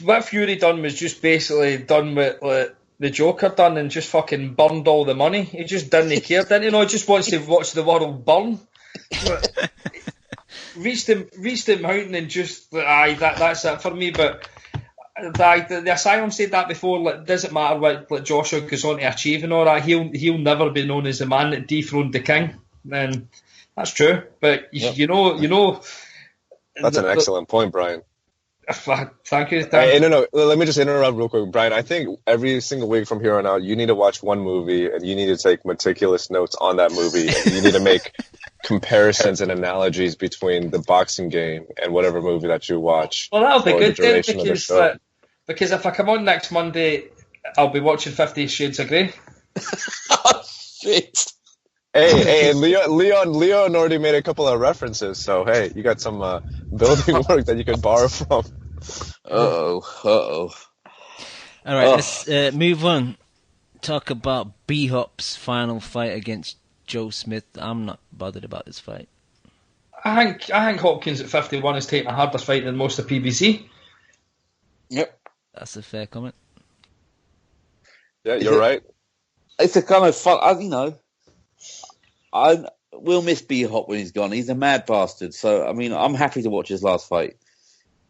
What Fury done was just basically done what the Joker done, and just fucking burned all the money. He just didn't care, didn't he? He just wants to watch the world burn. Reached the mountain and just that's it for me. But the Asylum said that before. Like, doesn't matter what Joshua goes on to achieve and all that. He'll never be known as the man that dethroned the king, and that's true. But you know. That's an excellent point, Brian. Thank you. Hey, no. Let me just interrupt real quick, Brian. I think every single week from here on out, you need to watch one movie, and you need to take meticulous notes on that movie. And you need to make comparisons and analogies between the boxing game and whatever movie that you watch. Well, that'll be good then, because if I come on next Monday, I'll be watching 50 Shades of Grey. Oh, shit. Hey, and Leon already made a couple of references, so hey, you got some building work that you could borrow from. Uh-oh. All right, let's move on. Talk about B-Hop's final fight against Joe Smith. I'm not bothered about this fight. I think Hopkins at 51 is taking a harder fight than most of PBC. Yep. That's a fair comment. Yeah, you're right. It's a kind of fun, I will miss B-Hop when he's gone. He's a mad bastard. So, I mean, I'm happy to watch his last fight.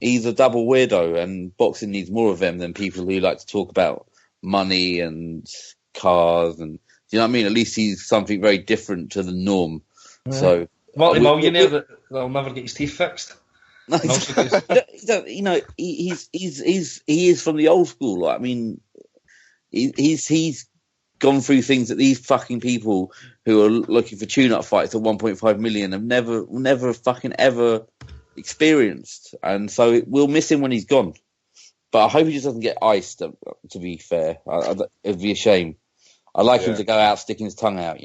He's a double weirdo, and boxing needs more of them than people who like to talk about money and cars. And, do you know what I mean? At least he's something very different to the norm. Yeah. So, multi-millionaire that'll never get his teeth fixed. No, he is from the old school. Like, I mean, he's gone through things that these fucking people who are looking for tune-up fights at 1.5 million have never fucking ever experienced. And so we'll miss him when he's gone. But I hope he just doesn't get iced, to be fair. It'd be a shame. I'd like him to go out sticking his tongue out,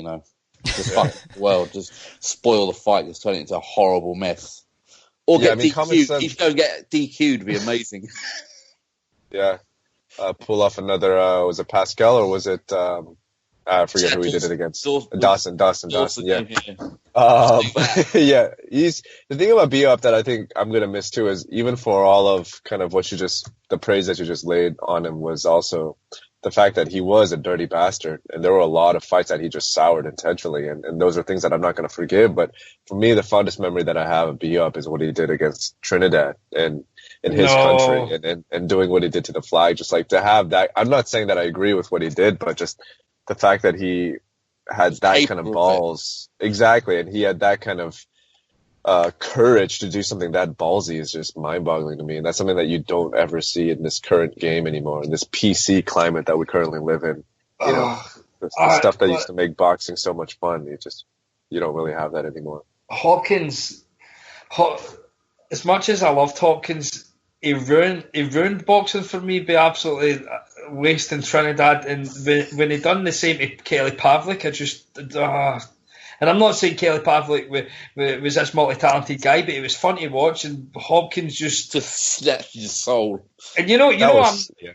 Just fuck the world, just spoil the fight, just turn it into a horrible mess. Or get DQ'd. If you go get DQ'd, would be amazing. Yeah. Pull off another, was it Pascal or was it, I forget who he did it against. Dawson, yeah. Yeah, the thing about B-Up that I think I'm going to miss too is, even for all of kind of the praise that you just laid on him, was also the fact that he was a dirty bastard, and there were a lot of fights that he just soured intentionally, and those are things that I'm not going to forgive. But for me, the fondest memory that I have of B-Up is what he did against Trinidad and in his country, and doing what he did to the flag. Just like to have that. I'm not saying that I agree with what he did, but just the fact that he had that kind of balls, exactly, and he had that kind of courage to do something that ballsy is just mind-boggling to me, and that's something that you don't ever see in this current game anymore, in this PC climate that we currently live in. The stuff that used to make boxing so much fun, you don't really have that anymore. Hopkins, as much as I loved Hopkins, he ruined boxing for me by absolutely wasting Trinidad. And when he done the same to Kelly Pavlik, and I'm not saying Kelly Pavlik was this multi-talented guy, but it was fun to watch. And Hopkins just snatched his soul. And Leon,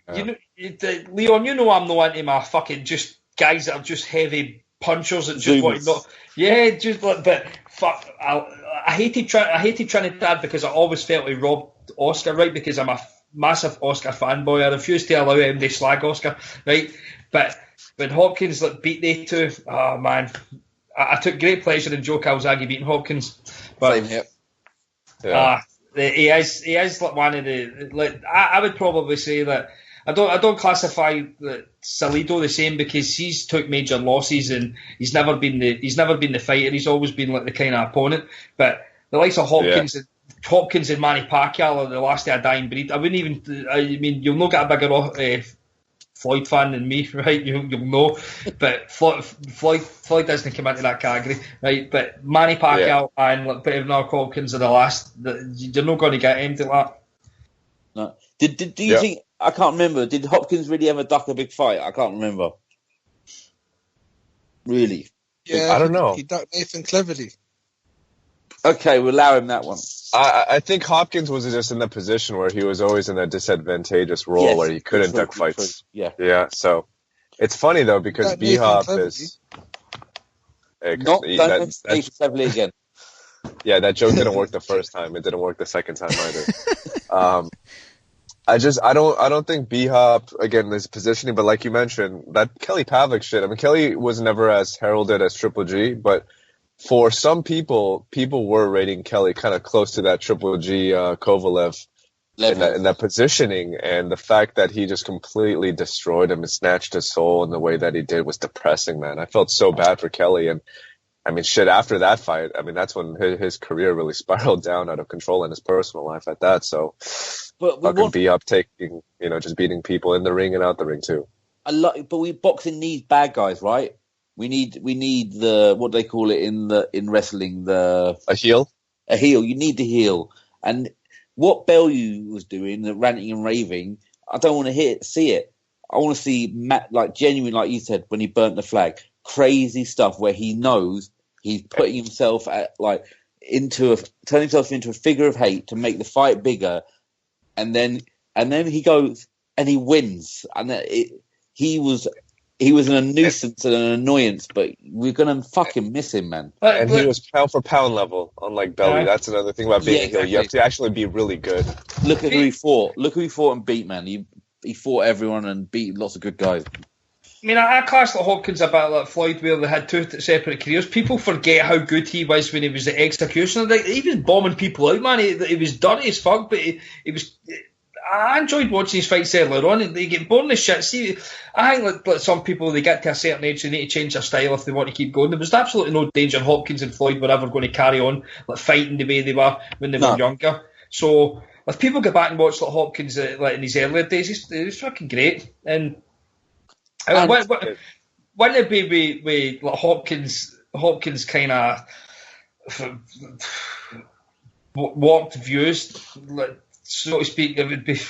I'm not into my fucking just guys that are just heavy punchers that just want to not. Yeah, just like, but fuck, I hated Trinidad because I always felt he robbed Oscar, right? Because I'm a massive Oscar fanboy. I refuse to allow him to slag Oscar, right? But when Hopkins beat they two, oh man, I took great pleasure in Joe Calzaghe beating Hopkins. But same here. Yeah. He is like one of the. Like, I would probably say that I don't classify Salido the same because he's took major losses and he's never been the fighter. He's always been like the kind of opponent. But the likes of Hopkins and Manny Pacquiao are the last of a dying breed. I wouldn't even. I mean, you'll not get a bigger Floyd fan than me, right? You'll know, but Floyd doesn't come into that category, right? But Manny Pacquiao and like Bernard Hopkins are the last. You're not going to get into that. No. Do you think? I can't remember. Did Hopkins really ever duck a big fight? I can't remember. Really? Yeah, I don't know. He ducked Nathan cleverly. Okay, we'll allow him that one. I think Hopkins was just in the position where he was always in a disadvantageous role where he couldn't duck fights. Yeah. So it's funny though because B-Hop is. Don't say cleverly again. Yeah, that joke didn't work the first time. It didn't work the second time either. I don't think B-Hop, again, is positioning, but like you mentioned, that Kelly Pavlik shit, I mean, Kelly was never as heralded as Triple G, but for some people were rating Kelly kind of close to that Triple G Kovalev in that positioning, and the fact that he just completely destroyed him and snatched his soul in the way that he did was depressing, man. I felt so bad for Kelly, and I mean, shit, after that fight, I mean, that's when his career really spiraled down out of control in his personal life at that, so... But fucking be up taking, just beating people in the ring and out the ring too. But boxing needs bad guys, right? We need the what do they call it in wrestling, a heel. A heel. You need the heel. And what Bellew was doing, the ranting and raving, I don't want to see it. I want to see Matt, like genuine, like you said, when he burnt the flag, crazy stuff where he knows he's putting himself turning himself into a figure of hate to make the fight bigger. And then he goes and he wins, and he was a nuisance and an annoyance, but we're gonna fucking miss him, man. And he was pound for pound level, unlike Bellew. That's another thing about being a heel. You have to actually be really good. Look at who he fought. Look who he fought and beat, man. He fought everyone and beat lots of good guys. I mean, I class like Hopkins a bit like Floyd, where they had two separate careers. People forget how good he was when he was the executioner. Like, he was bombing people out, man. He was dirty as fuck, but he was. I enjoyed watching his fights earlier on. They get bored of shit. See, I think like some people, they get to a certain age, they need to change their style if they want to keep going. There was absolutely no danger Hopkins and Floyd were ever going to carry on like fighting the way they were when they were younger. So if people go back and watch like Hopkins like in his earlier days, he was fucking great. And wouldn't it be with like Hopkins kind of warped views, like, so to speak? It would be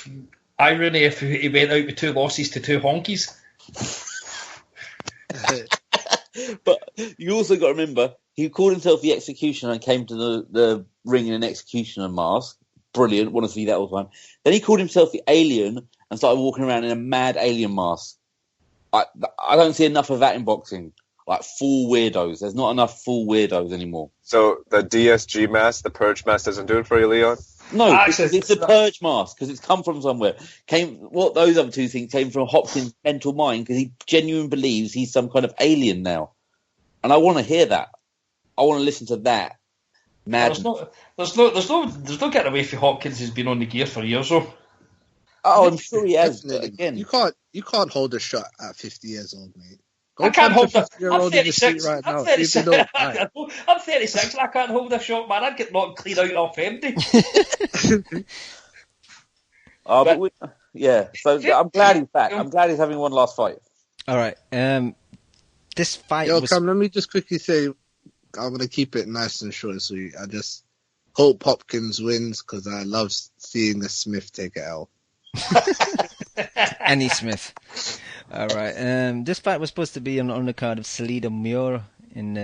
irony if he went out with 2 losses to 2 honkies. But you also got to remember, he called himself the Executioner and came to the ring in an Executioner mask. Brilliant, want to see that all the time. Then he called himself the Alien and started walking around in a mad alien mask. I don't see enough of that in boxing. Like full weirdos. There's not enough full weirdos anymore. So the DSG mask, the Purge mask, doesn't do it for you, Leon? No, it's the Purge mask because it's come from somewhere. Those other two things came from Hopkins' mental mind because he genuinely believes he's some kind of alien now, and I want to hear that. I want to listen to that. Mad. There's no getting away from Hopkins. Has been on the gear for years, though. Oh, I'm sure he has. But again, you can't hold a shot at 50 years old, mate. I can't hold a. I'm 36. Right I'm 36. I'm 36 and I can't hold a shot, man. I'd get knocked clean out off empty. So I'm glad he's back. I'm glad he's having one last fight. All right. This fight. Cam, let me just quickly say, I'm gonna keep it nice and short and sweet. I just hope Hopkins wins because I love seeing the Smith take an L. Any Smith. All right. This fight was supposed to be on the undercard of Salido Miura in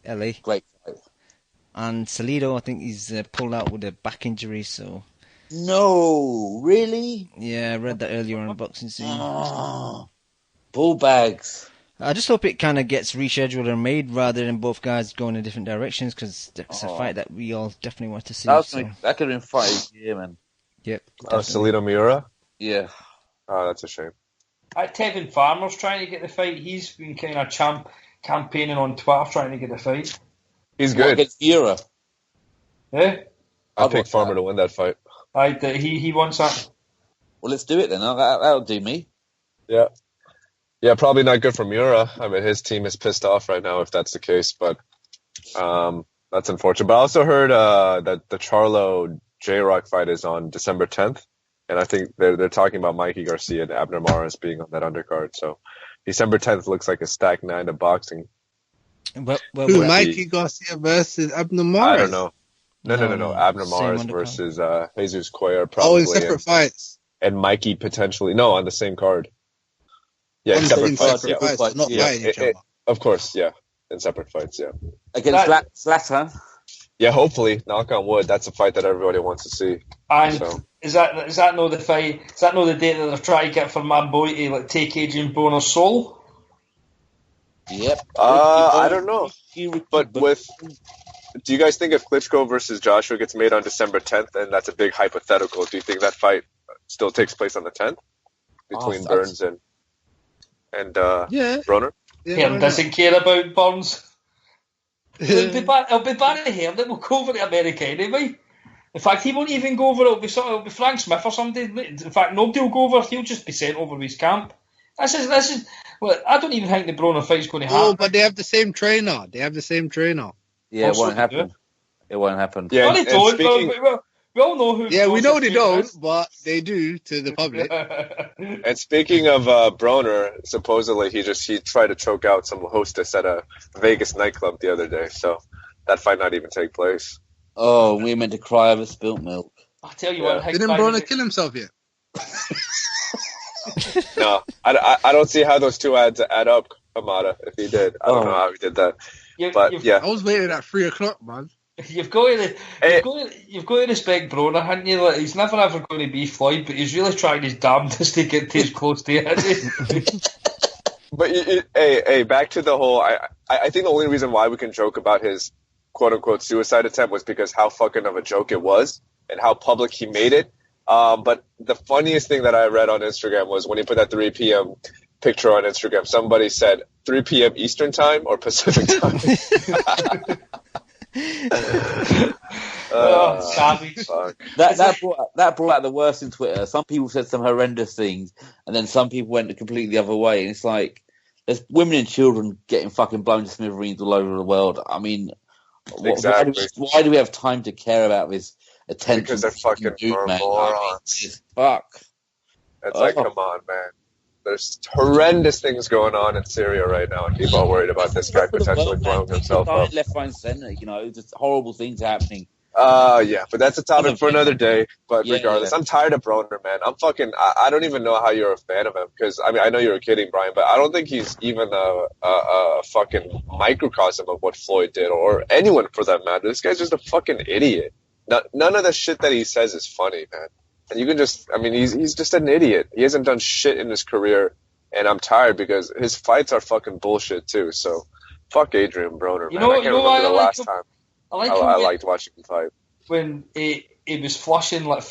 LA. Great fight. And Salido, I think he's pulled out with a back injury. So. No, really? Yeah, I read that earlier on the boxing scene. Bull bags. I just hope it kind of gets rescheduled and made rather than both guys going in different directions because it's a fight that we all definitely want to see. That could have been fight of the year, man. Yep. Salido Miura? Yeah. Oh, that's a shame. Tevin Farmer's trying to get the fight. He's been kind of campaigning on Twitter trying to get the fight. He's good. Against Miura. Yeah? I picked Farmer to win that fight. He wants that. Well, let's do it then. That'll do me. Yeah. Yeah, probably not good for Miura. I mean, his team is pissed off right now if that's the case, but that's unfortunate. But I also heard that the Charlo J-Rock fight is on December 10th, and I think they're talking about Mikey Garcia and Abner Mares being on that undercard. So December 10th looks like a stacked night of boxing. Who, Mikey Garcia versus Abner Mares? I don't know. No. Abner Mares versus Jesus Cuellar probably. Oh, in separate fights. And Mikey potentially. No, on the same card. Yeah, in separate fights. Not fighting each other. Of course, yeah. In separate fights, yeah. Against Zlatan? Yeah, hopefully. Knock on wood. That's a fight that everybody wants to see. And so. Is that no the fight? Is that no the date that they're trying to get for my boy to take Adrien Broner's soul? Yep. I don't know. But do you guys think if Klitschko versus Joshua gets made on December 10th, and that's a big hypothetical, do you think that fight still takes place on the 10th between Burns and Broner? Yeah, doesn't care about Burns. It'll be Barry Hare that will go over to America anyway. In fact, he won't even go over. It'll be Frank Smith or somebody. In fact, nobody will go over. He'll just be sent over to his camp. This is. Well, I don't even think the Broner fight's going to happen. Oh, but they have the same trainer. Yeah, it won't happen. It won't happen. Yeah, no, they don't. We all know who. Yeah, we know they don't, but they do to the public. And speaking of Broner, supposedly he tried to choke out some hostess at a Vegas nightclub the other day. So that fight not even take place. Oh, we meant to cry over spilt milk. I tell you what, didn't Broner kill himself yet? No, I don't see how those two add up, Amada. If he did, I don't know how he did that. I was waiting at 3:00, man. You've got to respect Broner, haven't you? Like, he's never ever going to be Floyd, but he's really trying his damnedest to get as close to it. But back to the whole. I think the only reason why we can joke about his quote unquote suicide attempt was because how fucking of a joke it was and how public he made it. But the funniest thing that I read on Instagram was when he put that 3 p.m. picture on Instagram. Somebody said 3 p.m. Eastern time or Pacific time. Savage. That brought out the worst in Twitter. Some people said some horrendous things, and then some people went completely the other way. And it's like there's women and children getting fucking blown to smithereens all over the world. I mean, exactly. Why do we have time to care about this attention? Because they're fucking morons. Fuck. It's like, come on, man. There's horrendous things going on in Syria right now, and people are worried about this guy potentially blowing himself up. Left, right, and center, just horrible things happening. Yeah, but that's a topic for another day. But regardless, I'm tired of Broner, man. I don't even know how you're a fan of him, because, I mean, I know you were kidding, Brian, but I don't think he's even a fucking microcosm of what Floyd did, or anyone for that matter. This guy's just a fucking idiot. None of the shit that he says is funny, man. And you can he's just an idiot. He hasn't done shit in his career, and I'm tired because his fights are fucking bullshit too. So, fuck Adrien Broner, man. I can't remember the last time I liked watching him fight. When he was flushing like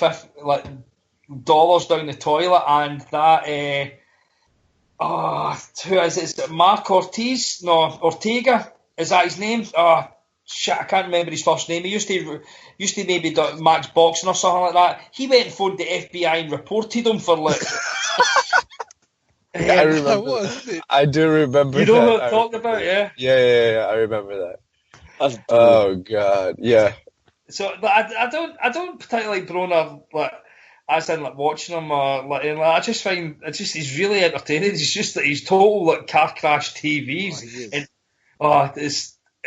dollars down the toilet, and that who is it? Is it Mark Ortiz? No, Ortega. Is that his name? Shit, I can't remember his first name. He used to maybe do Max Boxing or something like that. He went and phoned the FBI and reported him for like. I remember. I do remember. You know that. what I'm talking about, yeah? Yeah. I remember that. Oh god, yeah. So, but I don't particularly like Broner, like as in like watching him or like. I just find he's really entertaining. It's just that he's total like car crash TVs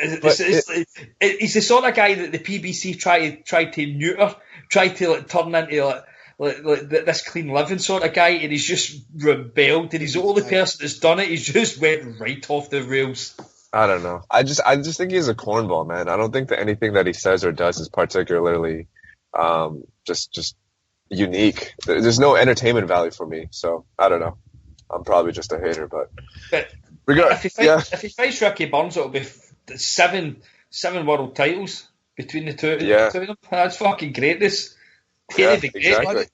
he's the sort of guy that the PBC tried to neuter, tried to like turn into like this clean living sort of guy, and he's just rebelled, and he's the only person that's done it. He's just went right off the rails. I don't know. I just think he's a cornball, man. I don't think that anything that he says or does is particularly just unique. There's no entertainment value for me, so I don't know. I'm probably just a hater, but if he fights Ricky Burns, it'll be seven world titles between the two of them. That's fucking greatness. Exactly.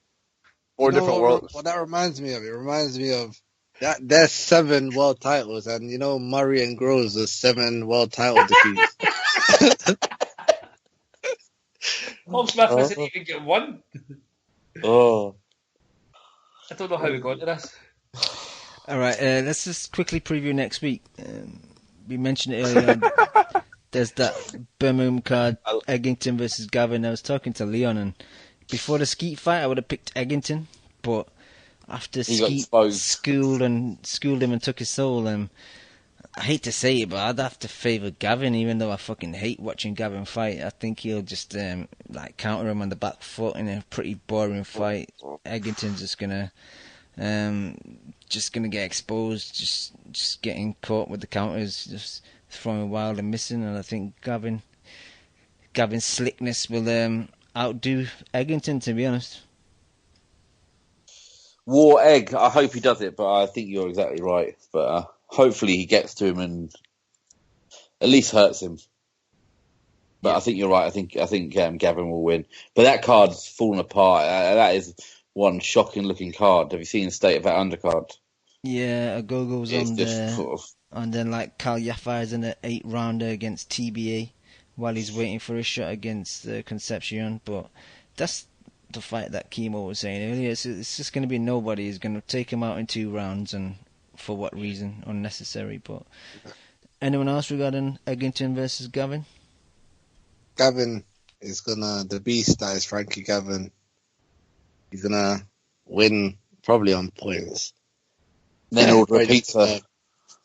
4 different worlds. What that reminds me of, that there's 7 world titles, and Murray and Groves are 7 world title defeats. Paul Smith isn't even get one. Oh. I don't know how we got to this. All right, let's just quickly preview next week. We mentioned it earlier. There's that Birmingham card, Edgington versus Gavin. I was talking to Leon, and before the Skeet fight, I would have picked Edgington, but after Skeet schooled him and took his soul, I hate to say it, but I'd have to favour Gavin, even though I fucking hate watching Gavin fight. I think he'll just counter him on the back foot in a pretty boring fight. Edgington's just gonna get exposed, just getting caught with the counters, just throwing wild and missing. And I think Gavin's slickness will outdo Edgington, to be honest. War Egg. I hope he does it, but I think you're exactly right. But hopefully he gets to him and at least hurts him. But I think you're right. I think Gavin will win. But that card's fallen apart. That is one shocking looking card. Have you seen the state of that undercard? Yeah, Agogo's on there. And then Cal Yafire's in an 8-rounder against TBA while he's waiting for his shot against Concepcion. But that's the fight that Kimo was saying earlier. It's just going to be nobody. He's going to take him out in 2 rounds, and for what reason? Unnecessary. But anyone else regarding Edgington versus Gavin? Gavin is the beast that is Frankie Gavin. He's gonna win probably on points. Then order a pizza.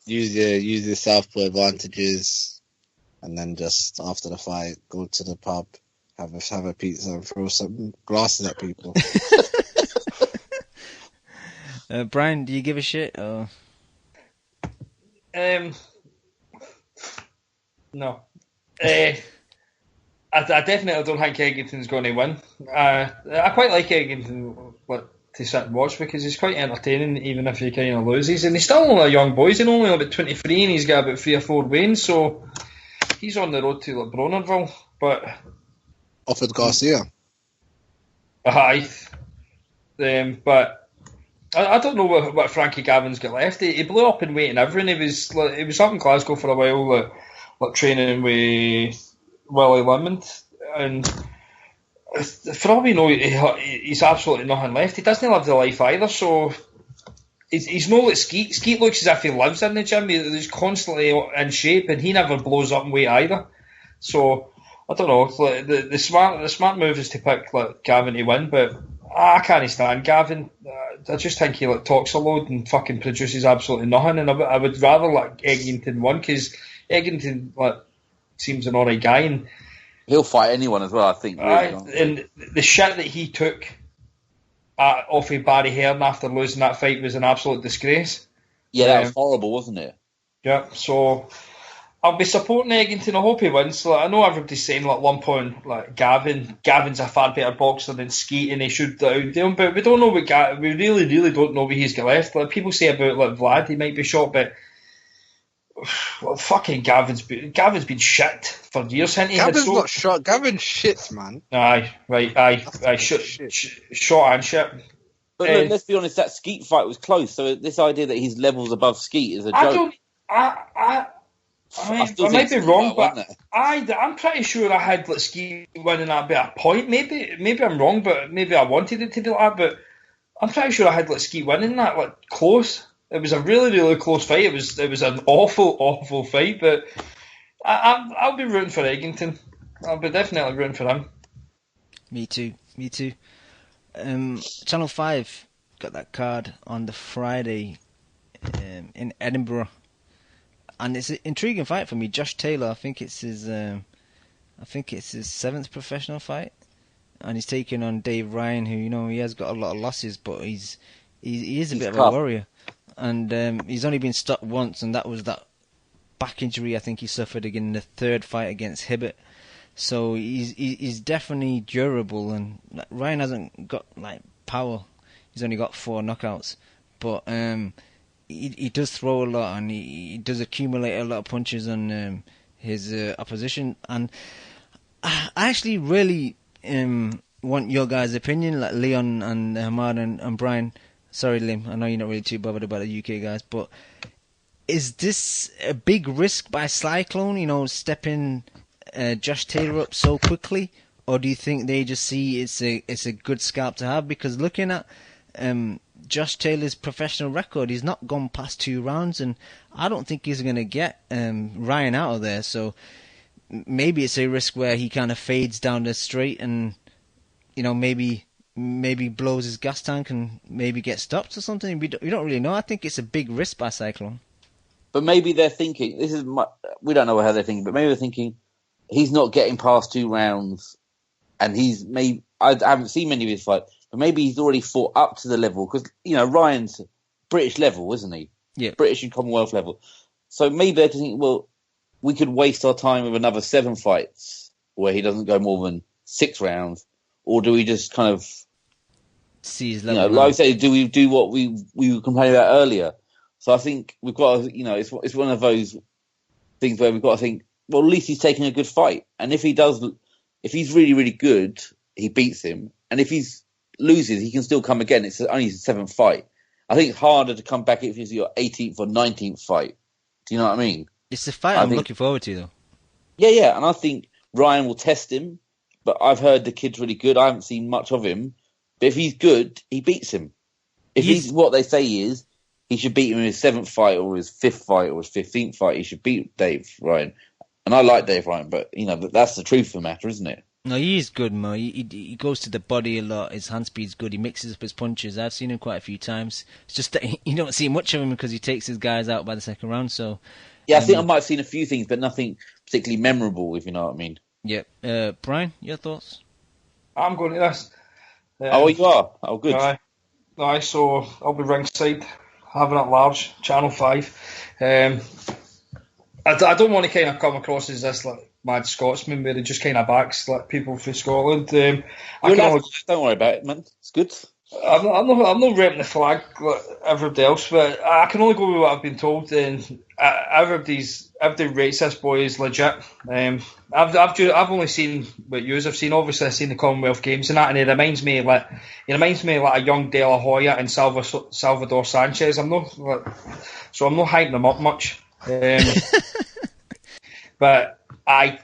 Use your southpaw advantages, and then just after the fight, go to the pub, have a pizza, and throw some glasses at people. Brian, do you give a shit? Or? No. I definitely don't think Edgington's going to win. I quite like Edgington to sit and watch because he's quite entertaining, even if he kind of loses. And he's still only a young boy. He's only about 23, and he's got about 3 or 4 wins. So he's on the road to Bronerville. But offered Garcia. Aye. But I don't know what Frankie Gavin's got left. He blew up in weight and everything. He was up in Glasgow for a while, training with Willie Lemond, and for all we know, he's absolutely nothing left. He doesn't live the life either, so he's no like Skeet. Skeet looks as if he lives in the gym. He's constantly in shape, and he never blows up in weight either. So I don't know. The smart move is to pick Gavin to win, but I can't stand Gavin. I just think he talks a load and fucking produces absolutely nothing. And I would rather Edgington win, because Edgington seems an alright guy, and he'll fight anyone as well, I think. Really. And the shit that he took off of Barry Hearn after losing that fight was an absolute disgrace. Yeah, that was horrible, wasn't it? Yeah, so I'll be supporting Edgington. I hope he wins. I know everybody's saying one point Gavin's a far better boxer than Skeet, and he should outdo him, but we don't know what we really, really don't know what he's got left. People say about Vlad, he might be shot, but fucking Gavin's been shit for years. Gavin's not shot. Gavin shits, man. Aye, shot and shit. But look, let's be honest, that Skeet fight was close. So this idea that he's levels above Skeet is a joke. I might be wrong, but I'm pretty sure I had Skeet winning that by a point. Maybe I'm wrong, but maybe I wanted it to be like that. But I'm pretty sure I had Skeet winning that close. It was a really, really close fight. It was an awful, awful fight. But I'll be rooting for Edgington. I'll be definitely rooting for him. Me too. Channel 5 got that card on the Friday in Edinburgh, and it's an intriguing fight for me. Josh Taylor, I think it's his 7th professional fight, and he's taking on Dave Ryan, who he has got a lot of losses, but he is a bit of a warrior. And he's only been stopped once, and that was that back injury I think he suffered again in the 3rd fight against Hibbert. So he's definitely durable, and Ryan hasn't got power. He's only got 4 knockouts, but he does throw a lot, and he does accumulate a lot of punches on his opposition. And I actually really want your guys' opinion, Leon and Haymon and Brian. Sorry, Lim, I know you're not really too bothered about the UK guys, but is this a big risk by Cyclone, stepping Josh Taylor up so quickly? or do you think they just see it's a good scalp to have? Because looking at Josh Taylor's professional record, he's not gone past 2 rounds, and I don't think he's going to get Ryan out of there. So maybe it's a risk where he kind of fades down the straight and, maybe blows his gas tank and maybe gets stopped or something. We don't really know. I think it's a big risk by Cyclone. But maybe they're thinking, we don't know how they're thinking, but maybe they're thinking he's not getting past 2 rounds, and I haven't seen many of his fights, but maybe he's already fought up to the level, because, Ryan's British level, isn't he? Yeah. British and Commonwealth level. So maybe they're thinking, well, we could waste our time with another 7 fights where he doesn't go more than 6 rounds, or do we just kind of see his level? Like I say, do we do what we were complaining about earlier? So I think we've got to, it's one of those things where we've got to think, well, at least he's taking a good fight. And if he's really, really good, he beats him. And if he loses, he can still come again. It's only his 7th fight. I think it's harder to come back if it's your 18th or 19th fight. Do you know what I mean? It's the fight I'm looking forward to, though. Yeah. And I think Ryan will test him. But I've heard the kid's really good. I haven't seen much of him. But if he's good, he beats him. If he's what they say he is, he should beat him in his 7th fight or his 5th fight or his 15th fight. He should beat Dave Ryan. And I like Dave Ryan, but that's the truth of the matter, isn't it? No, he is good, Mo. He goes to the body a lot. His hand speed's good. He mixes up his punches. I've seen him quite a few times. It's just that you don't see much of him because he takes his guys out by the 2nd round. So yeah, I think I might have seen a few things, but nothing particularly memorable, if you know what I mean. Yeah. Brian, your thoughts? I'm going to this. Oh, you are? Oh, good. Aye, so I'll be ringside, having it large, Channel 5. I don't want to kind of come across as this like mad Scotsman where he just kind of backs like people from Scotland. Don't worry about it, man. It's good. I'm not repping the flag like everybody else, but I can only go with what I've been told. And everybody rates this boy as legit. I've only seen what yous have seen. Obviously, I've seen the Commonwealth Games and that, and he reminds me like a young De La Hoya and Salvador Sanchez. I'm not hyping him up much. But I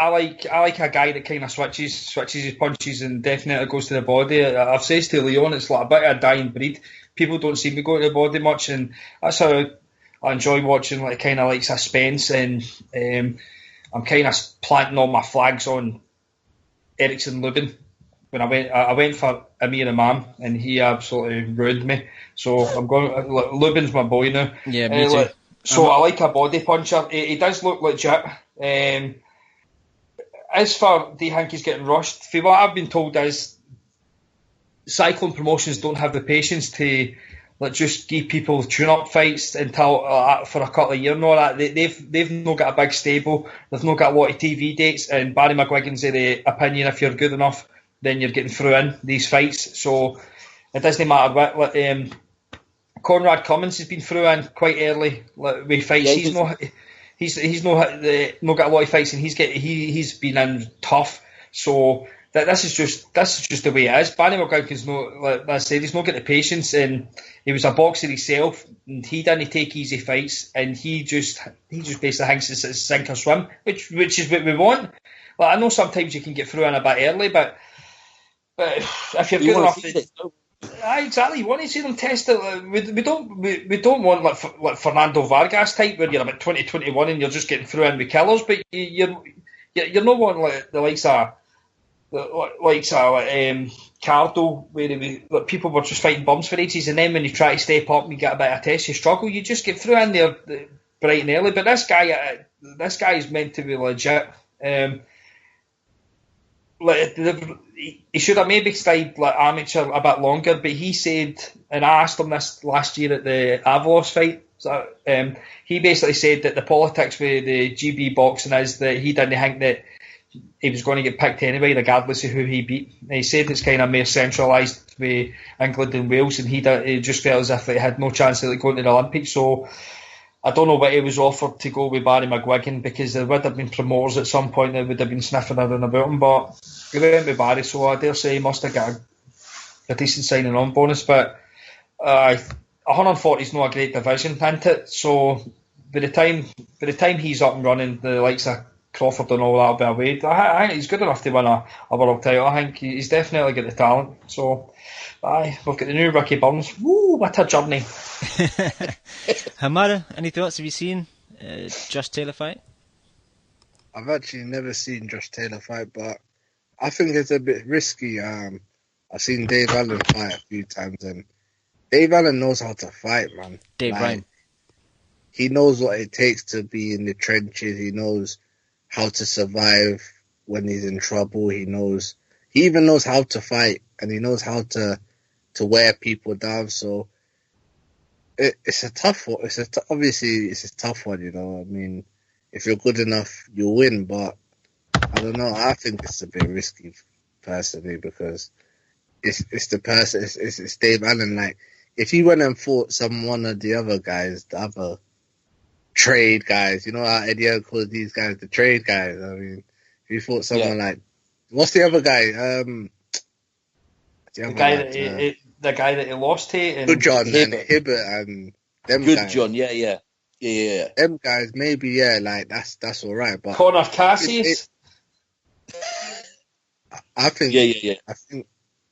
like a guy that kind of switches his punches and definitely goes to the body. I've said to Leon, it's like a bit of a dying breed. People don't seem to go to the body much, and that's how I enjoy watching like kind of like suspense. And I'm kind of planting all my flags on Erickson Lubin. When I went for Amir Imam, and he absolutely ruined me. So I'm going. Lubin's my boy now. Yeah, me too. So I like a body puncher. He does look legit. As for do you think he's getting rushed? For what I've been told is cycling promotions don't have the patience to just give people tune-up fights until for a couple of years and all that. They've not got a big stable. They've not got a lot of TV dates. And Barry McGuigan's of the opinion if you're good enough, then you're getting through in these fights. So it doesn't matter what. Conrad Cummins has been through in quite early with fights. Yeah, he's not got a lot of fights, and he's been in tough. So this is just the way it is. Barry McGuigan's not, like I said, he's not got the patience, and he was a boxer himself, and he didn't take easy fights, and he just basically thinks it's sink or swim, which is what we want. Like I know sometimes you can get through in a bit early, but if you're good enough. Exactly. You want to see them test it. We don't want like Fernando Vargas type where you're about 20-21 and you're just getting through in with killers. But you're not wanting like the likes of Cardo where people were just fighting bums for ages, and then when you try to step up and you get a bit of a test, you struggle. You just get through in there bright and early. But this guy is meant to be legit. He should have maybe stayed like amateur a bit longer, but he said, and I asked him this last year at the Avalos fight, so he basically said that the politics with the GB boxing is that he didn't think that he was going to get picked anyway, regardless of who he beat. And he said it's kind of more centralised with England and Wales, and he just felt as if he had no chance of going to the Olympics. So I don't know what he was offered to go with Barry McGuigan, because there would have been promoters at some point that would have been sniffing around about him, but he went with Barry, so I dare say he must have got a decent signing on bonus. But 140 is not a great division, isn't it? So by the time he's up and running, the likes of Crawford and all that will be a wait. I think he's good enough to win a world title. I think he's definitely got the talent. So, aye, we've got the new Ricky Burns. Woo, what a journey. Hamada, any thoughts? Have you seen Josh Taylor fight? I've actually never seen Josh Taylor fight, but I think it's a bit risky. I've seen Dave Allen fight a few times, and Dave Allen knows how to fight, man. Dave Ryan. He knows what it takes to be in the trenches. He knows how to survive when he's in trouble. He even knows how to fight, and he knows how to wear people down. So it's a tough one. Obviously it's a tough one, you know. I mean, if you're good enough, you'll win. But I don't know. I think it's a bit risky, personally, because it's the person. It's Dave Allen. Like, if he went and fought one of the other guys, the other trade guys, you know how Eddie calls these guys the trade guys. I mean, if you fought someone like, what's the other guy? The guy that he lost to, and Good John and Hibbert and them Good guys. John, yeah. Them guys, maybe, like that's all right. But Conor Cassius. I think, yeah.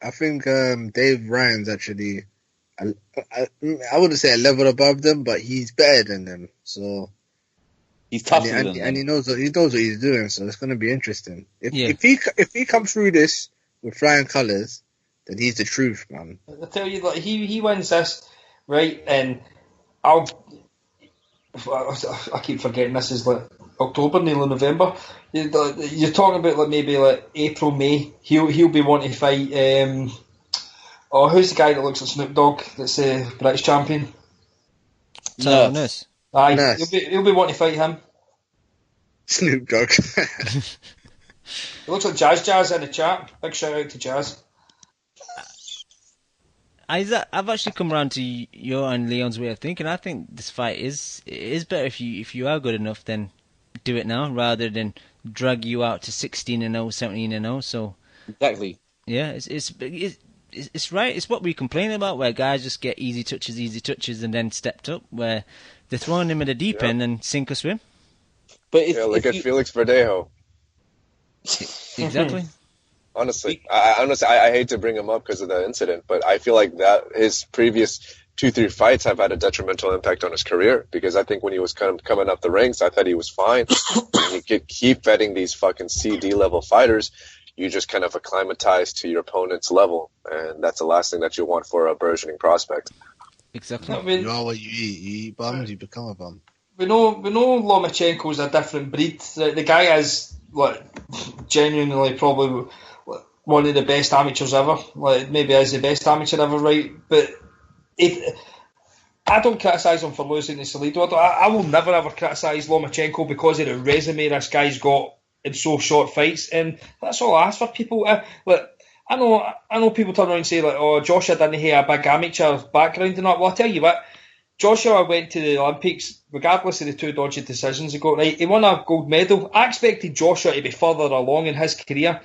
I think Dave Ryan's actually, I wouldn't say a level above them, but he's better than them. So he's tougher and than them. And he knows what he's doing. So it's going to be interesting. If he comes through this with flying colours, then he's the truth, man. I tell you, like, he wins this, right? And I keep forgetting this is like October, nearly November. You're talking about like maybe like April, May. He'll be wanting to fight. Who's the guy that looks like Snoop Dogg? That's the British champion. Nurse. Aye, Nurse. He'll be wanting to fight him. Snoop Dogg. It looks like Jazz in the chat. Big shout out to Jazz. Isaac, I've actually come around to your and Leon's way of thinking. I think this fight is better if you are good enough, then do it now rather than drag you out to 16-0, 17-0. So exactly. Yeah, it's right. It's what we complain about, where guys just get easy touches, and then stepped up, where they're throwing them in the deep end and sink or swim. But look at Felix Verdejo. Exactly. Honestly, I hate to bring him up because of the incident, but I feel like that his previous 2-3 fights have had a detrimental impact on his career, because I think when he was kind of coming up the ranks, I thought he was fine. And you could keep vetting these fucking CD level fighters, you just kind of acclimatize to your opponent's level, and that's the last thing that you want for a burgeoning prospect. Exactly. I mean, You are what you eat. You eat bums, you become a bum. We know Lomachenko's a different breed. The guy is like genuinely probably one of the best amateurs ever. Like, maybe is the best amateur ever, right? But I don't criticise him for losing to Salido. I will never ever criticise Lomachenko because of the resume this guy's got in so short fights, and that's all I ask for people. I know people turn around and say like, "Oh, Joshua didn't have a big amateur background," and that. Well, I'll tell you what, Joshua went to the Olympics regardless of the two dodgy decisions he got. Right, he won a gold medal. I expected Joshua to be further along in his career.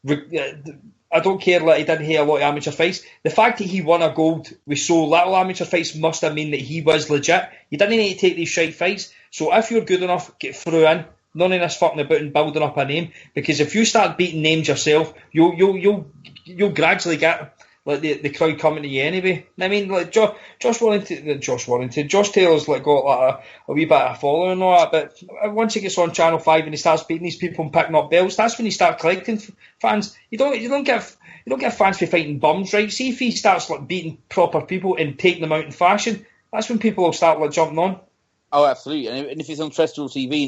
I don't care that he didn't have a lot of amateur fights. The fact that he won a gold with so little amateur fights must have mean that he was legit. You didn't need to take these shite fights. So if you're good enough, get through in. None of this fucking about and building up a name, because if you start beating names yourself, you'll gradually get like the crowd coming to you anyway. I mean, like Josh Taylor's like got like a wee bit of a following and all that, but once he gets on Channel 5 and he starts beating these people and picking up belts, that's when you start collecting fans. You don't get fans for fighting bums, right? See if he starts like beating proper people and taking them out in fashion, that's when people will start like jumping on. Oh, absolutely. And if he's on terrestrial TV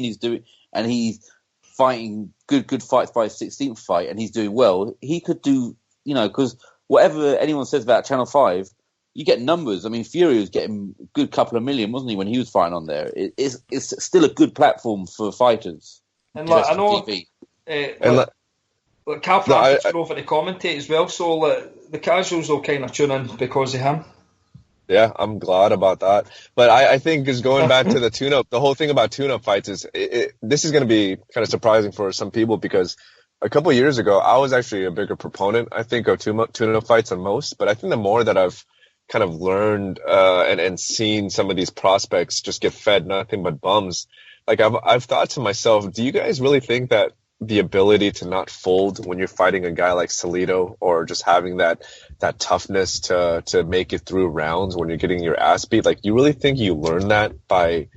and he's fighting good fights by his 16th fight and he's doing well, he could do, because whatever anyone says about Channel 5, you get numbers. I mean, Fury was getting a good couple of million, wasn't he, when he was fighting on there? It's still a good platform for fighters. And like, I know Cal Prafit's over to commentate as well, so the casuals will kind of tune in because of him. Yeah, I'm glad about that. But I think is going back to the tune-up, the whole thing about tune-up fights is this is going to be kind of surprising for some people, because a couple of years ago, I was actually a bigger proponent, I think, of tune-up fights than most. But I think the more that I've kind of learned and seen some of these prospects just get fed nothing but bums, like I've thought to myself, do you guys really think that the ability to not fold when you're fighting a guy like Salido, or just having that toughness to make it through rounds when you're getting your ass beat, like you really think you learn that by?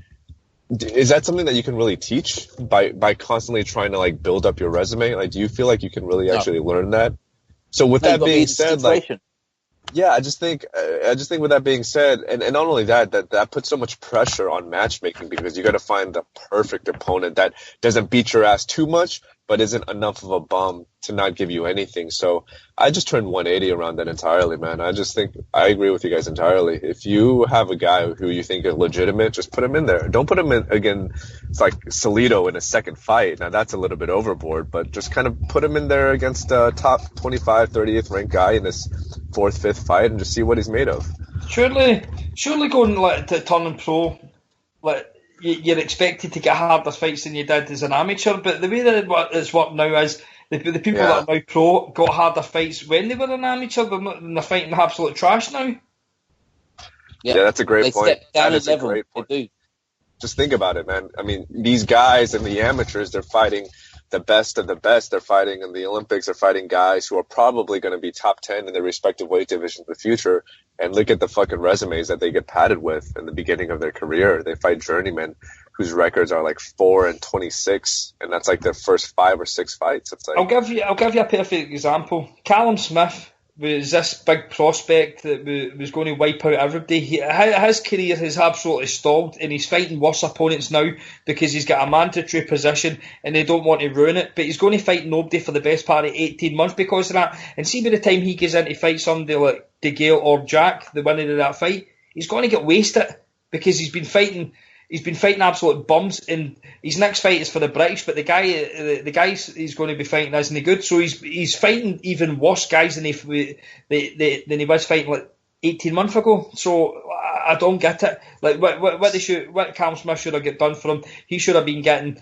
Is that something that you can really teach by constantly trying to like build up your resume? Like, do you feel like you can really actually learn that? So with that being said, like, yeah, I just think with that being said, and not only that puts so much pressure on matchmaking, because you got to find the perfect opponent that doesn't beat your ass too much, but isn't enough of a bum to not give you anything. So I just turned 180 around that entirely, man. I just think I agree with you guys entirely. If you have a guy who you think is legitimate, just put him in there. Don't put him in again. It's like Salido in a second fight. Now that's a little bit overboard, but just kind of put him in there against a top 25, 30th ranked guy in this 4th, 5th fight, and just see what he's made of. Surely going like to turning pro, like you're expected to get harder fights than you did as an amateur. But the way that it's worked now is the people that are now pro got harder fights when they were an amateur. They're fighting absolute trash now. Yeah, that's a great point. Down that is level. A great point. Just think about it, man. I mean, these guys and the amateurs, they're fighting the best of the best. They're fighting in the Olympics. They're fighting guys who are probably going to be top 10 in their respective weight divisions in the future. And look at the fucking resumes that they get padded with in the beginning of their career. They fight journeymen whose records are like 4-26, and that's like their first 5 or 6 fights. It's like, I'll give you a perfect example. Callum Smith was this big prospect that was going to wipe out everybody. His career has absolutely stalled, and he's fighting worse opponents now because he's got a mandatory position and they don't want to ruin it. But he's going to fight nobody for the best part of 18 months because of that. And see, by the time he goes in to fight somebody like De Gale or Jack, the winner of that fight, he's going to get wasted because he's been fighting absolute bums, and his next fight is for the British, but the guy he's going to be fighting isn't good, so he's fighting even worse guys than he was fighting like 18 months ago. So I don't get it. Like what Cam Smith should have got done for him. He should have been getting.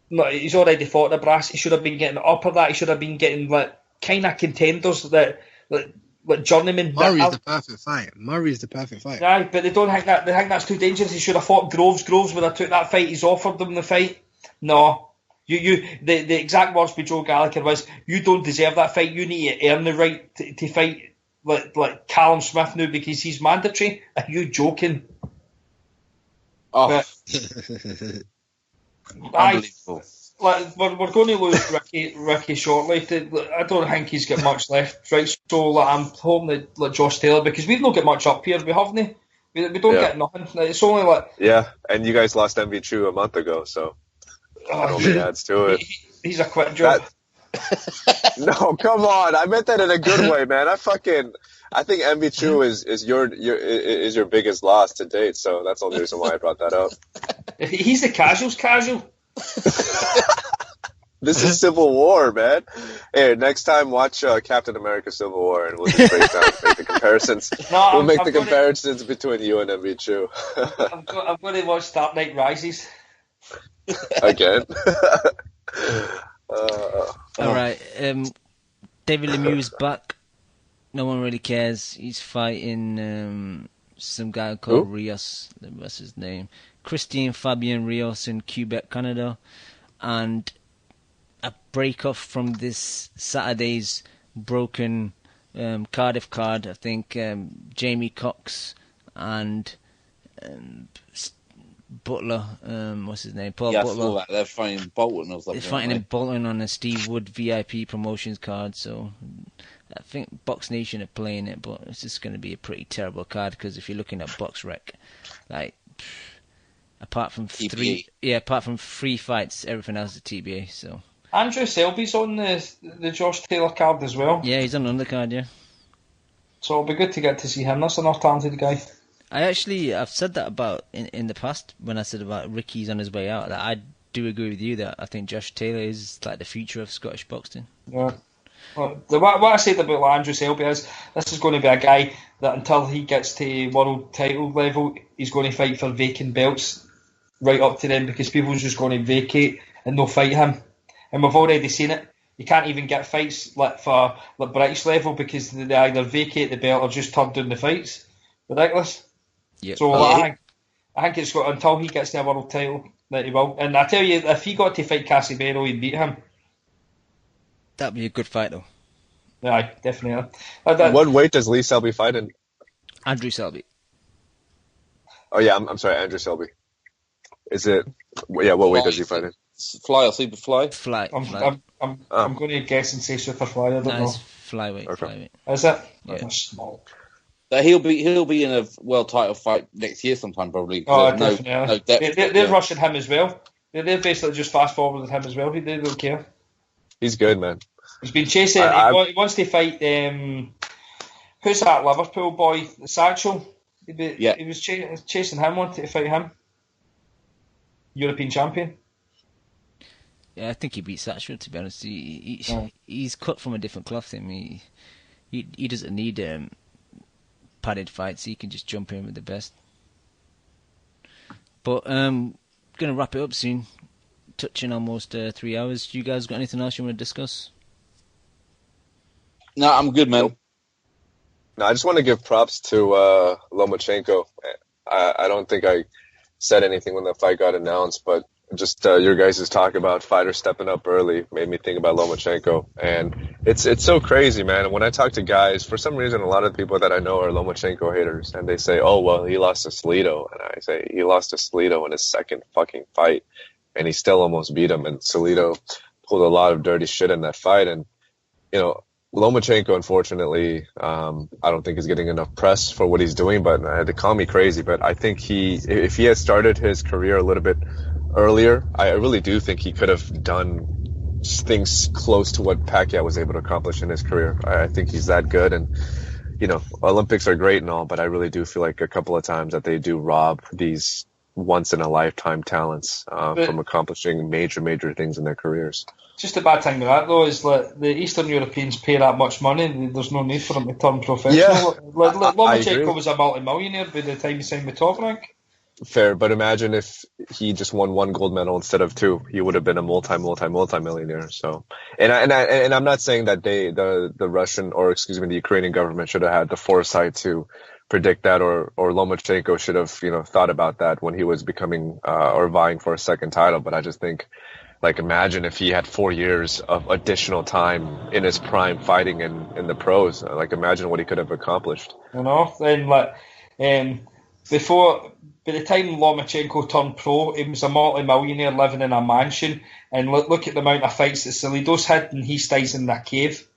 No, he's already fought the brass. He should have been getting upper that. He should have been getting like kind of contenders that. Like journeyman. Murray's the perfect fight. Right, but they don't think that. They think that's too dangerous. He should have fought Groves. Groves would have took that fight. He's offered them the fight. No, the exact words by Joe Gallagher was, "You don't deserve that fight. You need to earn the right to fight like Callum Smith now because he's mandatory." Are you joking? Oh, unbelievable. Like, we're going to lose Ricky shortly. I don't think he's got much left, right? So I'm hoping that Josh Taylor, because we've not got much up here, we haven't. We don't get nothing. It's only like and you guys lost MV2 a month ago, so that only adds to it. He's a quit job. No, come on. I meant that in a good way, man. I think MV2 is your biggest loss to date, so that's the only reason why I brought that up. He's the casual. This is Civil War, man. Hey, next time watch Captain America: Civil War, and we'll just break down, make the comparisons. We'll make the comparisons between you and MV2. I'm going to watch Dark Knight Rises again. All right, David Lemieux's back. No one really cares. He's fighting some guy called Rios. What's his name? Christian Fabien Rios in Quebec, Canada, and a break-off from this Saturday's broken Cardiff card. I think Jamie Cox and Butler, what's his name? Paul Butler. I saw that. They're fighting Bolton. They're fighting in Bolton on a Steve Wood VIP promotions card, so I think Box Nation are playing it, but it's just going to be a pretty terrible card because if you're looking at Box Rec, like... Apart from three fights, everything else is TBA. So Andrew Selby's on the Josh Taylor card as well. Yeah, he's on undercard. Yeah. So it'll be good to get to see him. That's another talented guy. I've said that about in the past when I said about Ricky's on his way out. That I do agree with you that I think Josh Taylor is like the future of Scottish boxing. Yeah. Well, what I said about Andrew Selby is this is going to be a guy that until he gets to world title level, he's going to fight for vacant belts right up to them because people's just going to vacate and they'll fight him. And we've already seen it. You can't even get fights for British level because they either vacate the belt or just turn down the fights. Ridiculous. Yep. So I think it's got until he gets to a world title, That he will. And I tell you, if he got to fight Casimiro, he'd beat him. That'd be a good fight, though. Yeah, definitely. What weight does Lee Selby fight in? Andrew Selby. Oh yeah, I'm sorry, Andrew Selby. Is it? Yeah, what weight does he fight in? Fly or super fly? Fly. I'm going to guess and say super fly. I don't know. Flyweight. Okay. Flyweight. Is it? Yeah. That's small. He'll be in a world title fight next year sometime probably. Oh, There's definitely. no depth. They're rushing him as well. They're basically just fast forwarding him as well. They don't care. He's good, man. He's been chasing. He wants to fight. Who's that Liverpool boy? Satchel. He was chasing him. Wanted to fight him. European champion. Yeah, I think he beat Satchel, to be honest. He's cut from a different cloth. He doesn't need padded fights. He can just jump in with the best. But going to wrap it up soon. Touching almost 3 hours. You guys got anything else you want to discuss? No, I'm good, man. No, I just want to give props to Lomachenko. I don't think I said anything when the fight got announced, but just your guys' talk about fighters stepping up early made me think about Lomachenko. And it's so crazy, man. When I talk to guys, for some reason, a lot of the people that I know are Lomachenko haters. And they say, oh, well, he lost to Salido. And I say, he lost to Salido in his second fucking fight. And he still almost beat him. And Salido pulled a lot of dirty shit in that fight. And, you know, Lomachenko, unfortunately, I don't think is getting enough press for what he's doing, but they call me crazy. But I think if he had started his career a little bit earlier, I really do think he could have done things close to what Pacquiao was able to accomplish in his career. I think he's that good. And, you know, Olympics are great and all, but I really do feel like a couple of times that they do rob these once-in-a-lifetime talents from accomplishing major things in their careers. Just a bad thing with that, though, is that the Eastern Europeans pay that much money, there's no need for them to turn professional. Yeah, Lomachenko was a multi-millionaire by the time he signed with Top Rank. Fair, but imagine if he just won one gold medal instead of two. He would have been a multi-millionaire. So, and I'm not saying that the Russian, or excuse me, the Ukrainian government should have had the foresight to predict that, or Lomachenko should have, you know, thought about that when he was becoming or vying for a second title. But I just think, like, imagine if he had 4 years of additional time in his prime fighting in the pros. Like, imagine what he could have accomplished. You know, then by the time Lomachenko turned pro, he was a multi-millionaire living in a mansion. And look at the amount of fights that Salido's had, and he stays in a cave.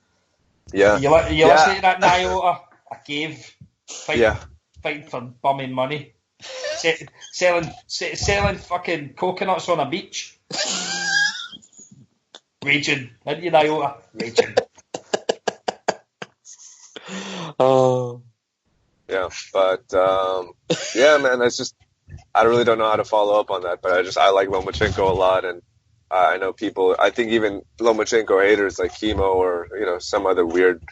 Yeah. You listen to that, Nyota? A cave. Fighting for bumming money. Selling fucking coconuts on a beach. Raging. Didn't you, Nyota? Raging. Oh. Yeah, but yeah, man, it's just I really don't know how to follow up on that. But I like Lomachenko a lot, and I know people. I think even Lomachenko haters like Chemo or, you know, some other weird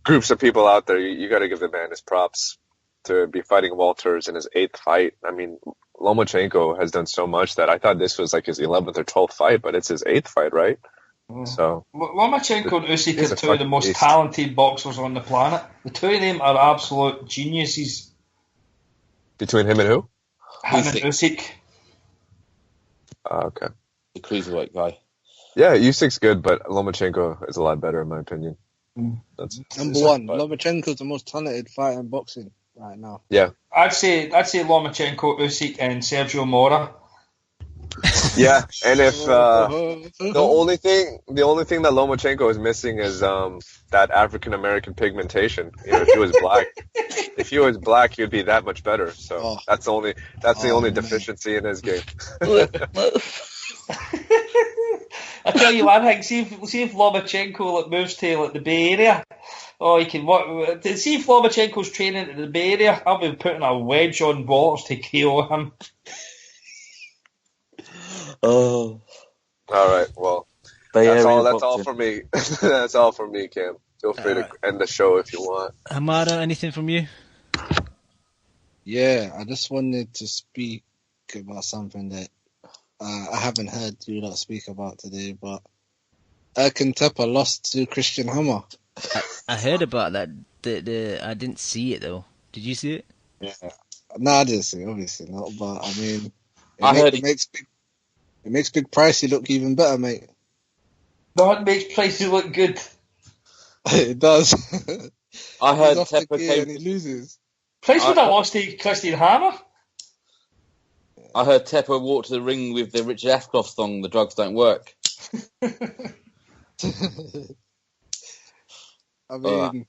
groups of people out there. You got to give the man his props to be fighting Walters in his 8th fight. I mean, Lomachenko has done so much that I thought this was like his 11th or 12th fight, but it's his 8th fight, right? So Lomachenko and Usyk are two of the most talented boxers on the planet. The two of them are absolute geniuses. Between him and who? Him and Usyk. Okay. The cruiserweight guy. Yeah, Usyk's good, but Lomachenko is a lot better in my opinion. That's Number one, Lomachenko's the most talented fighter in boxing right now. Yeah. I'd say Lomachenko, Usyk, and Sergio Mora. Yeah, and if the only thing that Lomachenko is missing is that African American pigmentation. You know, if he was black, he'd be that much better. So that's the only deficiency in his game. I tell you one thing, see if Lomachenko moves to the Bay Area. Oh, he can work. See if Lomachenko's training in the Bay Area. I'll be putting a wedge on Walters to KO him. Oh. All right. Well, that's all for me. That's all for me, Cam. Feel free to end the show if you want. Hamada, anything from you? Yeah, I just wanted to speak about something that I haven't heard you lot speak about today, but Erkan Tepa lost to Christian Hammer. I heard about that. I didn't see it though. Did you see it? Yeah. No, I didn't see it, obviously not. But I mean, I heard It makes Big Pricey look even better, mate. No, it makes Pricey look good. It does. I heard He's off the Tepper gear and came. he loses. Pricey would have lost to Christian Hammer. I heard Tepper walk to the ring with the Richard Ashcroft song, "The Drugs Don't Work." I mean,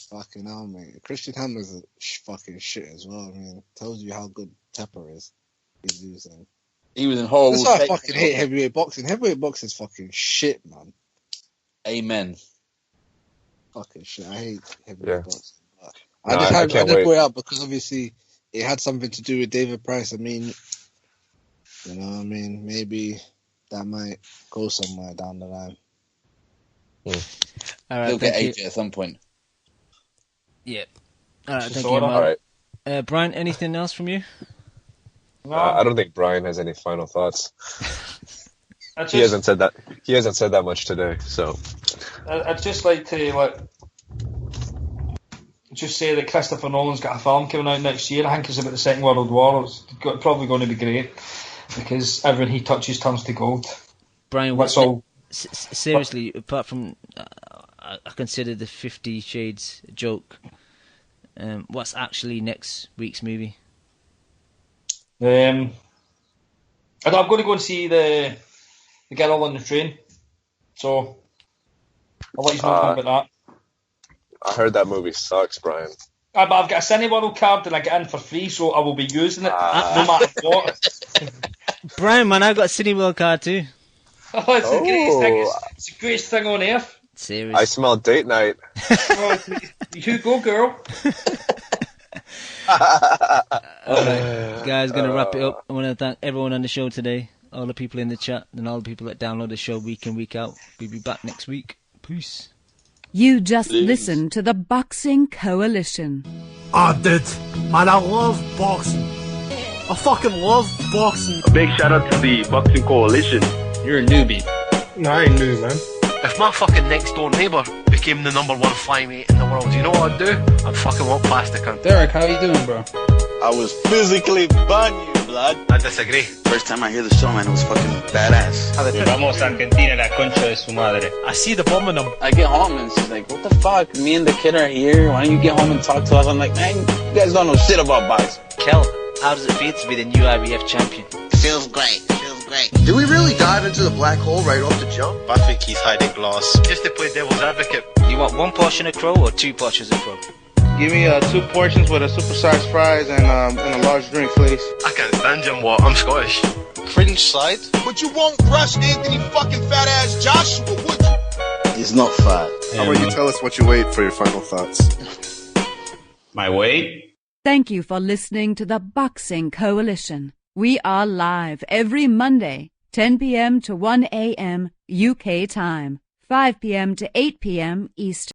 fucking hell, mate. Christian Hammer's a fucking shit as well. I mean, tells you how good Tepper is. He's losing. He was in horrible That's why I shape. fucking hate heavyweight boxing. Heavyweight boxing is fucking shit, man. Amen. Fucking shit. I hate heavyweight boxing. No, I I can't wait. put it out because obviously it had something to do with David Price. I mean, you know what I mean? Maybe that might go somewhere down the line. All right, He'll get thank you. AJ at some point. Yeah. All right, thank you, Disorder. Mark. All right. Brian, anything else from you? No, I don't think Brian has any final thoughts. I He hasn't said that. He hasn't said that much today. So I'd just like to just say that Christopher Nolan's got a film coming out next year. I think it's about the Second World War. It's probably going to be great because everything he touches turns to gold. Brian, That's all. Seriously, apart from I consider the 50 Shades a joke, what's actually next week's movie? I'm going to go and see the Girl on the Train. So I'll let you know about that. I heard that movie sucks, Brian. But I've got a Cineworld card and I get in for free, so I will be using it no matter what. Brian, man, I got a Cineworld card too. Oh, it's the greatest thing. It's the greatest thing on earth. Serious. I smell date night. Oh, you go, girl. Alright, guys, gonna wrap it up. I want to thank everyone on the show today, all the people in the chat, and all the people that download the show week in, week out. We'll be back next week. Peace. You just listened to the Boxing Coalition. I did. Man, I love boxing. I fucking love boxing. A big shout out to the Boxing Coalition. You're a newbie. No, I ain't new, man. If my fucking next door neighbour became the #1 flyweight in the world, you know what I'd do? I'd fucking walk past the cunt. Derek, how you doing, bro? I was physically burning you, blood. I disagree. First time I hear the show, man, it was fucking badass. Vamos a Argentina, la concha de su madre. I see the bomb in them. I get home and she's like, what the fuck? Me and the kid are here. Why don't you get home and talk to us? I'm like, man, you guys don't know shit about boxing. Kel, how does it feel to be the new IBF champion? Feels great. Did we really dive into the black hole right off the jump? I think he's hiding glass. Just to play devil's advocate. You want one portion of crow or two portions of crow? Give me 2 portions with a supersized fries and a large drink, please. I can't stand him, what? I'm Scottish. Cringe side? But you won't rush Anthony fucking fat ass Joshua, would you? He's not fat. How about you tell us what you weighed for your final thoughts? My weight? Thank you for listening to the Boxing Coalition. We are live every Monday, 10 p.m. to 1 a.m. UK time, 5 p.m. to 8 p.m. Eastern.